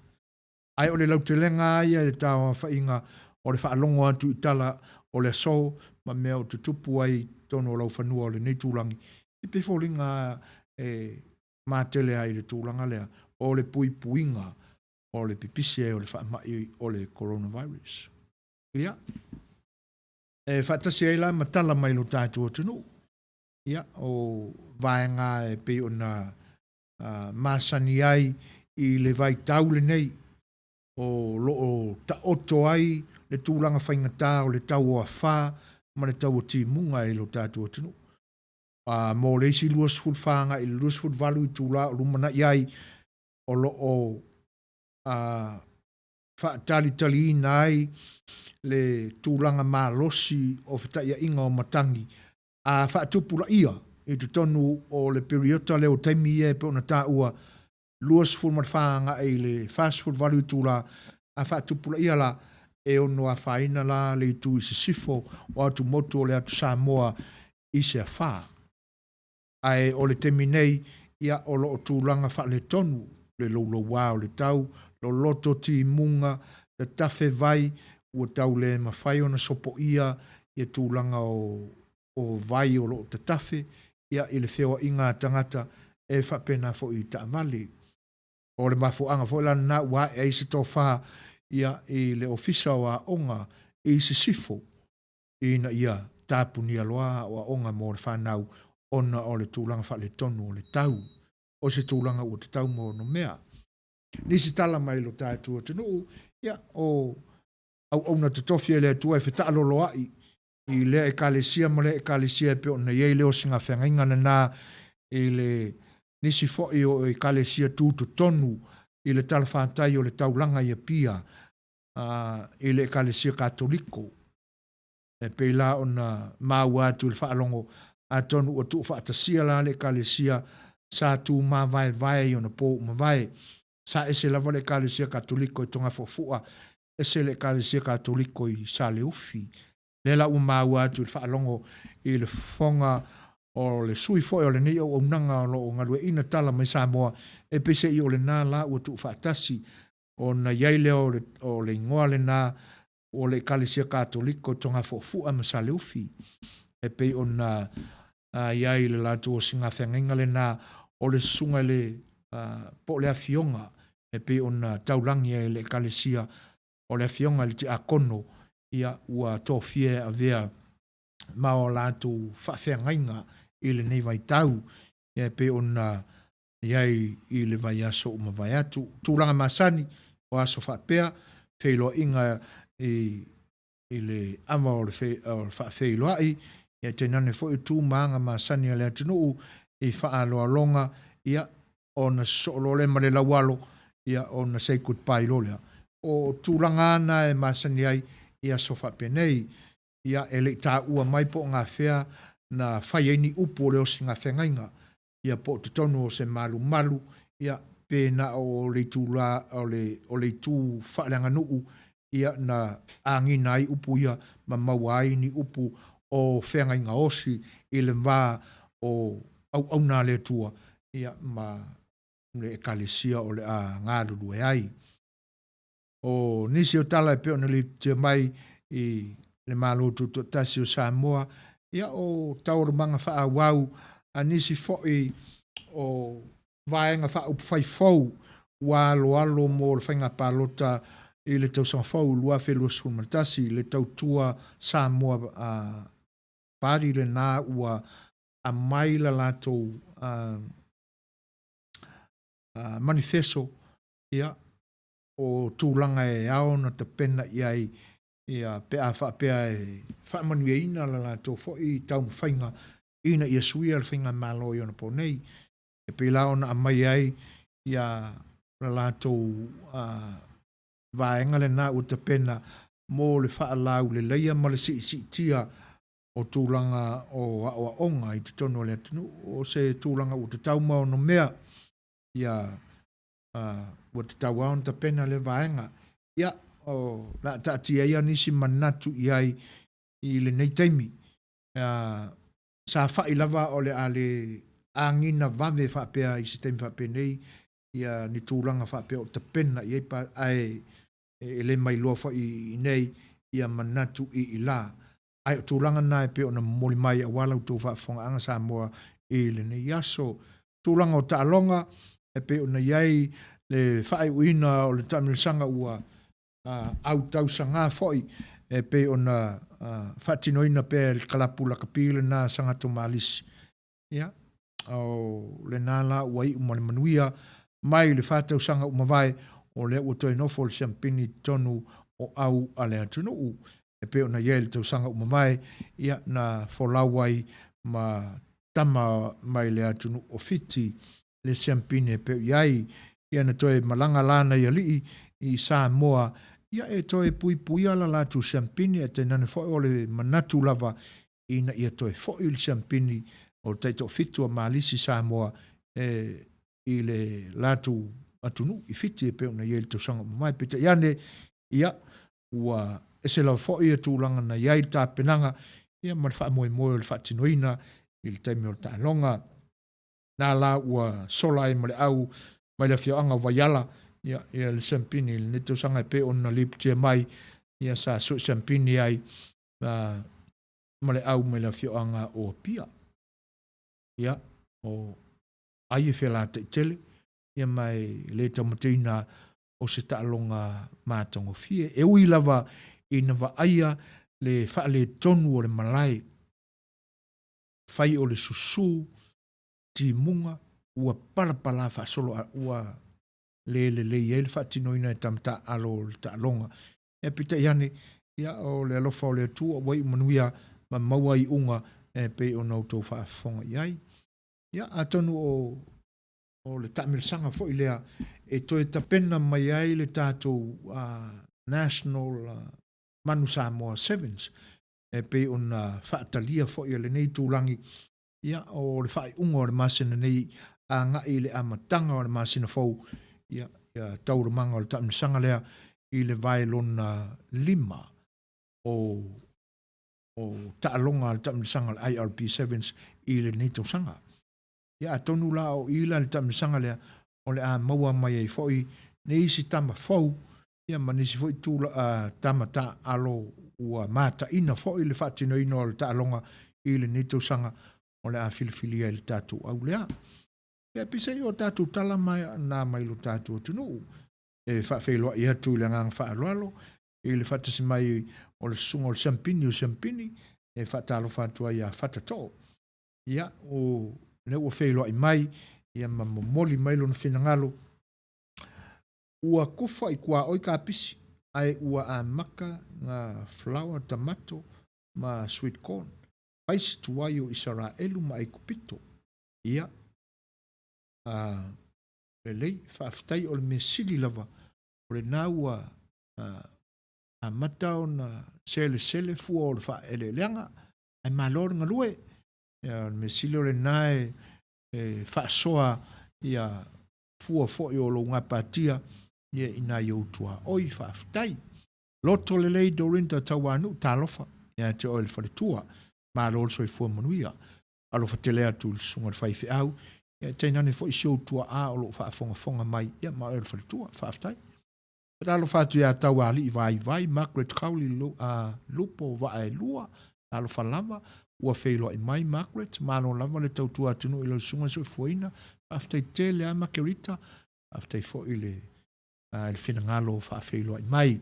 Ai o le lautelenga ia le tāwa whainga o le whaalongo atu i tala o le so ma mea o te tupu ai tono o lau whanua o le nei tūlangi. I pe fōlinga mātele ai le tūlanga lea o le puinga o le pipisi o le whaamai o le coronavirus. Ia. Whaatasi ai la matala mai lo tātua tunu. Ia, o vaenga e pe o na māsani ai i le vai taule nei o ta oto ai le tūlanga whaingatā o le tau o a whā ma le tau o tīmunga i lo tātua tunu. Mō leisi luas fut whanga i luas fut valu i tūla o rumana iai o lo o whaatali ina ai le tūlanga mālosi o whitaia inga o matangi a whaatupula ia i tu tonu o le periota leo taimi e pe ona tā ua luas fut matwhanga i le fast food valu i tūla a whaatupula ia la e ono a whaina la le tu i se sifo o atu motu o le atu Samoa i se a wha. Ai o le temi nei ia o lo o tūlanga wha le tonu le lolo wā o le tau lo loto ti munga le tafe vai ua tau le mawhai ona sopo ia tūlanga o vai o lo te tafe ia i le whewa inga tangata e whapena fo i ta amali. O le mafuanga fo lana na wa e se tō wha ia i le ofisa o a onga i se sifo ina ia tāpuni aloa o a onga mō le whanau ona o le tūlanga wha le tonu o le tau. O se tūlanga o te tau mō no mea. Nisi tala mai lo tātua tunu ia o au na te tofia le atua e wheta alolo ai i le e kalesia ma le e kalesia pe ona iei leo singa whengainga na i le nisi foi o e kalesia tūtu tonu i le tala whantai o le taulanga i a pia i le e kalesia katoliko. E pe la ona maua atu le whaalongo a tonu o tu whaatasia la le kalesia sa tu ma vai ona po ma vai. Sa ese lava le kalesia katoliko i tonga fofua ese le kalesia katoliko i sa le ufi. Le la maua atu le whaalongo i le fonga o le sui foi o le nei o unanga o ngalue ina tala mai Samoa e pese i o le nā la ua tu whaatasi o na iaile o le ingoa le nā o le kalesia katoliko tonga fofua ma sa le ufi. E pe o na iaile la tu o singa whengainga le nā o le sunga le po le afionga e pe o na taulangi e le kalesia o le afionga le te akono ia ua tofie a vea ma o lātu whawhengainga i le nei vai tau ia pe o na iai i le vai aso o ma vai atu tūlanga masani o aso whapea wheilo inga i le ama o le whawheilo ai ia tenane fo i tū maanga masani a le atunuu i whaaloa longa ia o na so'olole ma le lawalo ia o na say goodbye lolea o tūlanga ana e masani ai ia sofa penei ia e le tā ua mai po ngā whea na whaieni upo leo si ngā whengainga ia po te tonu o se malu ia pēna o le tūla o le tū whaaleanga nuu ia na angina ai upu ia ma mawai ni upu o whenga inga osi i le wā o au nā le tua ia ma le ekalesia o le a ngāruru e ai. O nisi o tala e peo na li te mai i le mālotu to tasi o Samoa ia o tauru manga wha wau a nisi foi o vaenga wha upwhai fau wa alo mo le whainga pālota i le tausanga fau lua whelua sumatasi le tautua Samoa pari le nā ua a mai la latou manifesto ia o tūlanga e ao na te pena iai ia pe a whapea e whamanueina la latou fo i tau mwhainga ina ia suia le whainga malo i ona po nei e pe lao na a mai ai ia la latou vaenga le nā ua te pena mo le whaalau le leia ma le si tia o tūlanga o onga i te tono le atunu o se tūlanga o te taumao no mea ia o te tauao te pena le vaenga ia o la tati ia nisi manatu iai i le nei taimi sa whai lava o le ale angina vave whapea i se taimi whapea nei ia ni tūlanga whapea o te pena iai pa ai e le mai loa whai nei ia manatu i la ai tūlanga nai pe ona moli mai a wala utou whaafonga anga Samoa i le nei aso tūlanga o taalonga e pe ona iai le whaai uina o le tamilisanga ua au tausanga foi e pe ona whatinoina pe le kalapu la kapile na sangato malisi ia o le nala ua i umane manuia mai le whatausanga umawai o le ua toi nofo le champini tonu o au ale atunu e pe ona iai le tausanga umawai ia na folawai ma tama mai le atunu o fiti le champini e pe iai ia na toi malanga lana ia lii i Samoa ia e toi pui ala la tu champini e te nane foi o le manatu lava ina ia toi foi le champini o taito fitu a malisi Samoa i le latu atunu i fiti e pe ona iai le tausanga mai pita iane ia ua e se lau foi e tūlanga na iai le tāpenanga ia ma le wha moe le whaatinoina i le taimi o le tālonga nā la ua sola e ma le au mai le whioanga vaiala ia le champini le neto sanga pe ona lip tia mai ia sa so champini ai ma le au mai le whioanga o pia ia o ai e whela te tele ia mai le tamatina o se taalonga mātango fie e ui lava ina wa aia le wha le tonu o le malai whai o le susu ti munga ua palapala wha solo ua le iei le whaatinoina e tamta alo le taalonga e pita iane ia o le alofa o le atua wai manuia ma maua i unga e pe o nautou whaafonga iai ia atonu o le tamilisanga fo i lea e toi tapena mai ai le tātou National Manu Samoa Sevens e pe ona whaatalia fo i le nei tūlangi ia o le whaai unga o le masina nei a ngai le amatanga o le masina fau ia taura manga o le tamilisanga lea i le vaelona 5 o taalonga le tamilisanga le IRP Sevens i le nei tausanga ia tonu la o ila le tamilisanga lea o le a maua mai ai foi ne isi tama fau ia ma nisi foi tula tama ta alo ua mata ina foi le fatino ino le taalonga i le nei tausanga o le a filifilia le tatu au lea e pisa i o tatu tala mai na mai lo tatu tunu e whawheloa i atu le ngang whaaloalo i le whatasi mai o le sunga o le champini e whatalo whatua i a whatato ia o le ua wheloa i mai ia mamomoli mai lo na whinangalo ua kufa i kua oi ka pisi ai ua a maka ngā flower tomato ma sweet corn paisi tuai o Israelu ma ai kupito ia lei whaafitai o le mesili lava o le nāua a matao na sele fua o le wha ele leanga ai malor ngalue le mesili o le nae whaasoa ia fua foi o lo ngā pātia ia ina i outua oi whaafitai loto le lei dorinta tawanu talofa ia te oil whare tua malo so fo manuia alo fatele atu sunga fai fe au ia taina ne fo show tua a o lo fa fonga mai ia ma o fa tua fa aftai ta lo fa tu ya ta wali vai Margaret Cowley lo lupo va e lua alo fa lava ua feilo i mai Margaret malo lava le tau tua tunu ilo sunga so foina aftai tele a makerita aftai fo ile il fina ngalo fa feilo i mai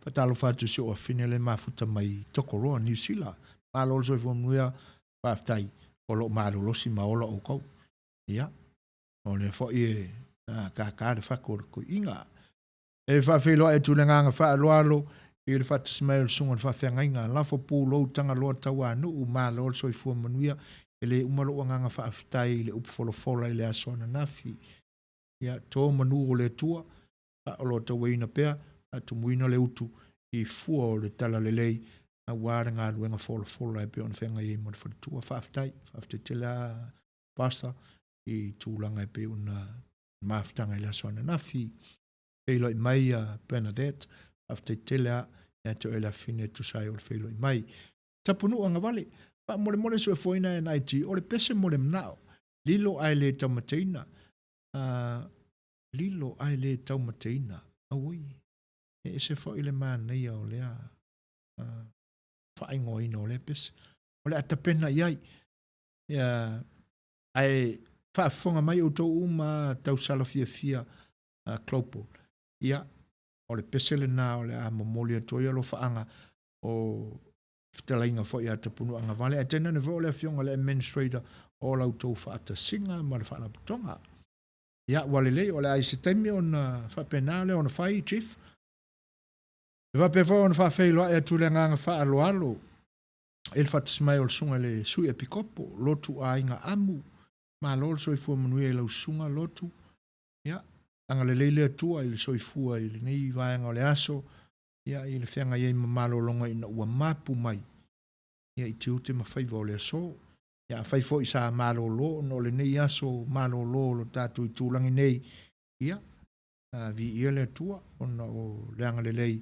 patalo fa tu so finele mafuta mai tokoro New Zealand malo so fo muia aftai o lo malo lo si maolo o ko ia o le fo e ka fa ko inga e fa feilo e tu nga fa lo i le fata smail sunga fa fengainga la fo pulo tanga lo tawa no u malo so i fu manuia ele umalo nga fa aftai le up fola ile asona nafi ya to manu le tua a lo tawina pe atu muina le utu i fu le tala le lei a wara nga luenga fola e pe on fenga i mo fa tua fa aftai tela pasta i tulanga e pe una maftanga ile asona nafi e lo mai Bernadette after tela ya to ela fine tu sai o felo mai tapunu anga vale pa mole so foina na IT o le pese mole nao lilo ai le tamatina aui e se fo ile man nei o le fa ingo ino le pese o le atapena yai ya ai fa fonga mai o to uma tau sala fia klopo ia o le pesele na o le a momoli atoia lo faanga o fitalainga fo ia tapunu anga vale a tena ne vo le fionga le administrator o la auto fa ata singa ma le fa na putonga ia wale le o le ai se temi on fa penale on fai chief va pe vo on fa feilo e tu le nga fa alo el fa tsmai o sunga le su e pikopo lotu a inga amu ma lo so i fu manu e lo sunga lotu ia anga le leile tua i le soifua i le nei vaenga o le aso ia i le whenga iei mamalo longa ina ua mapu mai ia i tiute mawhaiva o le aso ia whaifo i sa malo lo no le nei aso malo lo tatu i tūlangi nei ia vi ia le tua ona o le anga le lei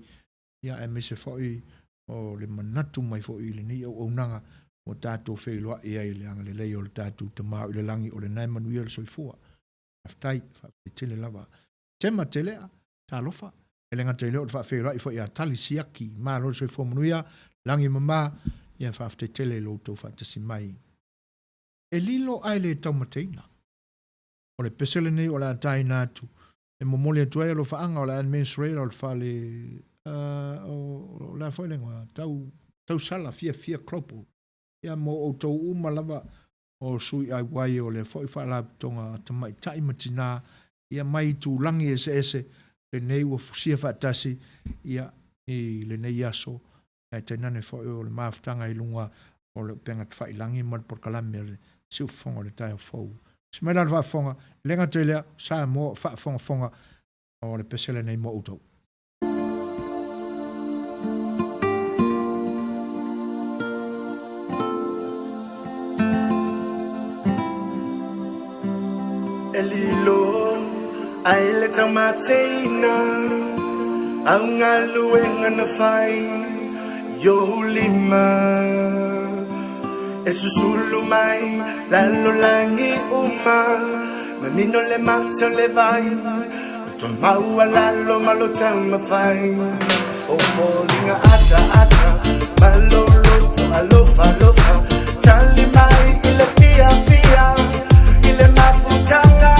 ia e mese foi o le manatu mai foi i le nei o nanga o tatu whailoa ia i le anga le lei o le tatu tamau i le langi o le nai manuia le soifua aftai fa tele lava tema tele ta lofa elenga tele o fa fera i fo ia talisiaki ma lo so fo muia langi mama ia fa tele lo to fa tsi mai elilo ai le tomatina o le pesele nei o la taina tu e momole tu ai lo fa anga o la administrator o fa le o la fo lenga tau sala fia klopo ia mo o to uma lava o sui ai wai o le foi fa la tonga tamai taimatina ia mai tu langi ese le nei o fusia fa tasi ia i le nei aso e tenane foi o le maftanga i lunga o le penga fai langi mal por kalamere si fonga le tai fo smela va fonga lenga tele sa mo fa fonga o le pesele nei mo auto ai le tamatina au ngā luenga na whai yo lima e susulu mai lalo langi uma manino le mata le vai to maua lalo malo tama whai o fōlinga ata malo loto alofa tali mai ile fia ile mafutanga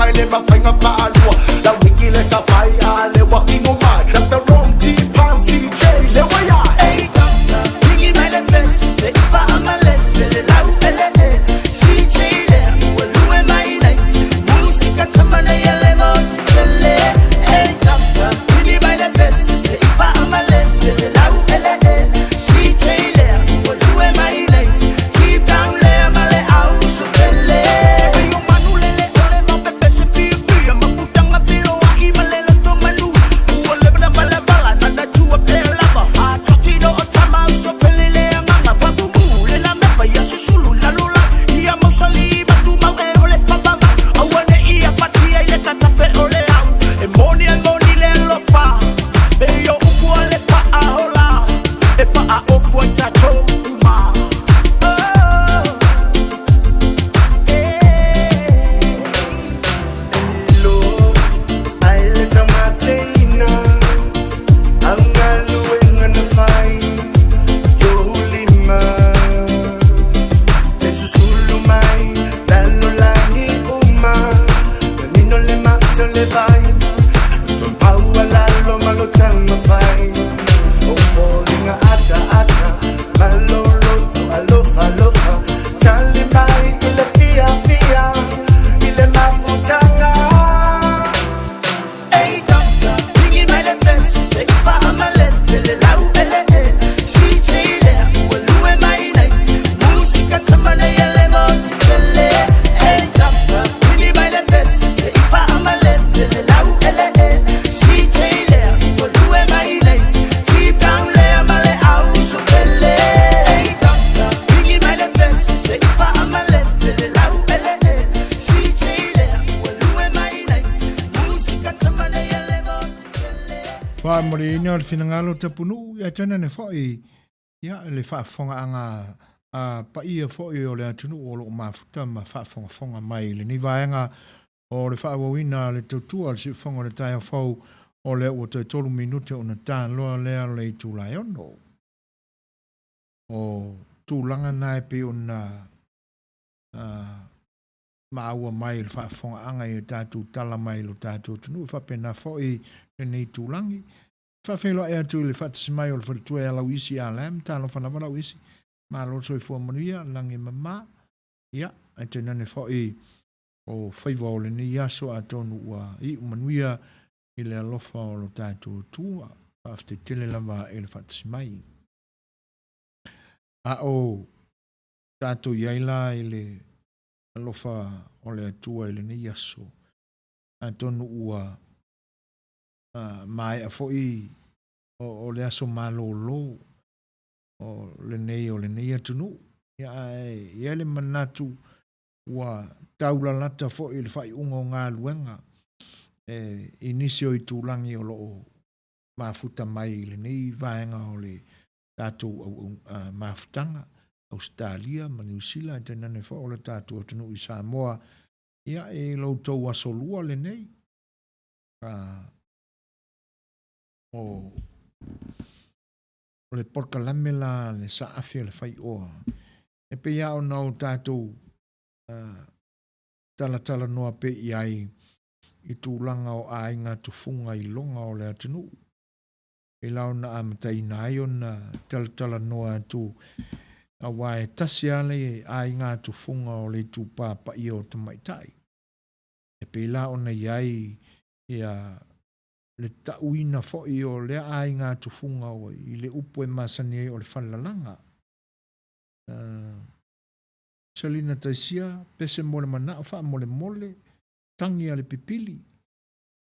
ngai le mawhainga pālua La wiki le sa whai a le waki mo mai Dr. Ron T. Palm CJ le waya Hey doctor, bringing my best. Say if I'm a little loud, she chile. Well, who am I night? Musica tamana yele montele. Hey doctor, bringing my best. Say if I'm a little loud, she chile. Well, who am I night? Deep down there, male out so belle. Yo manulele ole ma pepe se feel. Ma putanga filo wa imalele to manu. Ole bana bala bala nanda chua pela. Totino otama so pelele mama Fabu mule la mepa ya susulu la lula Ia mausali batu mau e ole fabama Awane ia patia ile tatafe ole au E moni le lofa E yo upu ole pa ahola E fa a ofu a chacho uma Lo ai le tamateina Angalu engana fai Yo lima Le susulu mai Dalo langi uma Nino le mazo le vai Ton pau alalo malo tanga fai O falling ata ata Malo loto alofa alofa Tali mai ile fia fia Ile mafutanga Hey doctor, bringing my best. Say if I'm a little loud, she chile. Well, who am I night? Musica tamana yele montele. Hey doctor, bringing my best. Say if I'm a little loud, she chile. Well, who am I night? Deep down there, male out so belle. Hey doctor, bringing my best. Say if I'm a little loud, she chile. Well, who am I night? Musica tamana yele montele. Wha mori ina o le whinangalo te punu, ia tana ne whai, ia le whaafonga anga pa ia whai o le atunu o lo mafuta ma whaafonga mai le ni vaenga o le whaawawina le tautua le si whonga le taia whau o le o te tolu minute o na tā loa lea le tūlai ono. O tūlanga nai pe o na maaua mai le whaafonga anga i tātou tala mai lo tātou tunu, whapena whai le nei tūlangi. Whawhelo e atu le whatasimai o le whatua e alau isi a lam, tālo whanama lau isi. Mā loto i fua manuia, langi mama. Ia, e te nane whai o whaiva o le ni aso a tonu ua i manuia i le alofa o lo tātou tua. Whafte tele lava e le whatasimai. A o tātou iaila i le alofa o le atua i le ni aso. A tonu ua mai a foi o le aso malolo o le nei atunu ia le manatu wa taula lata foi le fai unga o ngā luenga inisio i tūlangi o loo mafuta mai le nei vaenga o le tātou mafutanga Australia, ma New Zealand, tena ne fo o le tātou atunu i Samoa ia e loutou asolua le nei o le porka lamela le saafi le fai oa. E pe ia o nau tātou tala noa pe iai i tūlanga o ainga tufunga i longa o le atunu. E lau na amatai na ai o na tala noa tu a wae tasi ale ainga tufunga o le tūpapa i o tamaitai. E pe lau na iai ia le tauina fo'i o le ai ngā tufunga o i le upo e masani o le whalalanga. Salina taisia, pese mole mana o wha mole, tangi ale pipili,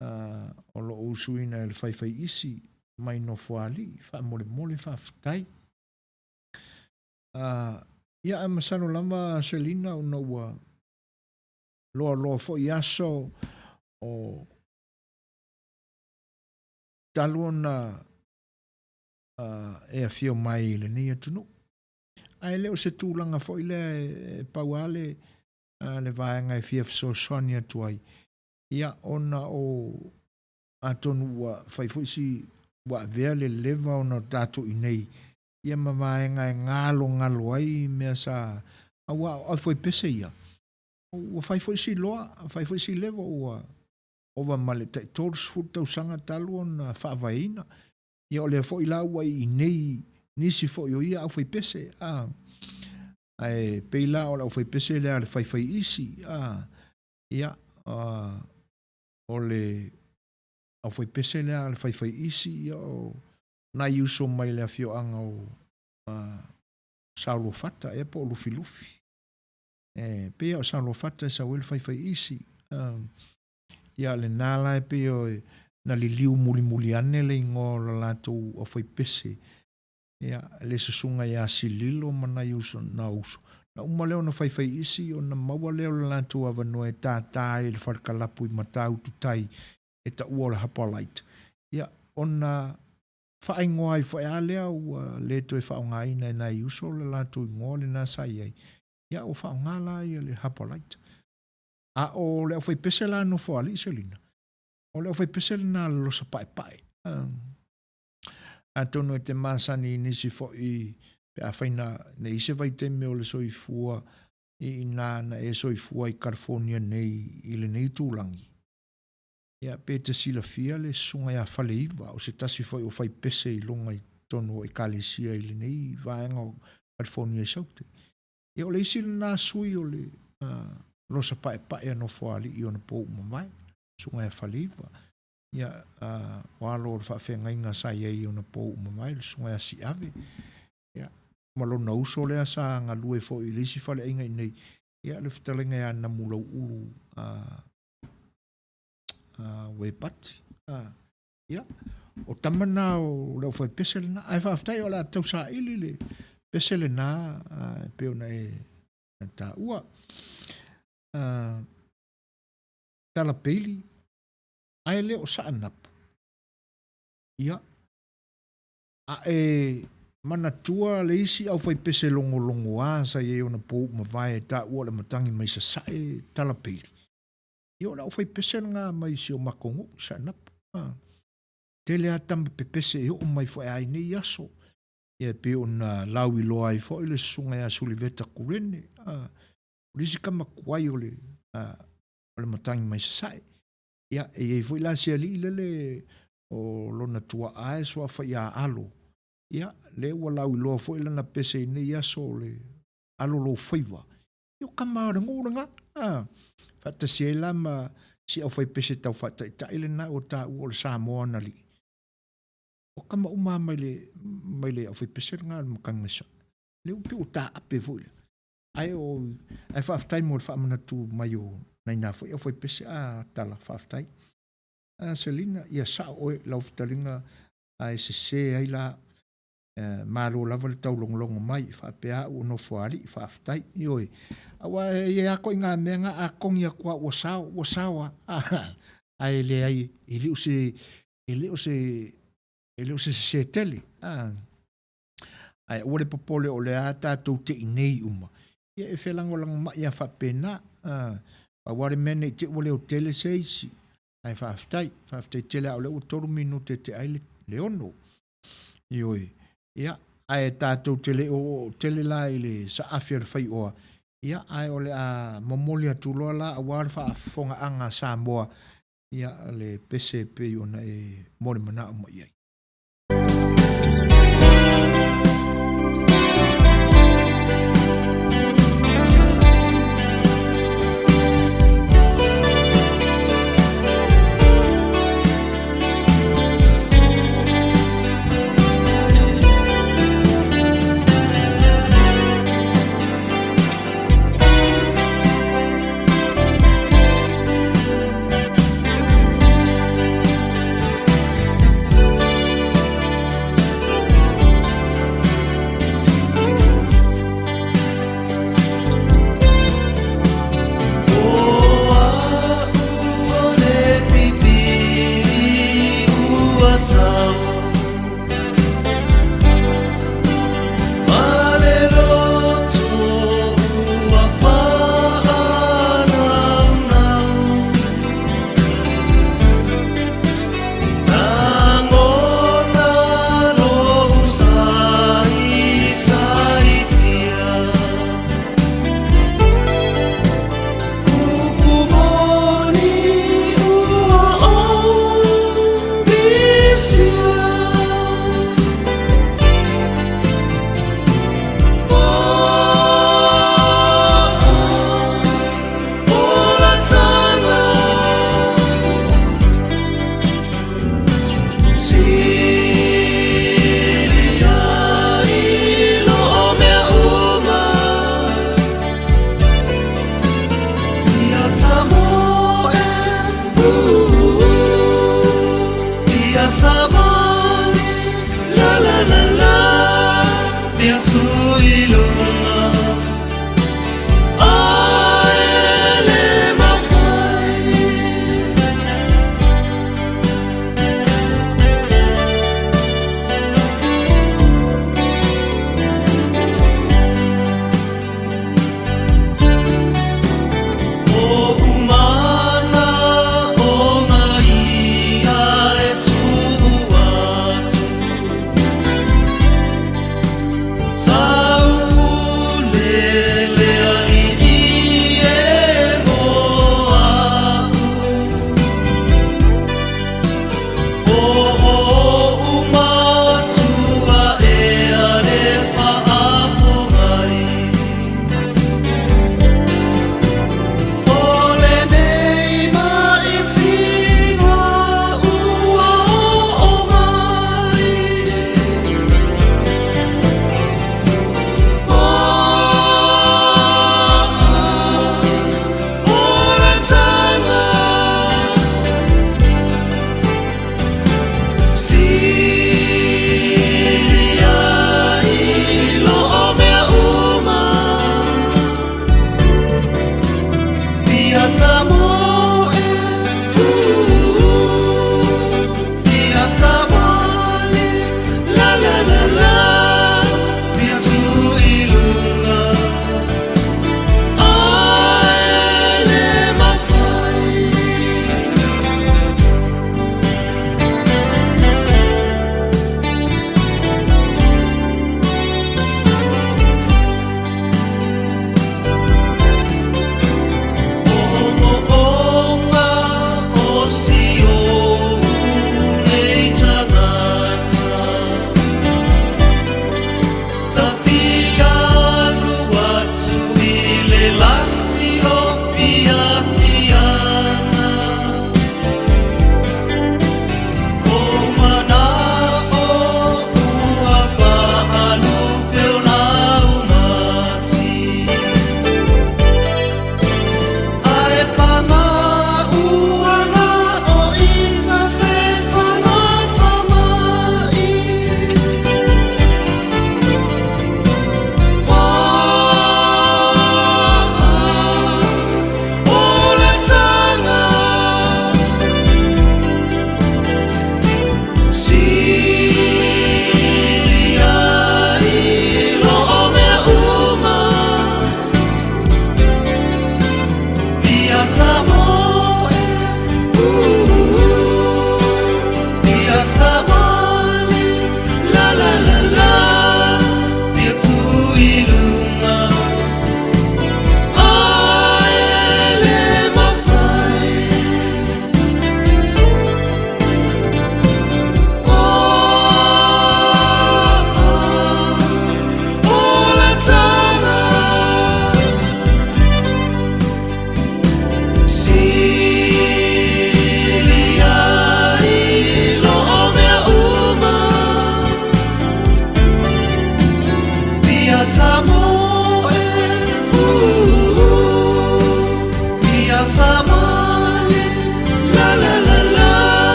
o lo usuina e le whaiwhai isi, mai no fuali, wha mole wha fitai. Ia e masano lama Salina o naua loa fo'i aso o talona e a fio mai le ni atunu. Ai leo se tūlanga fo i le pauale le vaenga e fia fiso soani atuai. Ia ona o atonu wa faifuisi wa vea le leva ona tatu i nei. Ia ma vaenga e ngalo ai mea sa awa foi pese ia. ua fai foi si loa, fai foi si lewa ua male tai tolu sfuru tau sanga talu ona whaavaina. Ia o lea foi la ua I nei nisi foi o ia au fai pese. Ai peila o la au fai pese lea le fai isi. Ia o le au fai pese lea le fai isi ia o na iuso mai lea fio anga o saulo fata e po lufi lufi. Pea o saulo fata sa wel fai isi. Ia le nala e pea o na li liu muli muli ane le ingo la lato o fai pese. Ia le susunga ia sililo mana iuso na uso. Na uma leo na fai isi o na maua leo la lato a vanoa e tātai le wharkalapu I matau tutai e ta ua le hapalait. Ia ona whaingoa I whae alea ua le to e whaongaina e na iuso le lato ingoa le nasa iai. Ia o whaongala ia le hapalait. A o le au fai pese la no whaali selina. O le au fai pese le na losa pae pae. A tono e te masani nisi foi pe a whaina ne ise vai te meo le soifua I na e soifua I California nei I le nei tūlangi. Ia pe te sila fia le sunga ia whale iwa o se tasi foi o fai pese I longa I tono e kalesia I le nei vaenga o California saute. Ia o le isi le nā sui o le losa pae pae no whaali I ona pou mamai. Sunga ia whale iwa. Ia walo o whawhenga inga sa ia I ona pou mamai le sunga ia si ave. Ia malona uso lea sa ngā lue fo I lisi whale inga I nei. Ia le whitalenga ia na mula ulu wepati. Ia o tamana o leo fai pesele na. Ai whaftai o la tau sa ili le pesele na peo na e ta ua. Tala peili. Ai leo sa anapu. Ia. Mana tua le isi au fai pese longo longo sa ye ona pou mawai ta ua le matangi mai sa sae tala peili. Ia ona au fai pese nga mai si o makongo sa anapu. Tele a tamba pe pese e o mai fai ai nei aso. Ia pe ona lau I loa I fo le sunga ia suliveta kurene. Risi kama kuai o le matangi mai sa sae. Ia e foi la sia li le o lona tua ae so fa ia alo. Ia le wala I loa foi lana pese nei ia so le alo lo faiva. Io kama nguranga. Fata sia lama si au fai pese tau fata ta ile na o ta o le Samoa na li. O kama uma mai le au fai pese nga makanga sa. Le upi o ta ape foi. Ai o ai fa aftai mo fa mana tu mai o nai na foi au fai pese tala fa aftai. Selina ia sa o la uftalinga ai se ai la malo lava le tau longo mai fa pea o no foali fa aftai ioi awa ia ko inga menga a kongia kwa o sawa ai le ai ili use se tele ai o le popole o le ata to te nei uma ia e felango lang ma ia fa pena a wale mene te o le tele seisi ai fa aftai tele o le o tolu minute te ai le ono ioi ia ai tātou tele la ile sa afir fai oa. Ia ai ole a mamolia tuloa la a warfa a fonga anga Samoa. Ia le pese pe ona e mori mana o mai ai.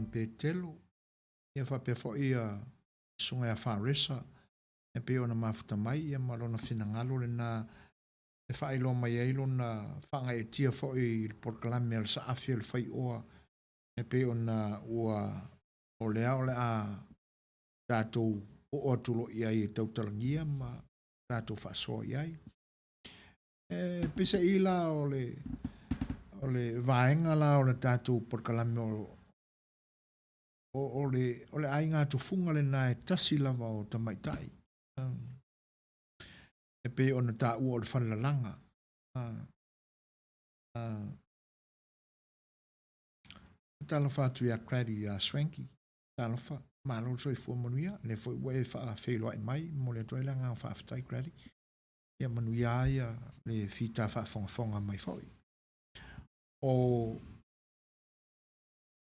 man pe telo. Ia whapea fo ia sunga ia wharesa. E pe ona mafuta mai ia malona finangalo le na e whaelo mai eilo na whanga e tia fo i porkalame al sa afia le whai oa. E pe ona ua o lea o le a tātou o atulo iai e tautalangia ma tātou whaasoa iai. E pisa i la o le vaenga la o le tātou porkalame o le ainga tu funga le na e tasi lava o tamaitai. E pe ona tā ua o le whalalanga. Tala whātu ia kredi a swanky. Tala wha, mālo soi fua manuia, le fo ue wha wheloa e mai, mo le toila ngā whaafatai kredi. Ia manuia ia le whita whaafonga mai foi. O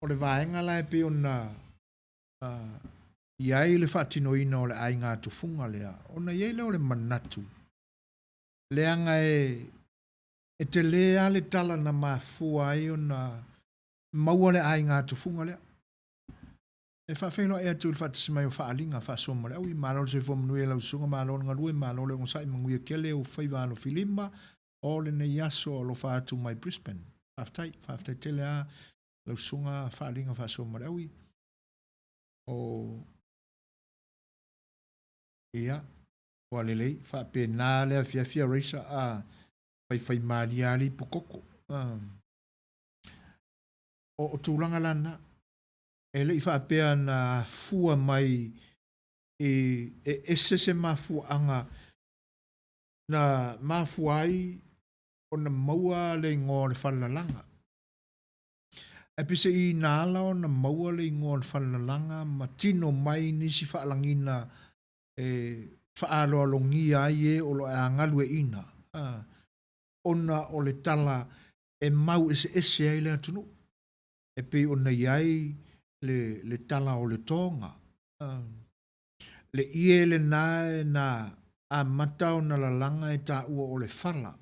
le vaenga lai pe ona iai le whaatinoina o le ai ngā tufunga lea. Ona iai leo le manatu. Leanga e te lea le tala na mafua ai ona maua le ai ngā tufunga lea. E whawheno e atu le whaatismai o whaalinga whaasoma le au i mālo se whamanui e lau sunga mālo nga rue mālo le ngosai manguia kele o whaiwano filima o le ne yaso o lo whaatu mai Brisbane. Whaftai tele a lau sunga whaalinga whaasoma le au i. O ia o alelei whaape nā lea fia reisa a whai maariari pukoko. O tūlanga lana e lei whaapea na fua mai e ese se mafua anga na mafua ai o na maua le ngō le whalalanga. E pise i nāla o na maua le ngō le whalalanga ma tino mai nisi whaalangina whaaloa longia ai e o lo a ngalue ina. Ona o le tala e mau ese ai le atunu. E pe ona iai le tala o le tonga. Le ie le nae na a matao na lalanga e ta ua o le whala.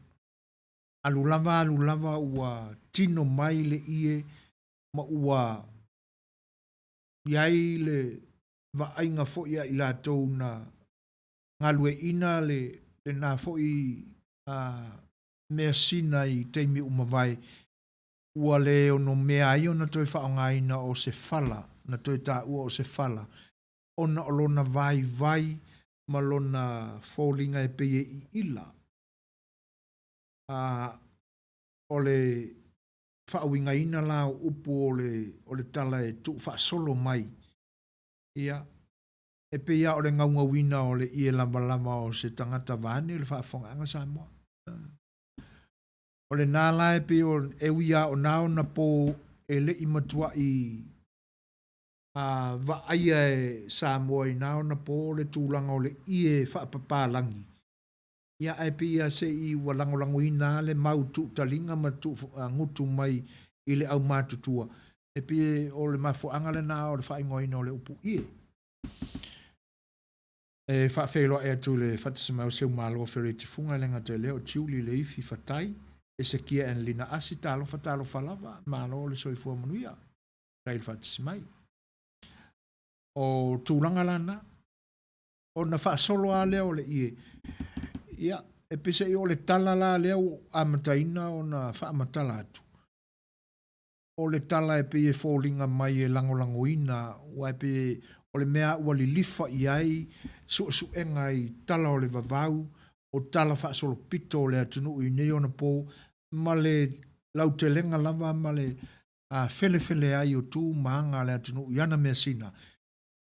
Alulava ua tino mai le ie ma ua iai le vaainga fo ia i la tau na ngalue ina le na fo i mea sina i teimi umawai ua le ono mea ai ona toi whaongaina o se whala, na toi tā ua o se whala. Ona o lona vai ma lona fōlinga e peye i ila. O le whaawinga ina la upu o le tala e tu whaasolo mai. Ia, e peia o le ngaunga wina o le ie lama o se tangata vane le whaafonga anga Samoa. O le nāla e pe o e wia o nao na po e le imatua i vaaia e Samoa i nao na po le tūlanga o le ie whaapapālangi. Ia e pe ia se i walangolango i nā le mautu talinga ma tu ngutu mai i le au mātutua. E pe o le mafuanga le nao o le whaingoina o le upu ie. E whaafelo e atu le whatisima o seu malo o whereti funga le ngata leo tiuli le ifi whatai. E se kia en lina asi talo falava malo le soifua manuia kai le whaatisimai. O tūlanga lana o na whaasolo a leo le ie. Ia, e pese i o le tala la leo amataina o na whaamatala atu. O le tala e pe e fōlinga mai e langolangoina o e pe o le mea ua li lifa i ai suenga i tala o le vavau o tala whaasolo pito o le atunu i nei ona po ma le lautelenga lava ma le fele ai o tū maanga le atunu i ana mea sina.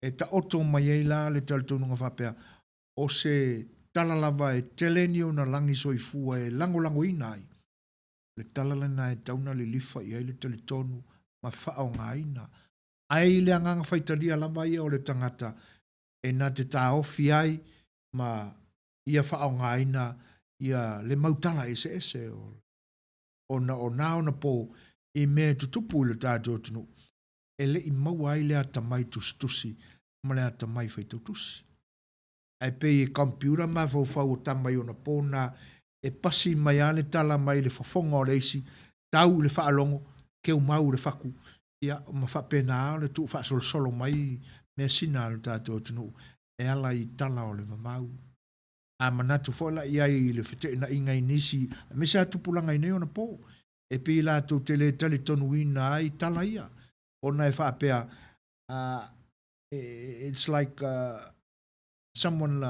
E ta oto mai ei la le talitununga whapea o se tala lava e teleni o na langi soifua e langolango ina ai. Le tala lana e tauna le lifa i ai le talitonu ma whao ngā ina. Ai le anganga whaitalia lava ia o le tangata e na te tā ofi ai ma ia whao ngā ina ia le mautala ese o na po i mea tutupu le tātou tunu. E le i mau ai le atamai tustusi ma le atamai whaitautusi. Ai pe i computer ma fau o tamai o na pōna e pasi mai ale tala mai le fofonga o le isi, tau le whaalongo, keu mau le whaku, ia ma whapena le tu whasolo mai me sina le tātou tunu e ala I tala o le mamau. A manatu fola ia I le whete na ingai nisi me sa tupulanga I neo na po e pi la tu te le tali tonu ina ai tala ia. Ona e whapea it's like someone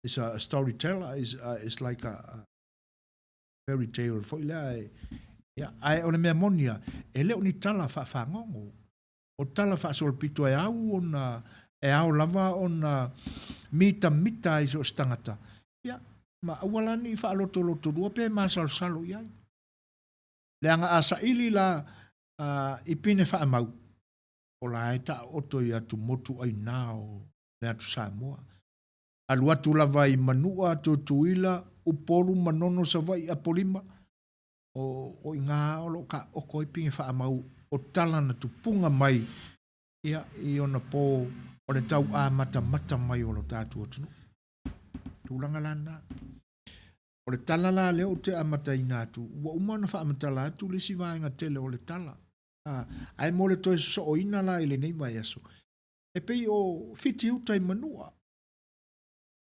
is a storyteller is like a fairy tale for ila ya ai ona me monia e le ni tala fa ngongo o tala fa sol pito e au ona e au lava ona mita I so stangata ya ma wala ni fa loto do pe ma salo ya le anga asa ili la ipine fa mau o la eta oto ia tu motu ai nao le atu Samoa alu atu lava I manua tuila upolu manono sa vai a polima o inga o lo ka o koi pinge wha amau o tala na tupunga mai ia I ona po o le tau a mata mai o lo tātu o tunu. Tūlanga lana. O le tala la leo te amata I nātu. Ua umana wha amata la atu le si vaenga tele o le tala. Ai mo le toi so o ina la ile nei vai aso. E pei o fiti utai manua.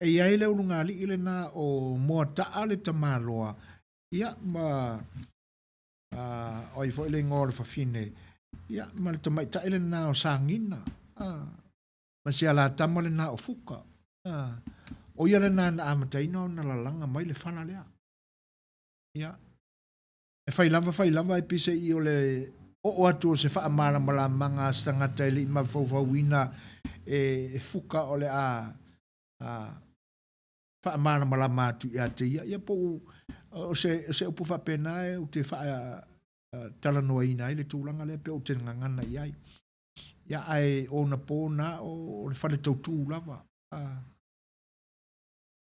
E iai leo lunga li ile na o moa taa le tamaloa. Ia ma oi fo ile ngore fa fine. Ia ma le tamai ta ile na o sangina. Ma si ala tamale na o fuka. O ia le na amataina o na lalanga mai le whana lea. Ia. E fai lava e pise I o le o atu o se wha amara mala manga stangata ili ma fawina e fuka o le wha amara mala matu I ate ia. Ia po o se upu wha pena e o te wha tala noa ina I le tūlanga le pe o te ngangana iai. Ia ai o na pōna o le whale tau tū lava.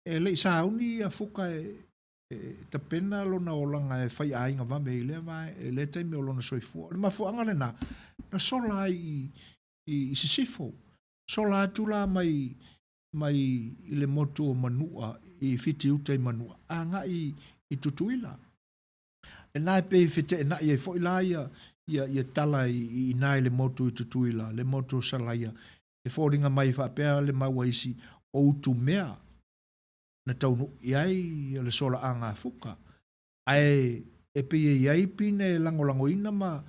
E le sa uni a fuka ta pena lona o langa e whai ainga wame I lea vai e le teime o lona soifua. Le mafuanga le na sola I sisifo. Sola tula mai I le motu o manua I fiti uta I manua. A nga I tutuila. E nai pe fite e na I e fo ila ia tala I nai le motu I tutuila. Le motu salaia. E fōringa mai whapea le maua isi o utu mea. Na taunu iai le sola anga fuka. Ai e pe iai pine lango ina ma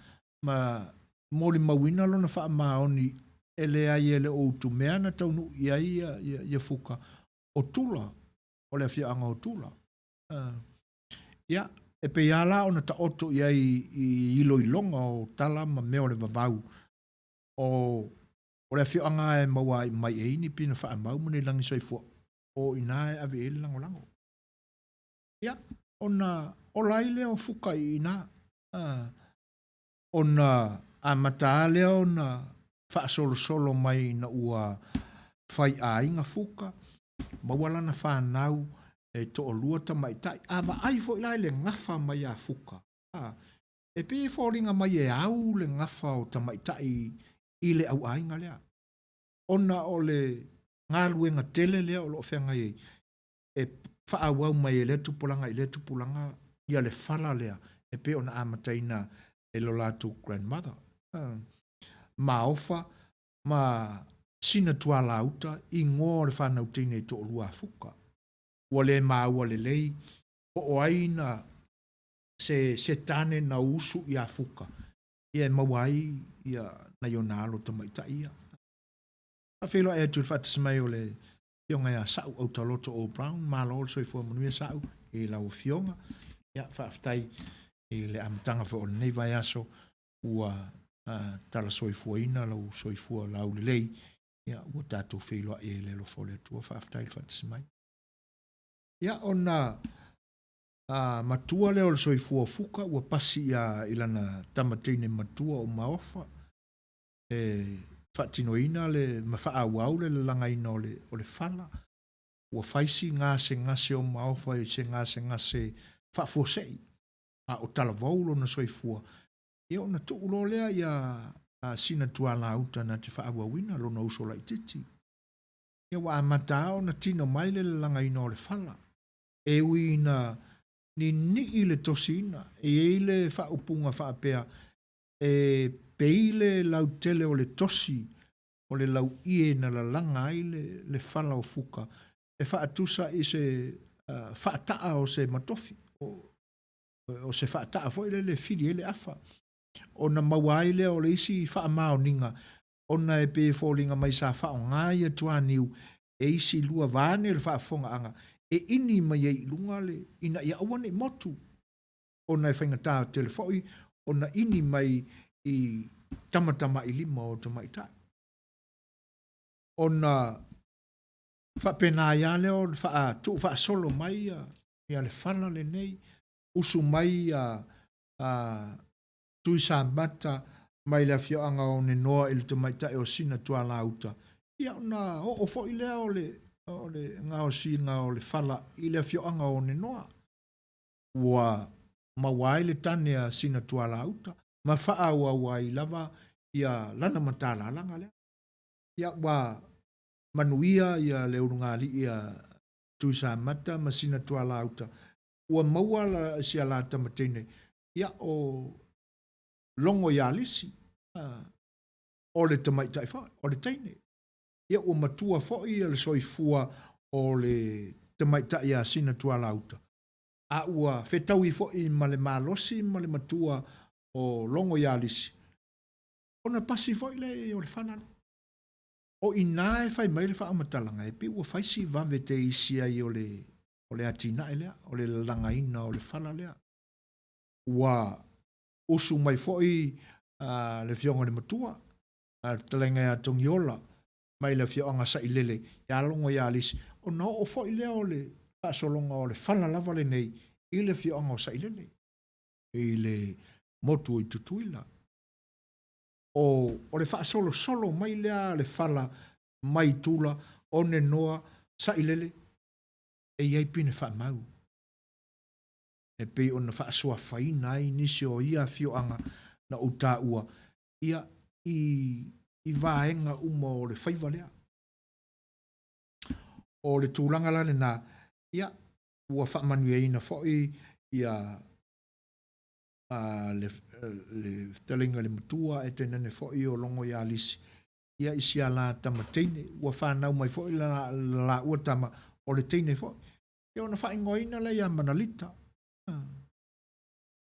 moli mawina lo na wha maoni ele ai ele o utu mea na taunu iai ia fuka. O tula. O le afia anga o tula. Ia e pe ala o na ta oto iai I ilo ilonga o tala ma meo le vavau. O le afia anga e maua mai eini pina wha mau mani langi soifua. O ina ave ele lango. Ia, o laile o fuka I ina. Ona amata leo na wha solo mai na ua whai a inga fuka. Mawala na whanau e to o lua ta mai tai. Awa ai fo ilaile ngafa mai a fuka. E pe fōringa mai e au le ngafa o ta mai tai I le au a inga lea. Ona o le ngā luenga tele lea o lo whenga e whaawau mai e le tupulanga ia le whala lea e pe ona amataina e lo lātu grandmother. Ma ofa, ma sina tua lauta I ngō le whanau tine to lua fuka. Ua le ua le lei o aina se tane na usu I a fuka. Ia mawai ia na yonalo tamaita ia. A whelo e atu whatasmai o le fionga ia sau au taloto o Brown, ma lo so I fua manuia sau, e lau fionga, ia whaaftai e le amtanga fo o nei vai aso, ua tala soifua ina, lau soifua lau le lei, ia ua tātou whelo e le lo fo le atua whaaftai le whatasmai. Ia ona matua leo le soifua fuka, ua pasi ia ilana tamatine matua o maofa, whaatinoina le mawhaawau le langaina o le whala. Ua whaisi ngase o maofa se ngase whaafosei. O talavaulo na soifua. Ia o na tuulo lea ia sina tuala auta na te whaawawina lo na uso lai titi. Ia wa amata o na tino mai le langaina o le whala. E ui na ni le tosina. E le whaupunga whaapea. peile lau tele o le tosi, o le lau ie na la langa ai le whala o fuka. E whaatusa i se whaataa o se matofi, o se whaataa fo ile le whiri ele afa. O na mawai le o le isi whaamao ninga, o na e pe fōlinga mai sa whao ngai atua niu, e isi lua vāne le whaafonga anga, e ini mai e ilunga le, ina ia awane motu, o na e whainga telefoi, o na ini mai i tamatama i lima o tamaitai. O na whapena ia leo, wha solo mai ia le whana le nei, usu mai tui sa mata mai le whioanga o ne noa ili tamaitai o sina tua lauta. Ia na o fo i lea o le ngao si ngao le whala i le whioanga o ne noa. Ua mawai le tane a sina tua lauta. Ma wha ua wai lava ia lana matala langa lea. Ia wa manuia ia le urungali ia tui sa mata ma sina tua lauta. Ua maua la si ala tamatene. Ia o longo ia lisi. O le tamaitai whai, o le teine. Ia ua matua whai le soifua o le tamaitai a sina tua lauta. A ua whetau i whai ma le malosi ma le matua o longo ia lisi. O na pasi whai le o le whanane. O ina e whai mai le wha amatalanga e pe ua whai si vave te isia i o le atina e lea, o le langaina o le whala lea. Ua usu mai whai le whionga le matua, talenga ia tongiola, mai le whionga sa i lele, ia longo ia lisi. O na o whai lea o le whaasolonga o le whala lava le nei, i le whionga o sa i lele. I le motu i tutuila. O le whaasolo solo mai lea le whala mai tula o ne noa sa i lele. E iai pine wha mau. E pe o na whaasua whaina ai nisi o ia whioanga na uta ua. Ia i vaenga uma o le whaiva lea. O le tūlanga lane na ia ua whaamanu e ina whoi ia le talinga le matua e tenene whoi o longo ia lisi. Ia isi ala tama teine. Ua whanau mai whoi la ua tama o le teine whoi. Ia ona whaingoina la ia manalita.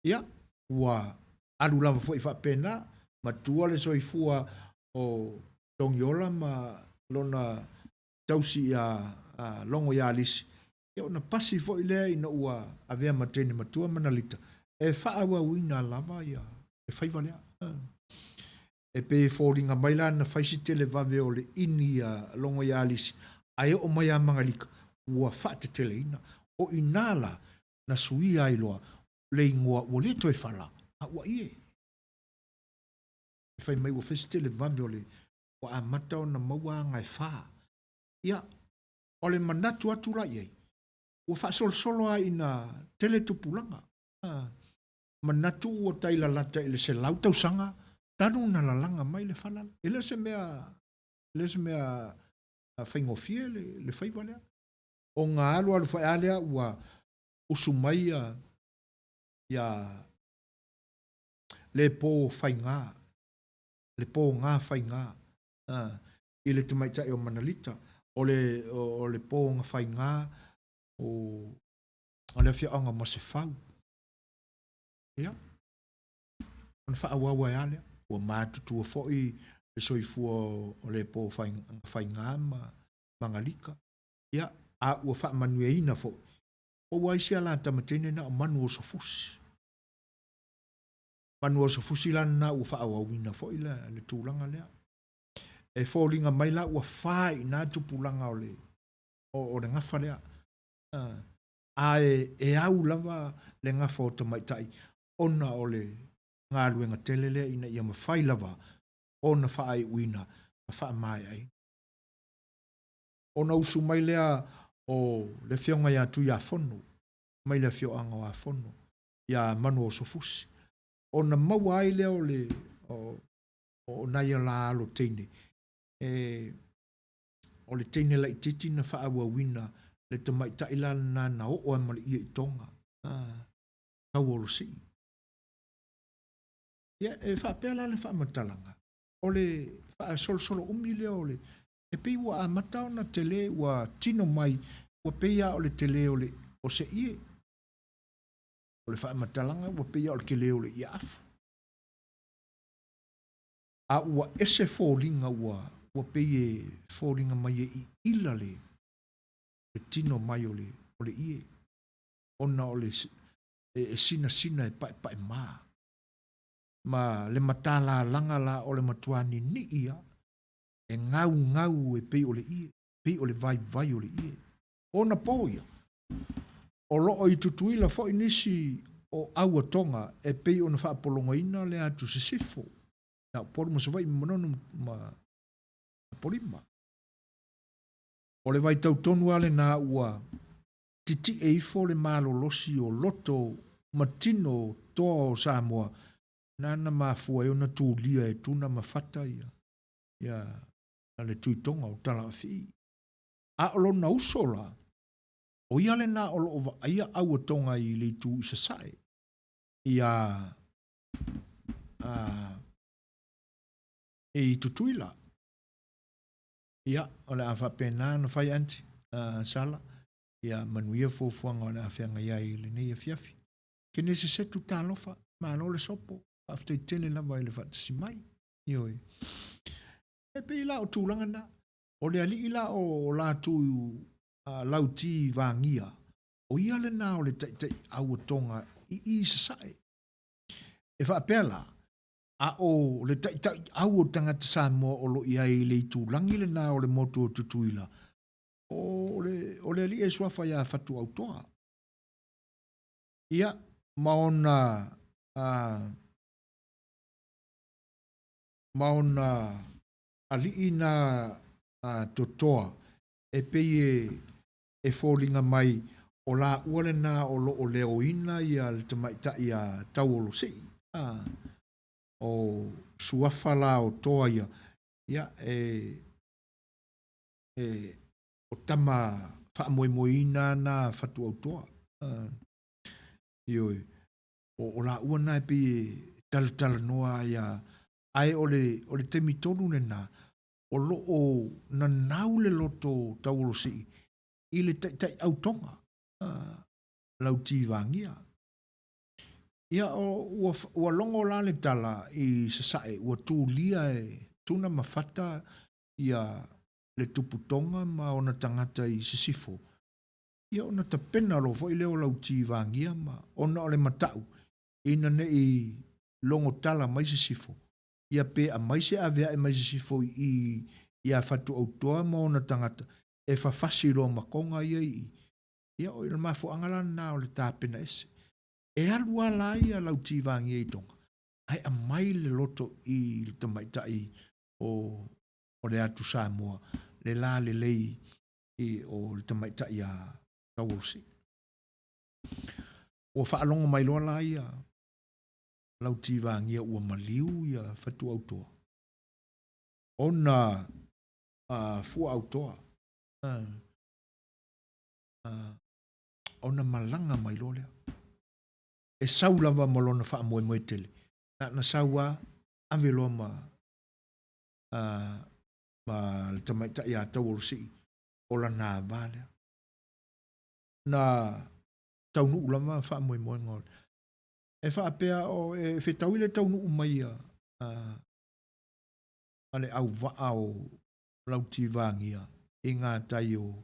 Ia ua alu lava whoi whapena matua le soifua o tongiola ma lona tausi a longo ia lisi. Ia ona pasi whoi lea ina ua avea matene matua manalita. E whaawa uina lava ia e whaiva lea. E pe fōringa maila na whaisi tele vave o le ini a longo ia lisi. Ae o mai a mangalika ua whaate tele ina. O inala na sui ailoa le ingoa o le toe whala. A ua ie. E whai mai ua whaisi tele vave o le o a matao na maua ngai wha. Ia o le manatu atu la iei. Ua wha solo a ina tele tupulanga. Manatu ua taila lata ile se lautau sanga. Tanu na lalanga mai le whala. Ele se mea whaingofie le whaiva lea. O ngā alu alu whai alea ua usumai ia le pō whaingā. Le pō ngā whaingā. I le tamaitai o manalita. O le pō ngā whaingā o le whiaonga ma se whau. Ia. Ona whaawawa e alea. Ua mātutua whoi le soifua o le pō whaingā ma mangalika. Ia. A ua wha manu e ina fo. O waisi ala tamatene na o manu o sofusi. Manu o sofusi la na ua wha awawina fo ila le tūlanga lea. E fōringa mai la ua whai na tupulanga o le ngafa lea. A e au lava le ngafa o tamaitai. Ona o le ngā luenga tele lea ina ia mawhai lava. Ona wha ai uina. Wha mai ai. Ona usu mai lea o le whionga ia tu ia whono, mai le whioanga o a whono, ia manu o sofusi. O na maua ai leo le, o naia la alo teine. O le teine la ititi na whaawa wina, le tamaitai la na o amale ia i tonga. Kau olo si. Ia e whaapea le whaamatalaga. O le whaasolosolo umi lea o le. E pei ua amata ona tele ua tino mai ua peia o le tele o le o se ie. O le whaamatalaga ua peia o le kele o le ia afu. A ua ese fōlinga ua peie fōlinga mai e I ila le tino mai o le ie. Ona o le sina e pae maa. Ma le matala langa la o le matuani ni ia. E ngau e pei o le ie. Pei o le vai o le ie. Ona poia. O loo I tutuila fo inisi o aua tonga e pei ona whaapolonga ina le atu se sifo. Na poro mo se vai manono ma polima. O le vai tau tonu ale na ua titi e ifo le malo losi o loto matino toa o Samoa. Nana mafua e ona tūlia e tuna mawhata ia. Ia le tuitonga o tala awhi. A olo na usola. O ia le na olo ova aia aua tonga I le tu isa sae. Ia e tutuila. Ia o le awha pena na whai anti sala. Ia manuia fuafuanga o le awhianga ia I le nei a fiafi. Kene se setu tālofa. Mano le sopo. After tele lava I le whatasi mai. Ioi. E pe ila o tūlanga na. O le ali ila o la tu lauti vangia. O ia le na o le tai aua tonga I sa sae. E whaapela. A o le tai aua tangata Samoa o lo ia I le tūlangi le na o le motu o tutuila. O le ali e swafa ia whatu au toa. Ia maona ali ina totoa e pei e fōlinga mai o la uale na o lo o leo ina ia le tamaita ia tau o lo sei. O suafa la o toa ia. Ia o tama whaamoemoina na whatu au toa. Ioi. O la uana e pei tala noa ia. Ai o le temi tonu ne na. O lo o na nau le loto tau lo si. I le tai au tonga. Lau ti vangia. Ia ua longo la le tala I sasae. Ua tū lia e tuna mawhata ia le tuputonga ma ona tangata I sisifo. Ia ona ta pena lo fo I leo lau ti vangia ma ona o le matau. Ina ne I longo tala mai sisifo. Ia pe a mai se avea e mai sisifo I ia fatu au toa ma ona tangata. E fafasi lo makonga ia I. Ia o ila mafu angala na o le tāpena ese. E alua la ia lau ti vangia I tonga. Ai a mai le loto I le tamaita I o le atu Samoa. Le la le lei I o le tamaita ia tauosi. O whaalonga mai loa la ia. Lau ti vangia ua maliu ia fatu au toa. Ona fua au toa. Ona malanga mai loa lea. E sau lava malona wha moe tele. Na saua ave loa ma le tamaita ia tau o si o la nā vale. Na tau nuu lama wha moe ngol. E wha apea o e whetauile tau nuu mai ale au vaa o lauti vangia e ngā tai o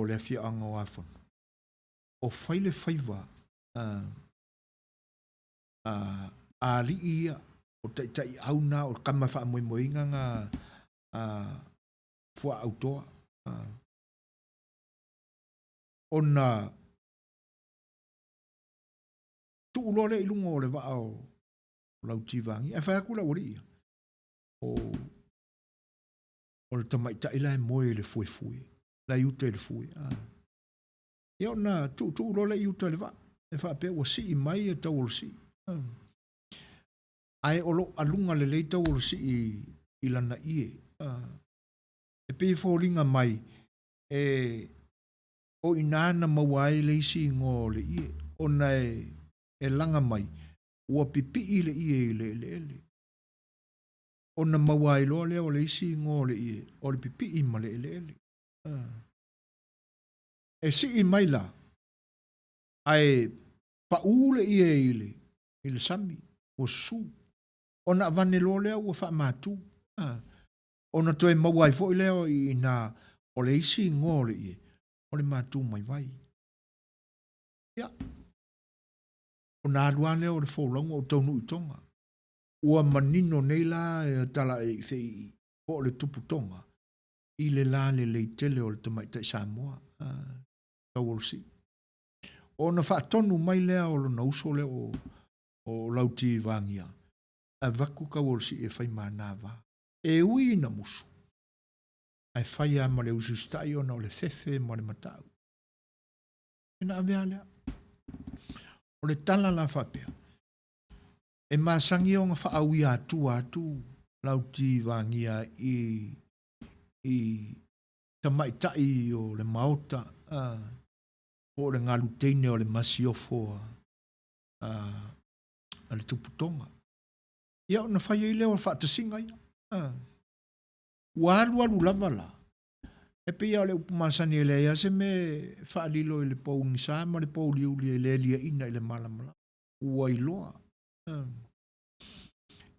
le fia anga o afon. O whaile whaiva a li ia o tai au na o kama wha moe inga ngā fua autoa. Ona tu ulore ilungo o le vaa o lauti vangi. E whaia kula ori ia. O le tamaita ila e moe le fue. La iuta le fue. Ia ona tu ulore iuta le vaa. E wha apea ua si I mai e tau o si. Ai olo alunga le leita o si I lana ie. E pe fōringa mai o inana mawai le isi ngō le ie. Ona e langa mai ua pipi ile ile. Ona mawai loa lea o le isi ngō le ie, o le pipi i ma le. E si i maila, ai pa ule ile sami, o su. Ona vane loa lea ua wha matu. Ona toi mawai fo i leo i na o le isi ngō le ie, o le matu mai vai. Ia. Ona alua leo o le fōlonga o taunu i tonga. Ua manino nei la e tala e fei o le tupu tonga. I le la le tele o le tamaita i Samoa. Tawolsi. Ona wha tonu mai lea o lo nauso leo o lauti vangia. A vaku kawolsi e fai manava. E ui na musu. Ai fai a ma le usustai ona o le fefe ma le matau. Ina avea lea. O le tala la whapea. E masangi o ngā whaaui atu lauti vangia i tamaitai o le maota o le ngalu teine o le masiofo a le tuputonga. Ia o na whai e leo o whaatasinga ia. Waru lava la. E pe ia o le upumasani e lea se me whaalilo i le pou ngisa ma le pou liuli e le lia ina i le malamala. Ua iloa.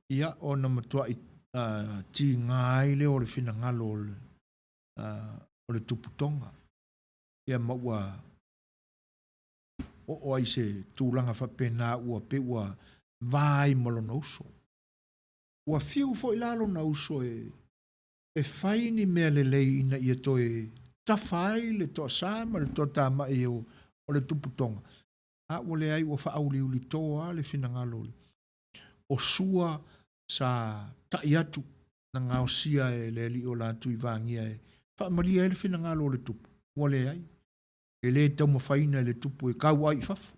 Ia o na matua i ti ngai le o le fina ngalo o le tuputonga. Ia maua o ai se tūlanga whapena ua pe ua vai malo na uso. Ua fiu fo i lalo na uso e whaini mea le lei ina ia toe tawhai le toa sama le toa tama e o le tuputonga. A ua le ai ua whaauli uli toa le fina ngalo le. O sua sa tai atu na ngao sia e le li o la tui vangia e whaamaria e le fina ngalo le tupu. Ua le ai. E le tau mawhaina le tupu e kau ai fafu.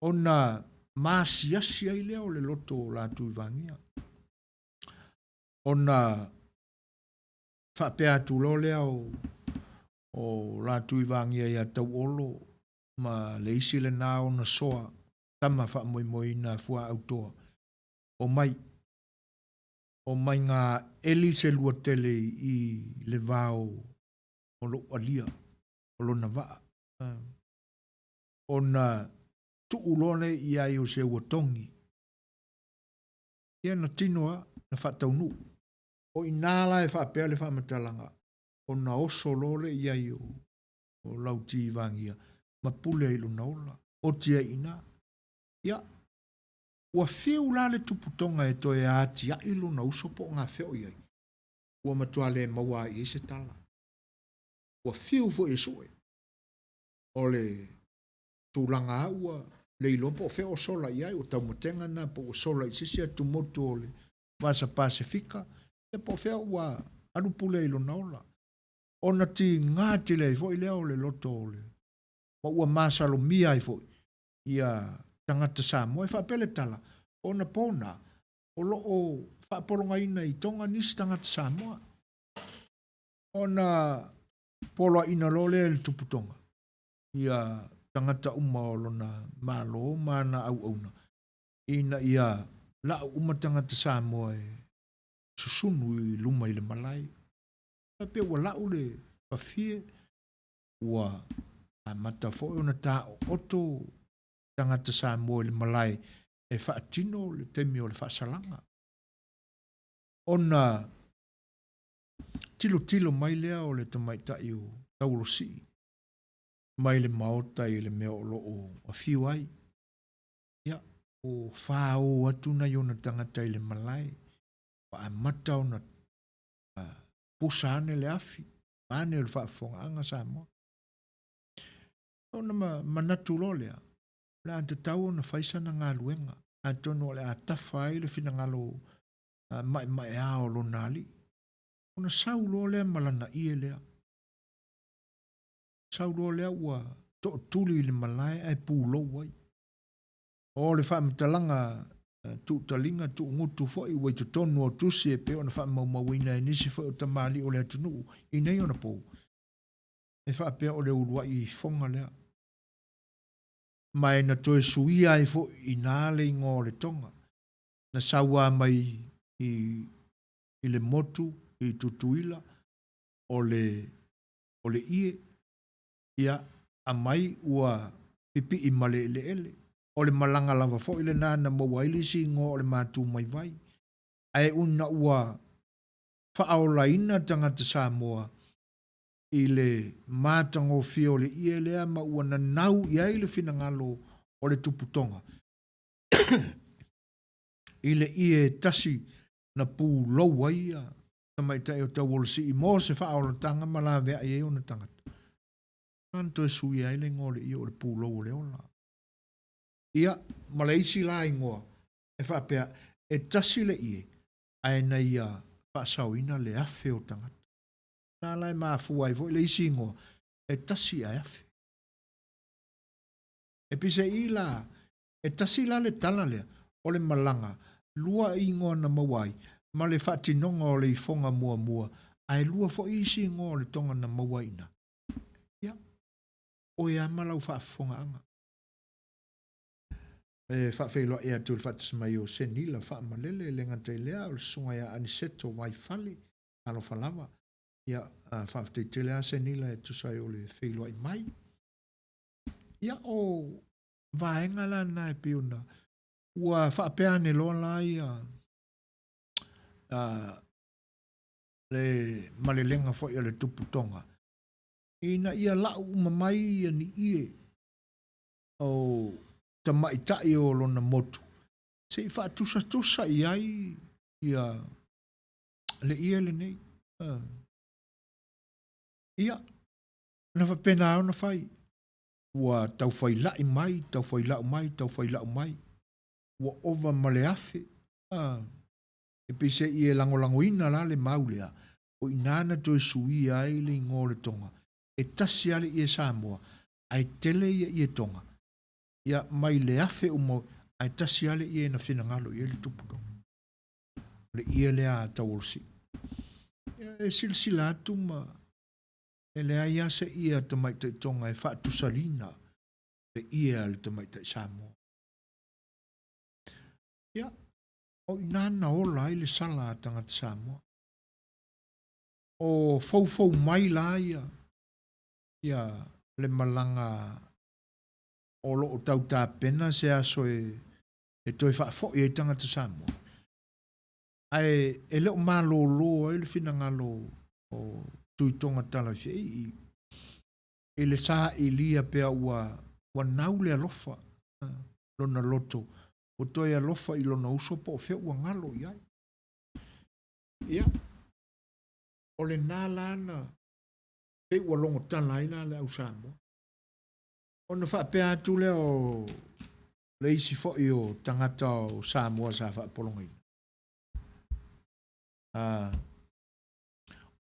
Ona maasiasi ai leo le loto la tui vangia. Ona whapea atu lo leo o la tui vangia ia tau olo ma le isi le nao na soa tama wha moi na fua autoa. O mai ngā eli se lua tele i le vao o lo alia, o lo na vaa. O na tuulone i ai o se uatongi. Ia na tinoa na wha taunu. O inala e wha pea le wha matalanga. O na oso lole i ai o lauti vangia. Ma pule ilo na ola. O tia ina. Ia. Ua fiu la le tuputonga e toe ati a ilo na usopo ngā feo iai. Ua matua le maua i se tala. Ua fiu fo e soe. O le tūlanga ua le ilopo feo sola iai o tau matenga na po sola i sisi atu motu o le Vasa Pasifika. E po feo ua anupule ilo na ola. Ona ti ngāti le fo i leo le loto o le. Ma ua masalo mia i fo ia tangata Samoa e whapele tala. Ona pona, o loo whapolonga ina i tonga nisi tangata Samoa. Ona polo ina lole le tuputonga. Ia tangata uma o lona malo, mana au auna. Ina ia la uma tangata Samoa e susunu i luma i le malai. Pape ua lau le pafie. Ua amata fo ona ta oto tangata Samoa le malai e whaatino le temi o le whaasalanga. Ona tilo mai lea o le tamaita i o taulosi. Mai le maota i le mea o loo a fiu ai. Ia, o whao atuna i ona tangata i le malai. Wa amata ona pusa ane le afi. Ane le whaafonga anga Samoa. Ona manatu lo lea. Le ante tau na whaisana ngā luenga. A tono le a tawhai le fina ngalo mai ao lo nali. Ona saulo lea malana ie lea. Saulo lea ua to tuli le malai ai pūlo wai. O le wha mtalanga tu talinga tu ngutu fo i wai to tonu o tusi e pe ona wha maumawina e nisi fo o tamali o le atunu. I nei ona pou. E wha pea o le urua i fonga lea. mai na toe suia ai fo ina le ingo le tonga. Na saua mai i le motu, i tutuila, o le ie, ia a mai ua pipi i male le ele. O le malanga lava fo ile na mawaili si ingo o le matu mai vai. Ai una ua whaaola ina tangata Samoa i le mātango fio le ie lea ma ua na nau i ai le finangalo o le tuputonga. I le ie tasi na pū lau aia tamai tai o tau ol si i mō se whaaola tanga ma la vea i eo na tangata. Nanto e sui ai le ngō le ie o le pū lau le ola. Ia, ma le isi la ingoa e whaapea e tasi le ie ai na ia whaasauina le afe o tangata. Nā lai maafuai fo le isi ingoa e tasi a afe. E pise i la, e tasi la le tala lea o le malanga lua ingoa na mawai ma le whaatinonga o le ifonga mua mua ai lua fo isi ingoa o le tonga na mawai na. Ia, o e amalau whaafonga anga. E whaafeilua e atu le whaatismai o senila whaamalele le ngantai lea o le sunga ia ani Setu vai fale alo falawa. Ia whaaftei a senila e tusai o le feilua i mai. Ia o vaenga la na e piuna. Ua whaapea ne loa la ia le malelenga fo ia le tuputonga. Ina ia lau mamai ia ni ie o tamaitai o lona motu. Se i whaatusa i ai ia le ia le nei. Ia, na whapena au na whai. Ua tau whai lai mai, tau whai lau mai, tau whai lau mai. Ua ova male afe. E pise i e langolango ina la le maulea. O inana toi sui ai le ngō le tonga. E tasi ale i e Samoa. Ai tele i e tonga. Ia mai le afe umo. Ai tasi ale i e na whinangalo i e le tuputo. Le i e lea tau olsi. E silsila atu ma. E le aia se ia tamaita i tonga e whaatu salina. Le ia le tamaita i Samoa. Ia. O inana ola i le sala tangata Samoa. O fau mai la ia. Ia le malanga o loo tau tā pena se aso e toi whaafo i tangata Samoa. Ai e leo malo lo e le finangalo o tuitonga tala fei. E le saa i lia pea ua nau le alofa. Lona loto. O toi alofa i lona uso po fea ua ngalo i ai. Ia. O le nālana. Pe ua longo tala ina le au Samoa. O na whaapea atu leo le isi fo i o tangata o Samoa sa whaapolonga ina.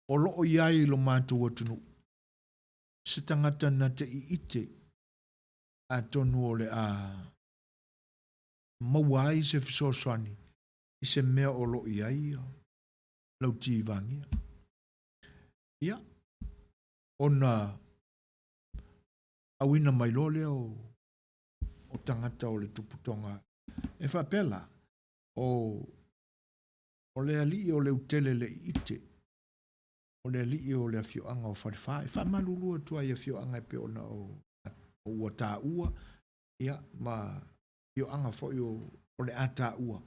O loo iai lo mātou atunu. Se tangata na te i ite a tonu o le mawai se fisoswani i se mea o loo iai lau tīvangia. Ia. O na awina mai lo leo o tangata o le tuputonga. E whapela o le ali o le utele le ite. O le ali o le afioanga o whariwha. E whamalulua tua i afioanga e pe ona o ua tā ua. Ia, ma afioanga fo o le a tā ua.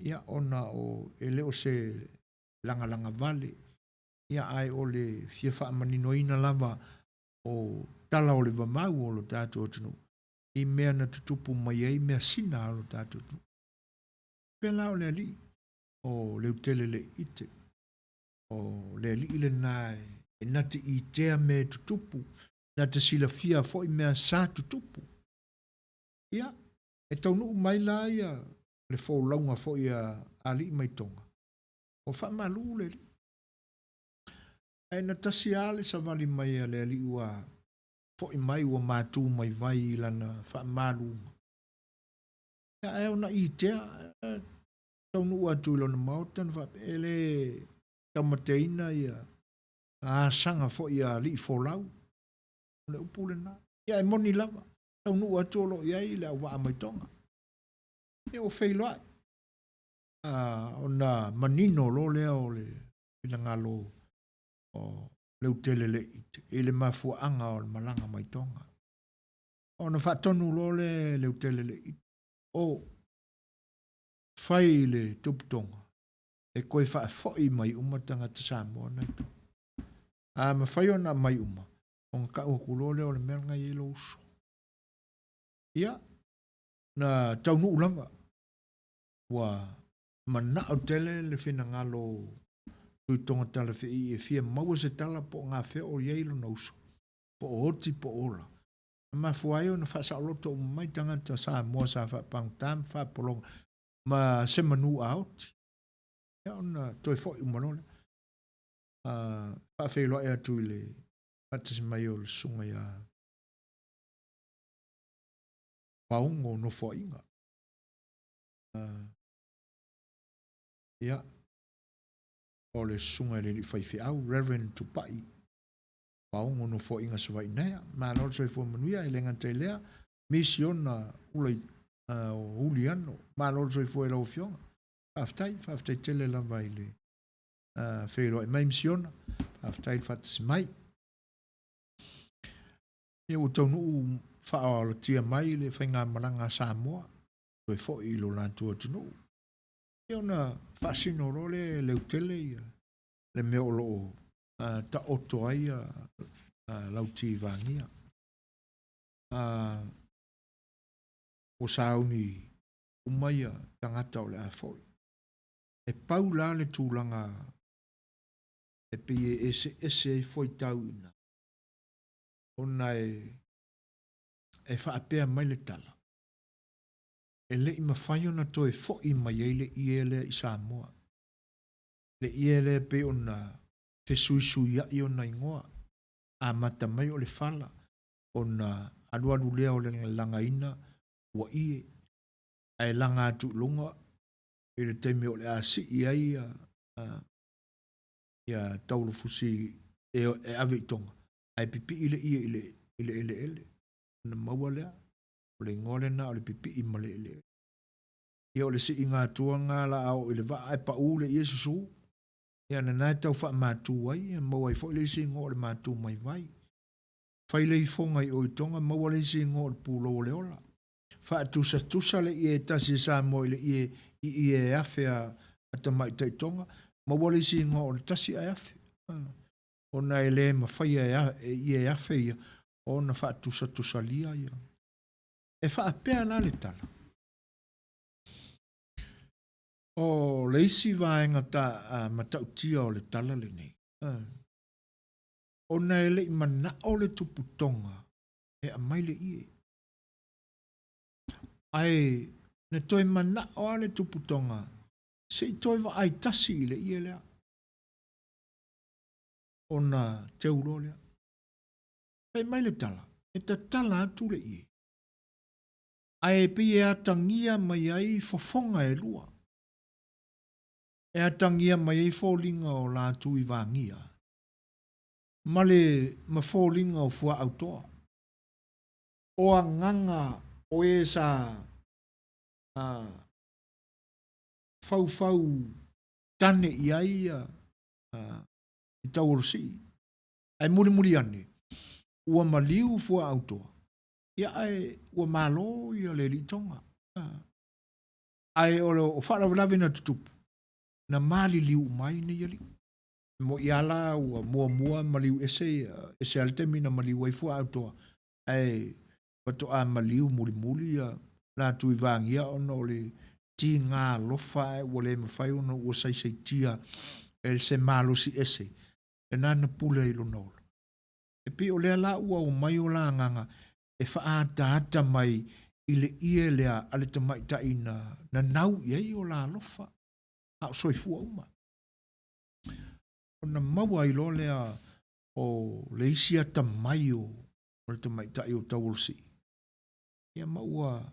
Ia, ona o e leo se langa vale. Ia ai o le fia whaamanino ina lava o tala o le vamau o lo tātou atunu. I mea na tutupu mai ei mea sina o lo tātou atunu. Pela o le ali o le utele le ite. O le ali le nai. E nate i tea me tutupu. Nate sila fia fo i mea sa tutupu. Ia. E taunu mai la ia. Le fo launga fo i ali mai tonga. O whaamalu le li. E na tasi ale sa vali mai le ali ua. Fo i mai ua mātū mai vai lana whaamalu. Ia e ona i tea. Taunu ua tūlo na mautan. Ele tamateina ia. A sanga fo ia li fo lau. Le upule na. Ia e moni lava. Tau nu atu lo iai le au waa mai tonga. E o fei loai. O na manino lo leo le pina ngalo o leu tele le ite. E le mafua anga o le malanga mai tonga. O na whatonu lo le leu tele le ite. O fai le tuputonga. E koe wha foi mai umatanga te Samoa nei to. Ma fai ona mai uma. O nga ka ua kulole o le mea ngai e lo uso. Ia, na tau nu ulanga. Wa mana o tele le fina ngalo tui tonga tala fi e fia maua se tala po ngā fea o yeilo na uso. Po o hoti po ola. Ma fuai o na whasa o loto o mai tangata Samoa sa wha pang tam wha polonga. Ma se manu a oti. Ia ona toi fo umanole. Pa fei loa ea tui le patis mai o le sunga ia paungo no fo inga. Ia o le sunga le li fai au Reverend Tupai paungo no fo inga sa vai nea ma lor soi fo manuia e lenga te lea misiona ulai uliano ma lor soi fo e lau fionga faftai tele la vai le fei loa e mai misiona faftai fatis mai e o tau nuu wha o tia mai le whainga maranga Samoa toi fo i lo lantua tunu e ona whaasino ro le leu tele ia le meo lo ta oto ai lau ti vangia o sauni umaia tangata o le a foi e pau la le tūlanga e pe ese foi tau ina ona e whaapea mai le tala. E le ima whai ona toi fo i mai e le iele i Samoa. Le iele pe ona te sui i ona ingoa. A mata mai o le whala. Ona alualu lea o le langa ina wa ie. Ai langa atu lunga. E le teime o le asi i ai ia taulu fusi e ave tonga. Ai pipi ile ie ele. Na maua lea. O le ngole na o le pipi i male ele. Ia o le si inga tuanga la au ile va ai pa ule i susu. Ia na nai tau wha mātu ai. Mau ai fo le si ingo o le mātu mai vai. Fai le i fonga i o i tonga. Mau le si ingo o le pulo o le ola. Wha tusa le i e tasi sa mo ile i e afe a tamai tai tonga. Mau le si ingo o le tasi a afe. O na ele ma fai i e afe ia. O na wha tusa lia ia. E wha apea la le tala. O le isi vaenga ta matautia o le tala le nei. O na ele i mana o le tuputonga. E a mai le ie. Ai, na toi mana o le tuputonga. Se i toi va ai tasi le ie lea. O na te uro lea. E mai le tala. E ta tala atu le ie. Ai pe e atangia mai ai fofonga e lua. E atangia mai ai fōlinga o la tui vangia. Male ma fōlinga o fua autoa. O a nganga o e sa fau tane i ai i tau orsi. Ai muri ane. Ua maliu fua autoa. Ia ai ua malo ia le li tonga. Ai o whaarawilawe na tutupu. Na mali liu mai ni yali. Mo iala ua mua maliu ese altemi na maliu ai fua autoa. Ai wato a maliu muli la tui vangia ono le ti ngā lofa ua le mawhai ono ua sai tia e se malo si ese. E nana pule ilo nola. E pi o lea la ua o mai o la nganga e whaata mai i le ie lea ale ta mai ta ina na nau iei o la lofa. A o soi fua uma. O na maua i lo lea o le isi ata mai o le ta mai ta i o tawulsi. Ia maua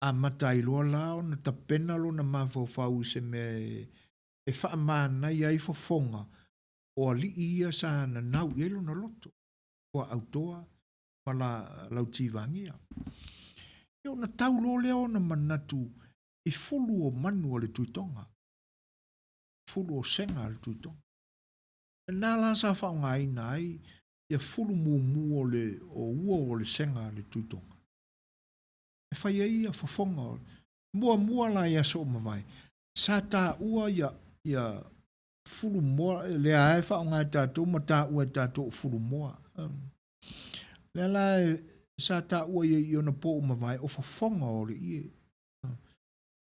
a mata i lo la o na tapena lo na mawhau se me e wha mana i ai fofonga o li ia sa na nau ielo na loto. O autoa ma lau tivangia. Io na taulo leo na manatu i fulu o manu o le tuitonga. Fulu o senga le tuitonga. E nā la sa whaunga ina ai, ia fulu mu o le o ua o le senga le tuitonga. E whai ai a whafonga o mua la ia so mawai. Sa tā ua ia fulu moa, le ae whaunga e tātou, ma tā ua e tātou fulu moa. Le la sa tā ua i ona po mawai o whafonga o le ie.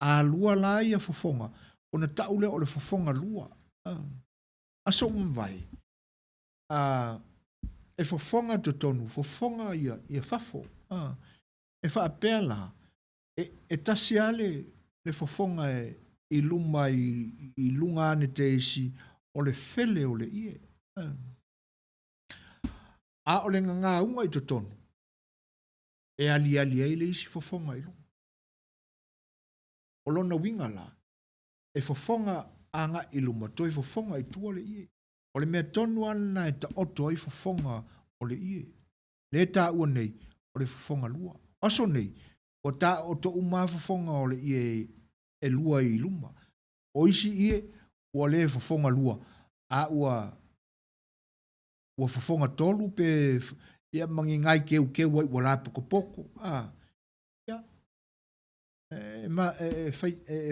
A lua la ia whafonga, o na tau le o le whafonga lua. A so mawai. E whafonga to tonu, whafonga ia whafo. E whaapea la, e tasi ale le whafonga i luma i lunga ane te isi o le fele o le ie. A o le ngā unga i to tonu. E ali ai le isi whafonga i lunga. O lona winga la, e whafonga anga i luma, toi whafonga i tua le ie. O le mea tonu ana e ta oto i whafonga o le ie. Le tā ua nei, o le whafonga lua. Aso nei, o tā oto uma whafonga o le ie e lua i luma. O isi ie, ua le whafonga lua. A ua whafonga tolu pe ia mangi ngai keu wai wala poko.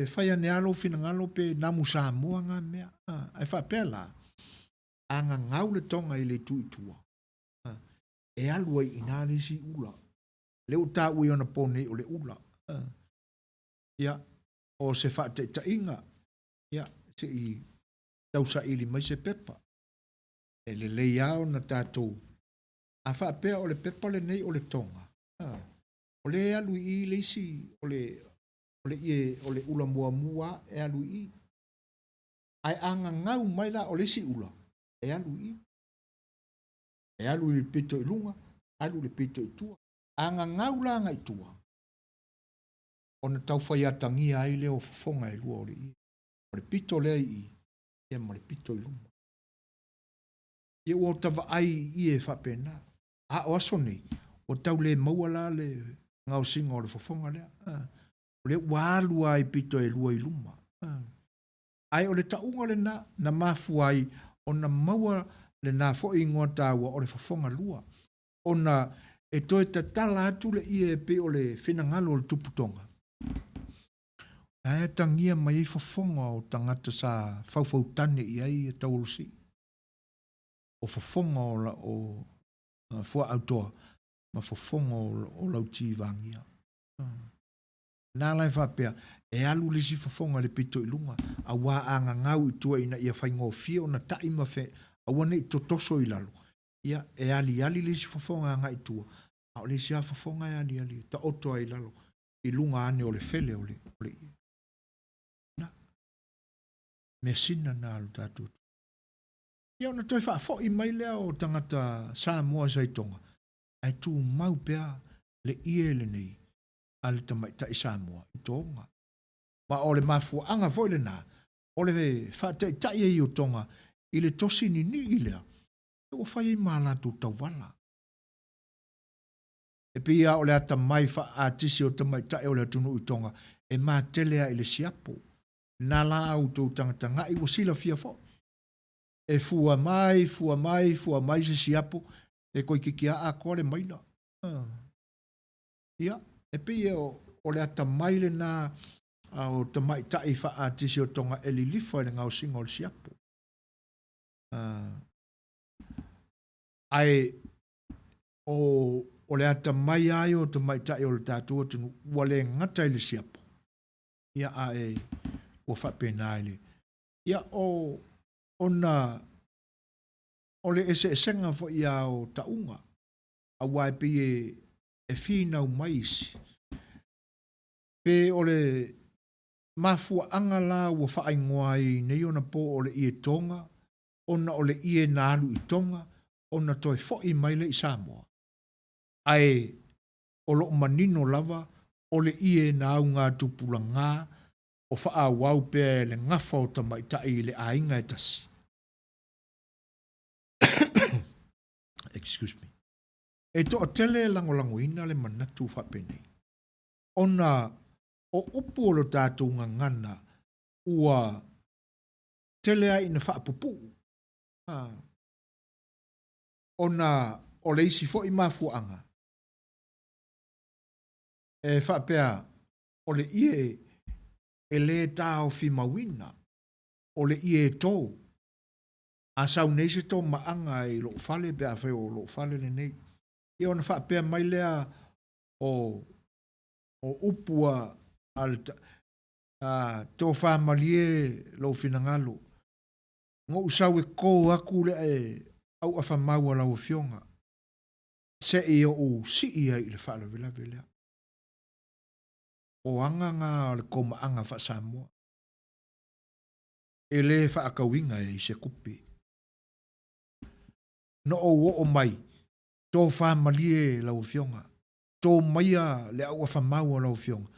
Fai ane alo fina ngalo pe namu Samoa ngā mea. Ai whapea la. A ngā ngau le tonga i le tuitua. E alua i nā lesi ula. Leo tā ui ona pone o le ula. Ia, o se whaate ta inga. Ia, se i tausa ili mai se pepa. E le leiao na tātou. A whaapea o le pepa le nei o le tonga. O le alui i leisi, o le ula mua e alui i. Ai anga ngau mai la o lesi ula. E alui i. E alui le pito i lunga, alui le pito i tua. Anga ngau la ngai tua. O na tau whai atangia ai leo whafonga e lua o le i. O le pito lea i. Ia ma le pito i lunga. Ia ua o tawa ai i e whapena. A o aso nei. O tau le maua la le ngau singa o le whafonga lea. O le wālua i pito e lua i luma. Ai o le taunga le na mafu ai o na maua le na fo ingoa tāua o le whafonga lua. O na e toi ta tala atu le i e pe o le whinangalo o le tuputonga. Ai tangia mai i whafonga o tangata sa whauwhau tane i ai e taulusi. O whafonga o fua autoa. Ma whafonga o lauti vangia. Nā lai whapea, e alu lisi whafonga le pito i lunga. A wā anga ngau i tua ina ia whaingo fia o na taima whe. A wane i totoso i lalo. Ia e ali lisi whafonga anga i tua. A o lisi a whafonga e ali. Ta otoa i lalo. I lunga ane o le fele o le. Na. Mea sina nā alu tātou. Ia ona toi whaafo i mai lea o tangata Samoa Zaitonga. Ai tū mau pea le ie le nei. Ale tamai ta i Samoa, i tonga. Ma o le mafua anga foi le nā. O le whate ta i o tonga. I le tosi ni i lea. E o whai i māla tū tau wala. E pia o le ata mai wha atisi o tamai ta o le tunu i tonga. E mā telea i le siapo. Nā la au tū tanga i o sila fia fo. E fua mai se siapo. E koi kikia a kore maina. Ia. E pia o le ata mai le nā o tamai ta i wha atisi o tonga e li lifa i le ngau singa o le siapo. Ai o le ata mai ai o tamai ta i o le tātua tunu ua le ngata i le siapo. Ia a e o whapena i le. Ia o le ese esenga fo ia o taunga. A wai pia e whina maisi. Pe o le mafua anga la ua whaingoa i nei ona po o le ie tonga, ona o le ie nālu i tonga, ona toi fo i maile i Samoa. Ai o lo manino lava o le ie nā ngā tupula ngā o wha wau pe le ngafa o tamai tai le ainga e tasi. Excuse me. E to o tele langolangoina le manatu whapene. Ona o upu o lo tātou ngangana ua tele ai na whaapupu. Ona o le isi fo i mafuanga. E whapea o le ie e le tāo fi mawina. O le ie tō. A sau nei se tō maanga i lo fale pe a whai o lo fale le nei. I ona whapea mai lea o upua tō whamalie lo finangalo. Ngō usau e kō aku le au a whamaua lau fionga. Se i o si ia i le whala vila vila. O anga ngā le koma anga wha Samoa. E le wha akawinga i se kupi. No o mai, tō whamalie lau fionga. Tō maia le au a whamaua lau fionga.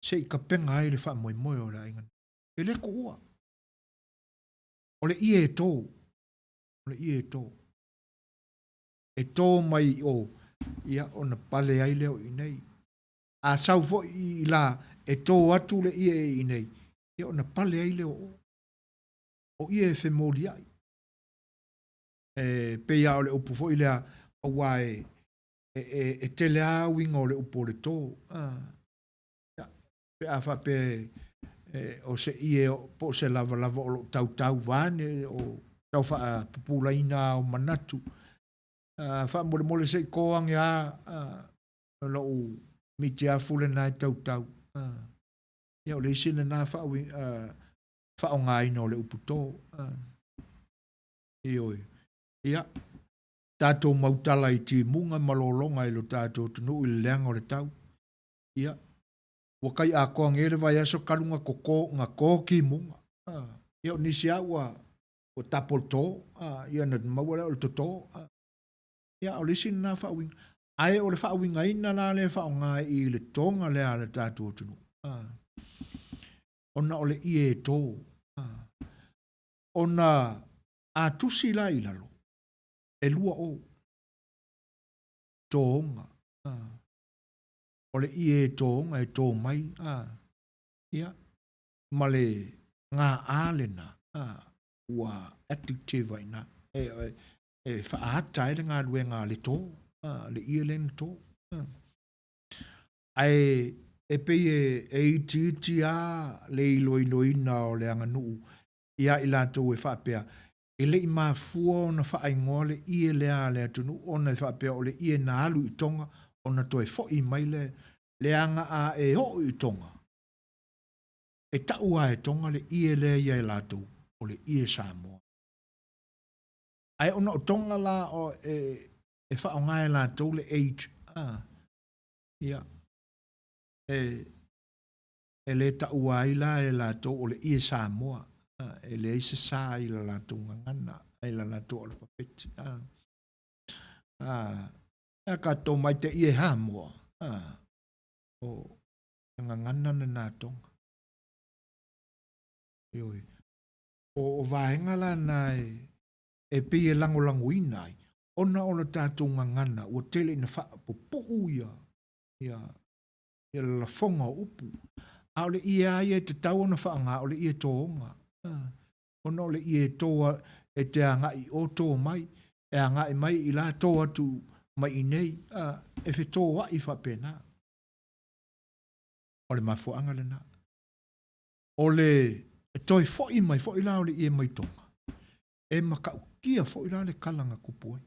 Se i ka penga ai le wha moi moi o le aingan. E le ko ua. O le ie e tō. O le ie e tō. E tō mai o ia o na pale ai leo i nei. A sau fo i la e tō atu le ie i nei. Ia o na pale ai leo o. O ie e whemoli ai. Pe ia o le upu fo i lea o wae e tele a winga o le upu o le tō. Pe a wha pe o se ie po se lava lava o lo tau tau vane o tau wha pupulaina o manatu. Wha mole mole se i koang ia lo u miti a fule nai tau tau. Ia o le isina nā wha o ngā ina o le upu tō. Ioi. Ia. Tātou mautala i ti munga malolonga i lo tātou tunu i le leanga o le tau. Ia. Wakai a koa ngere vai aso kalunga koko ngā kō ki munga. Ia o nisi aua o tapol tō. Ia na maua leo le to tō. Ia o lisi nā whaawinga. Ai o le whaawinga ina la le whaonga i le tonga lea le tātou tunu. Ona o le ie tō. Ona a tusi la i lalo. E lua o. Tōnga. O le ie tōnga e tō mai. Ia. Ma le ngā ālena. Ua active ina. E whaatai le ngā rue ngā le tō. Le ie len tō. Ai e pei e iti a le iloina o le anganuu. Ia i lātou e whaapea. E le i mafua o na whaingoa le ie lea le atunu. O na whaapea o le ie na alu i tonga. O na toi fo i mai le anga a e ho i tonga. E taua e tonga le ie lea ia i lātou. O le ie Samoa. Ai ona o tonga la o e whaonga e lātou le age. Ia. E le taua i la e lātou o le ie Samoa. E le eise sā i la lātou ngangana. E la lātou o le papeti. E kato mai te ie Samoa. O ngangana na nātonga. Ioi. O vaenga la nai e pia lango inai. Ona o le tātou ngangana. O tele ina wha popo ia. Ia la fonga upu. A o le ia ia te tau ona whaanga o le ia tōnga. Ona o le ia tōa e te angai o tō mai. E angai mai i la tō atu mai i nei. E whi tōa i whapena. O le mafuanga le na. O le toi fo i mai fo i la o le ia mai tonga. E makau kia fo i la le kalanga kupuai.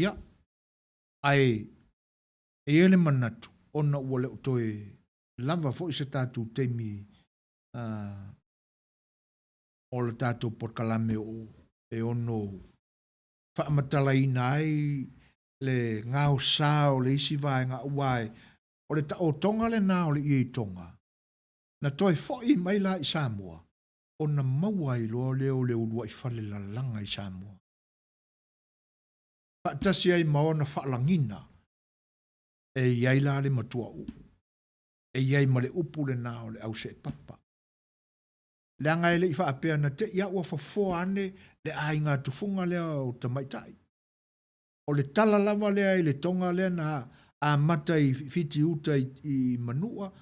Ia. Ai e ele manatu. Ona ua leo toi lava fo i se tātou teimi o le tātou porkalame o e ono whaamatala i nai le ngāo sā o le isi vai ngā uai o le o tonga le nā o le i tonga. Na toi fo i mai la i Samoa. O na maua i loa leo leo lua i whale la langa i Samoa. Whaatasi ai maona whaalangina. E iai la le matua u. E iai ma le upu le nā o le au se papa. Le anga ele i whaapea na te ia ua whafo ane le ai ngā tufunga lea o tamaitai. o le tala lava lea i le tonga lea na a mata i fiti uta i manua,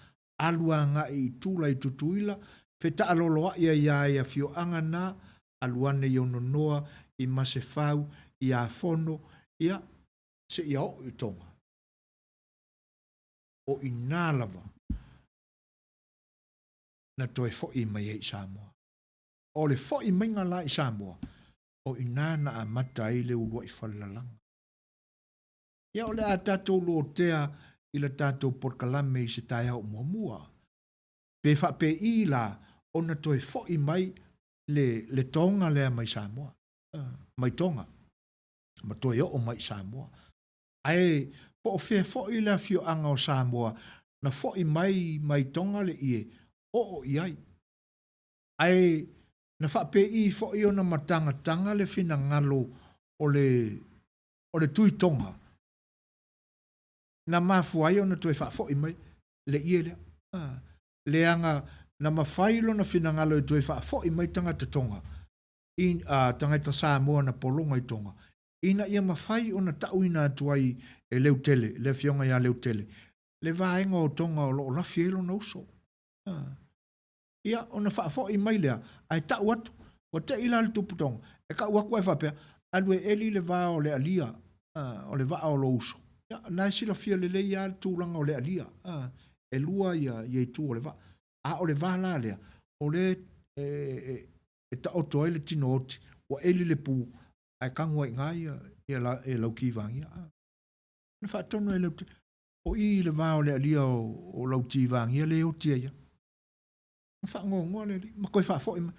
aluanga i tula i tutuila, feta aloloa ia fio anga na, aluane i ono noa, i masefau, i a fono, ia se ia o i tonga. O i nā lava, na toe fo i mai i Samoa. O le fo i mainga la i Samoa, o i nā na a mata i le urua i whalalanga. Ia o le a tātou lo tea i le tātou porkalame i se tai au mua. Pe wha pe i la, o na toe fo i mai le tonga lea mai Samoa. Mai tonga. Ma toe o mai Samoa. Ai, po o fea fo i la fio anga o Samoa, na fo i mai tonga le ie, o iai. Ai, na wha pe i fo i o na matanga le fina ngalo o le tui tonga. Na mafu ai o na toe wha fo i mai, le ie lea. Le anga, na mawhailo na fina ngalo e toe wha fo i mai tangata tonga. Tangata Samoa na polonga i tonga. Ina ia mawhai o na tau ina atuai e leu tele, le fionga ia leu tele. Le vaenga o tonga o lo lafi elo na uso. Ia o na whaafo i mai lea, ai tau atu, o te ila le tupu tonga. E ka uaku e whapea, alue eli le vaa o le alia, o le vaa o lo uso. Ia, nai sila fia le le ia tūlanga o le alia. E lua ia i tū o le vaa. O le vaa la lea, o le ta oto e le tino oti, o eli le pū, ai kangua i ngai e lau kiwangi. Na whaatono e lau te, o i le vaa o le alia o lau tiwangi, le o tia ia. Na whaangongoa le li, ma koe whaafo i mai.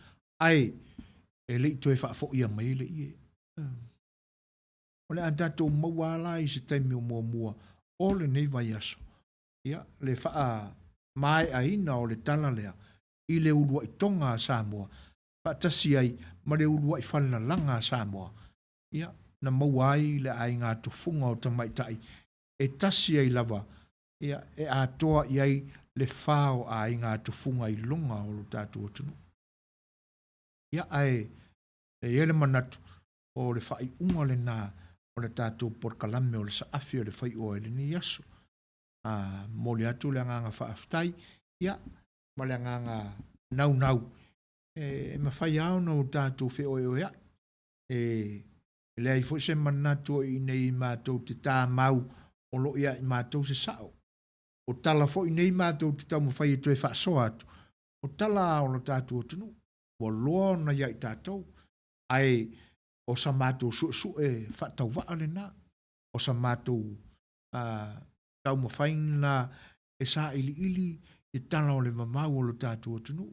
Ai, e le i toi whaafo i a mai le i e. O le antato mawala i se taimi o mua, o le nei vai aso. Ia, le whaa mai a ina o le tala lea, i le urua i tonga a Samoa, whaatasi ai, ma le urua i whalina langa a Samoa. Ia, na mawai le ai ngā tufunga o tamaitai, e tasi ai lava, ia, e atoa i ai le whao a i ngā tufunga i lunga o lo tātua tunu. Ia, ai, e ele manatu, o le whai unga le nā, o le tātua porkalame o le saafi o le whai o ele ni yaso. Mo le atu le nganga whaaftai, ia, ma le nganga nau. E ma whai au no tātua whi o ea. Le ai fo se manatu i nei mātou te tā mau o lo ia i mātou se sao. O tala fo i nei mātou te tau mawhai e toi whaasoa atu. O tala o lo tātua tunu. O loa na ia i tātou. Ai, o sa mātou su e whaatau waa le nā. O sa mātou tau mawhai na e sa ili i tala o le mamau o lo tātua tunu.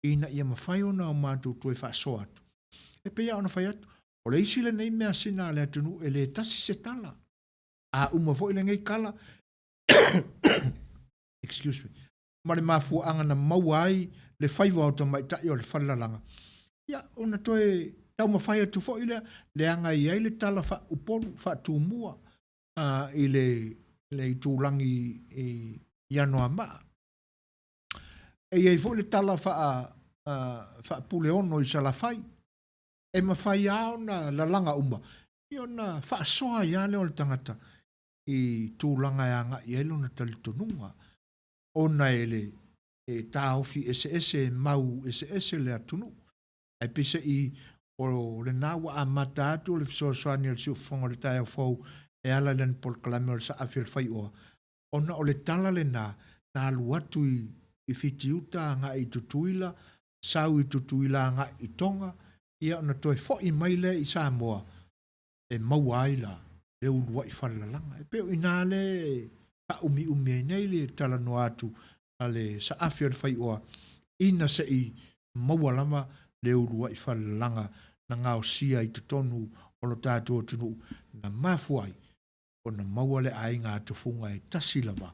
Ina ia mawhai o na o mātou toi whaasoa atu. E pia o na whai atu. O le isi le nei mea sina le atunu e le tasi se tala. Uma fo i le ngai kala. Excuse me. Ma le mafua anga na mauai le whaiwa o ta mai tai o le whalalanga. Ia, ona toe tau mawhai atu fo i le anga i ai le tala wha upolu, wha tūmua i le tūlangi i Ianoa maa. E iei fo le tala wha pule ono i salawhai. E mawhai au na lalanga umba. Io na whaasoa ia leo le tangata i tūlanga e anga i elo na talitonunga. O na ele e tāofi ese mau ese le atunu. Ai pisa i o le nawa a mata atu le fisosoani o le siufonga le tae au fau e ala len pol kalame o le sa afil fai oa. O na o le tala le na alu atu i fitiuta anga i tutuila, sau i tutuila anga i tonga, ia ona toe fo i maile i Samoa e mauaila e ulua i whalalanga. E peo ina le pa umi e nei le tala no atu a le sa afia le whai oa ina se i maualama le ulua i whalalanga na ngao sia i tutonu o lo tātua tunu na mafuai o na mauale ai ngā tufunga e tasilava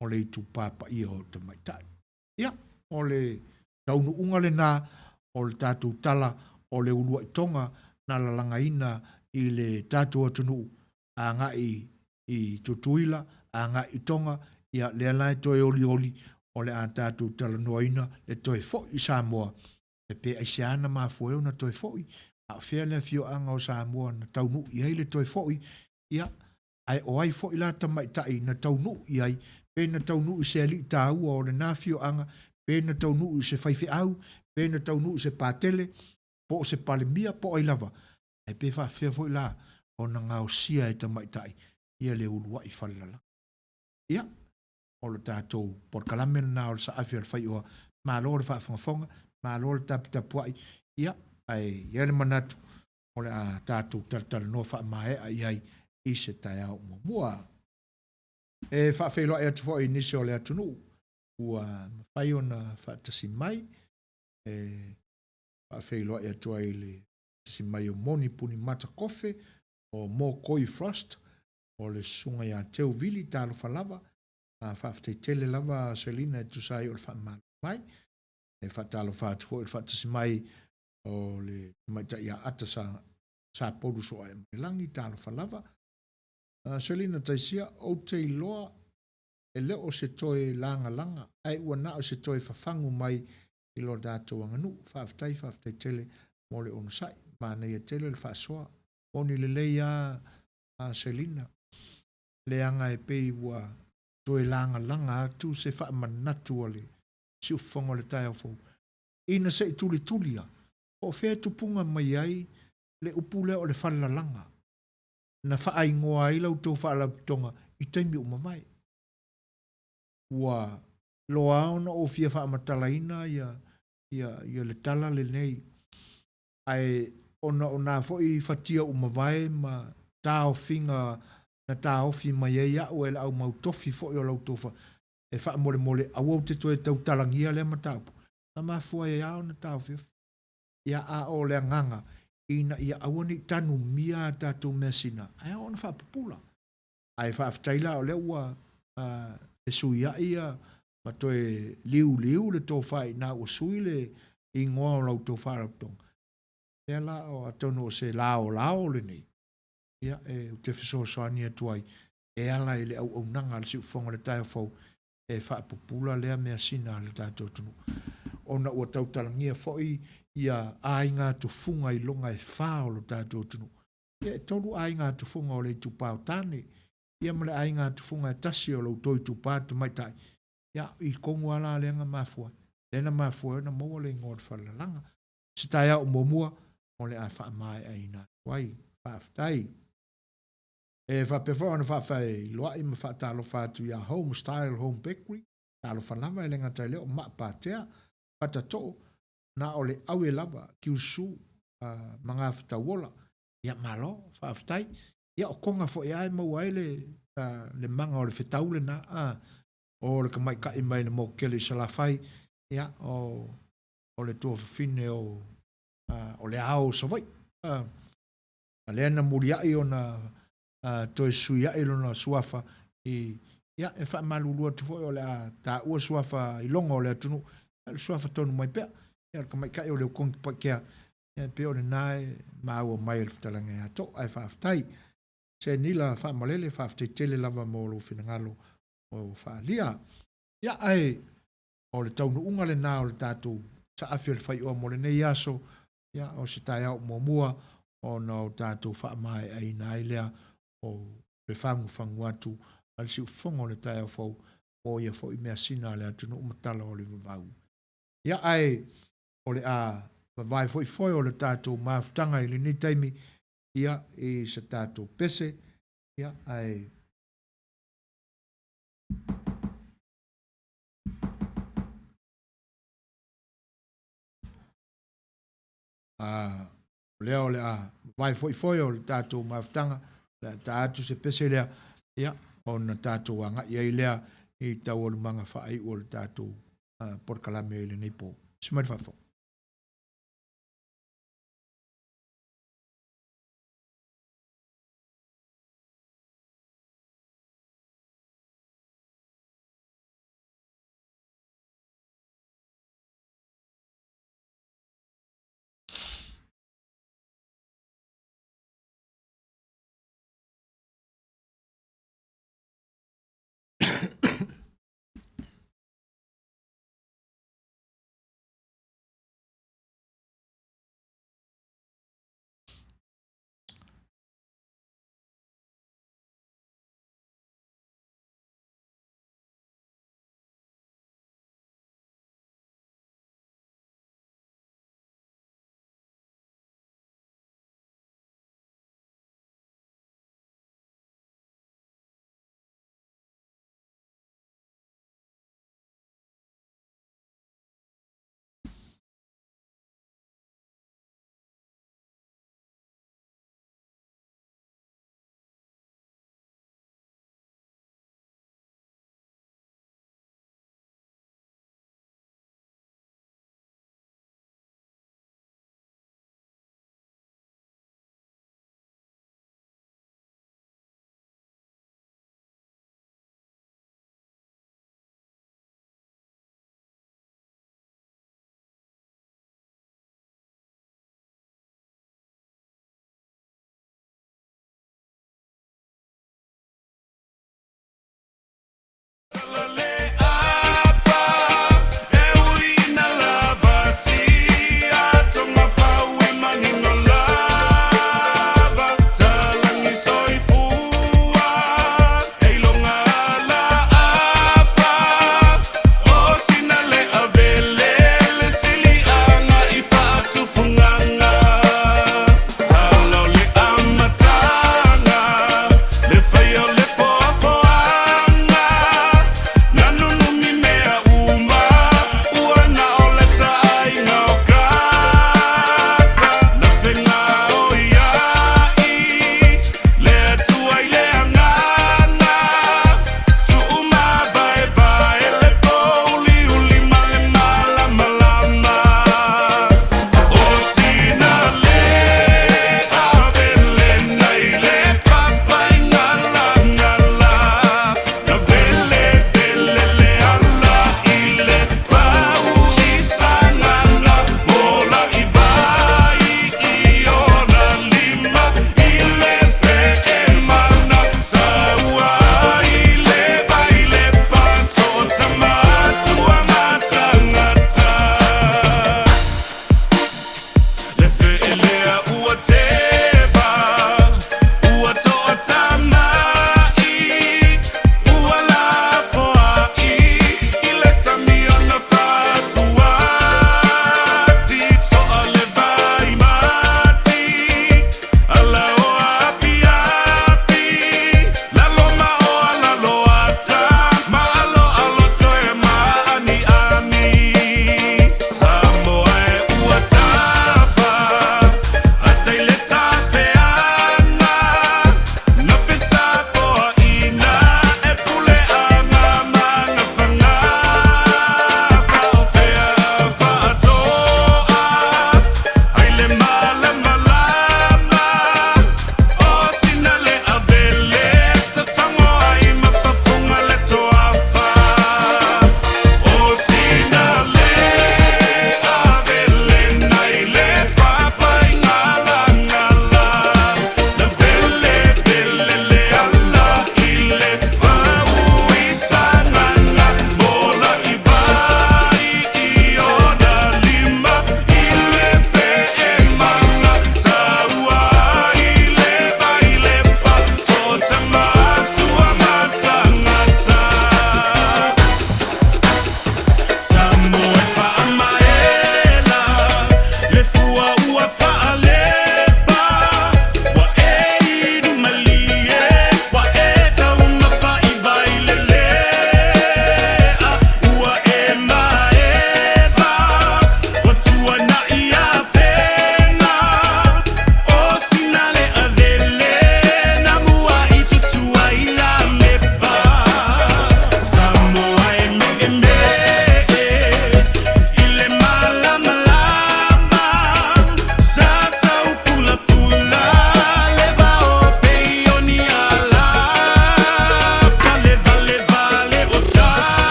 o le itu papa ia o te maitai. Ia, o le taunu unga le nā o le tātua tala o le ulua i tonga na lalanga ina i le tātua tunu a ngā i tutuila, a ngā i tonga, ia le alai toe oli o le a tātua tala noa ina, le toe fo i Samoa. E pe aisiana mafueo na toe fo i, a whea le fio anga o Samoa na taunu i heile toe fo i, ia ai o ai fo ila ta mai tai na tau nu ai pe na tau nu se ali tau o le nafio anga pe na tau nu se fai fe au pe na tau nu se patele po se palemia po ai lava ai pe fa fe fo ila o na ngau sia e ta mai tai ia le ulua i falala ia o le tātou por kalamel na o sa afir fai o ma lo le fa fonga ma lo le tap tap ai ia ai ia le manatu o le a tātou tal no fa mai ai i se tai au mo mua e fa fe lo e tu fo inisi o le atunu ua fai ona fa tasi mai e fa fe lo e tu ai le tasi mai o moni puni mata kofe o mo koi frost o le sunga ya teu vili talo fa lava fa fte tele lava selina tu sai o fa mai e fa talo fa tu o fa tasi mai o le mai ta ya ata sa podu so e langi talo fa lava selina taisia o te loa e le o se toe langa ai ua na o se toe fafangu mai i lo dato anganu faaftai tele mo le onu sai ma nei e tele le faasoa oni le leia a selina le anga e pei ua toe langa atu se faamanatu o le si ufongo le tai au fou ina se tulia o fe tupunga mai ai le upule o le falalanga na faaingoa ai lau tau faalapitonga i taimi uma mai ua loa ona o fia faamatalaina ia le tala le nei ai ona foi fatia uma vai ma taofinga na taofi mai ia o ele au mau tofi foi o lau tofa e fa mole au te toe tau talangia le matau na mafua ia ona taofi ia a o le nganga ina ia awani tanu mia tatu mesina ai ona fa popula ai fa aftaila o le ua e suia ia ma toe liu le tō whai nā o sui le i ngoa o lau tō whāraptong. Ea la o atono o se lao le nei. Ia e te whiso soani atuai e ala i le au nanga le si ufonga le tai whau e whaapupula lea mea sina le tātou tunu. Ona ua tautalangia foi ia ainga tu funga i longa e whao le tātou tunu. Ia e tolu ainga tu funga o le tupau tāne. Ia mele ainga tu funga e tasi o lau toi tupau mai tai. Ia i kongu ala lenga mafua. Lena mafua na moa le ngor whalalanga. Si tai au momua o le a wha mai aina. Wai, whaaftai. E whapewha ana whaafai loa i ma whaatalo whaatu ia home style, home bakery. Talo whanama e lenga tai leo ma pātea. Whatato na o le aue lava kiusu mga whatawola. Ia malo, whaaftai. Ia o konga fo ia e maua le manga o le whetaule na o le kamai kai mai le mo kele salafai ia o le tua fine o le ao savai a le ana muria i ona toe suia i lona suafa ia e wha malulua te foi o le a ta ua suafa i longa o le atunu le suafa tonu mai pea ia le kamai kai o le kongi pa kea ia pe o le nae maua mai le fitalanga ia to ai whaaftai se nila wha malele whaaftai tele lava mo lo finangalo o whaalia. Ia ai, o le taunu unga le nā o le tātou sa awhia le whai o mo le nei aso, ia o se tai au mua o na o tātou wha mai ai nā ilea o le whangu atu al si ufonga o le tai au whau o ia whau i mea sina le atu no umatala o le vavau. Ia ai, o le a vavai foi o le tātou maafutanga i le ni taimi, ia i sa tātou pese, ia ai, lea o le a vai foi o le tātou maafutanga le tātou se pese lea ia o na tātou anga ia i lea i tau o le manga whaai o le tātou porkalame i le neipo. Simari whafo.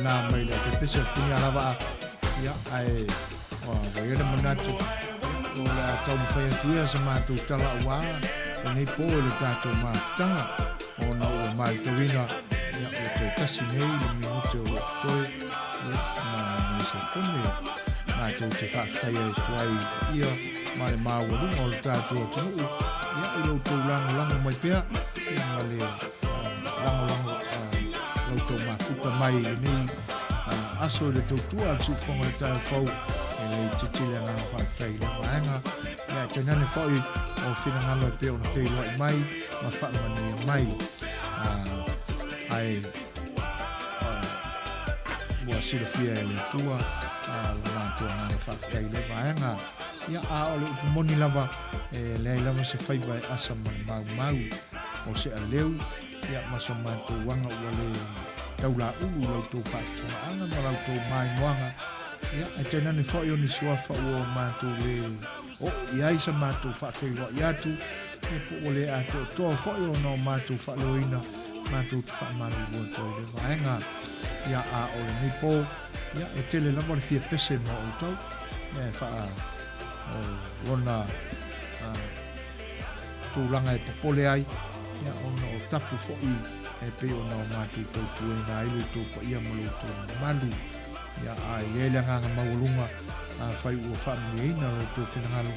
na mai le te pese punya lava ia ai wa ia manatu o la tau fai tu ia sa matu tala wa nei po le tato maftanga o na o mai te wina ia o te kasi nei le minuto o toi ia na se pone mai te whaktai e tuai ia mai maua runga o le tato o tunu ia i lau tau lango mai pia ia ma le lango lau mafuta mai nei aso le tau tua al sufonga le tau fau e le titile nga whaktai le maanga ia te nane fai o whina ngalo pe o na whailoa i mai ma whaamania mai ai mua silafia e le tua la mātua ngana whaktai le maanga ia a o le upamoni lava e le ai lava se whaiwai asa mau o se a leu ia maso mātua wanga ua le taula ulu lau tō whaafwhaanga ma lau tō mai moanga ia e tēnā ni whai o ni suafa ua mātua le o iai sa mātua whaafwhaiwa i atu e po o le atu tō whai o no mātua whaaloina mātua te whaamalu ua tō le vaenga ia a o le nipo ia e tele lama le fia pese mo o tau e wha o rona tūranga e popole ai ia ona o tapu whai e pe o nao mātou tautu e nā ilu tō pa ia malu tō malu ia a i ele nganga maulunga a whai ua whaamini eina lo tō whinangalo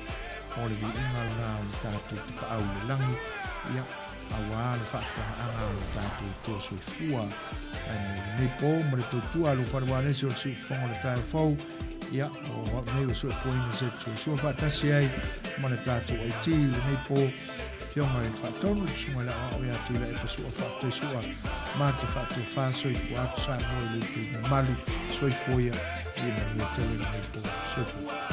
o le vi inga o nā o tātou te pa au le langi ia a wā le whaafanga o tātou tō soifua e nei pō ma le tautua lo whanawānesi o si whonga le tāi whau ia o nei o soifua ina se Suasua whaatasi ai ma le tātou ai ti le nei pō Fionga e whaatonu sunga la o ia tūla e pasua whaatoi sua mā te whaatua whaa soifu atu sa ngoi lutu na malu soifu ia i na mea tele na mea po soifu.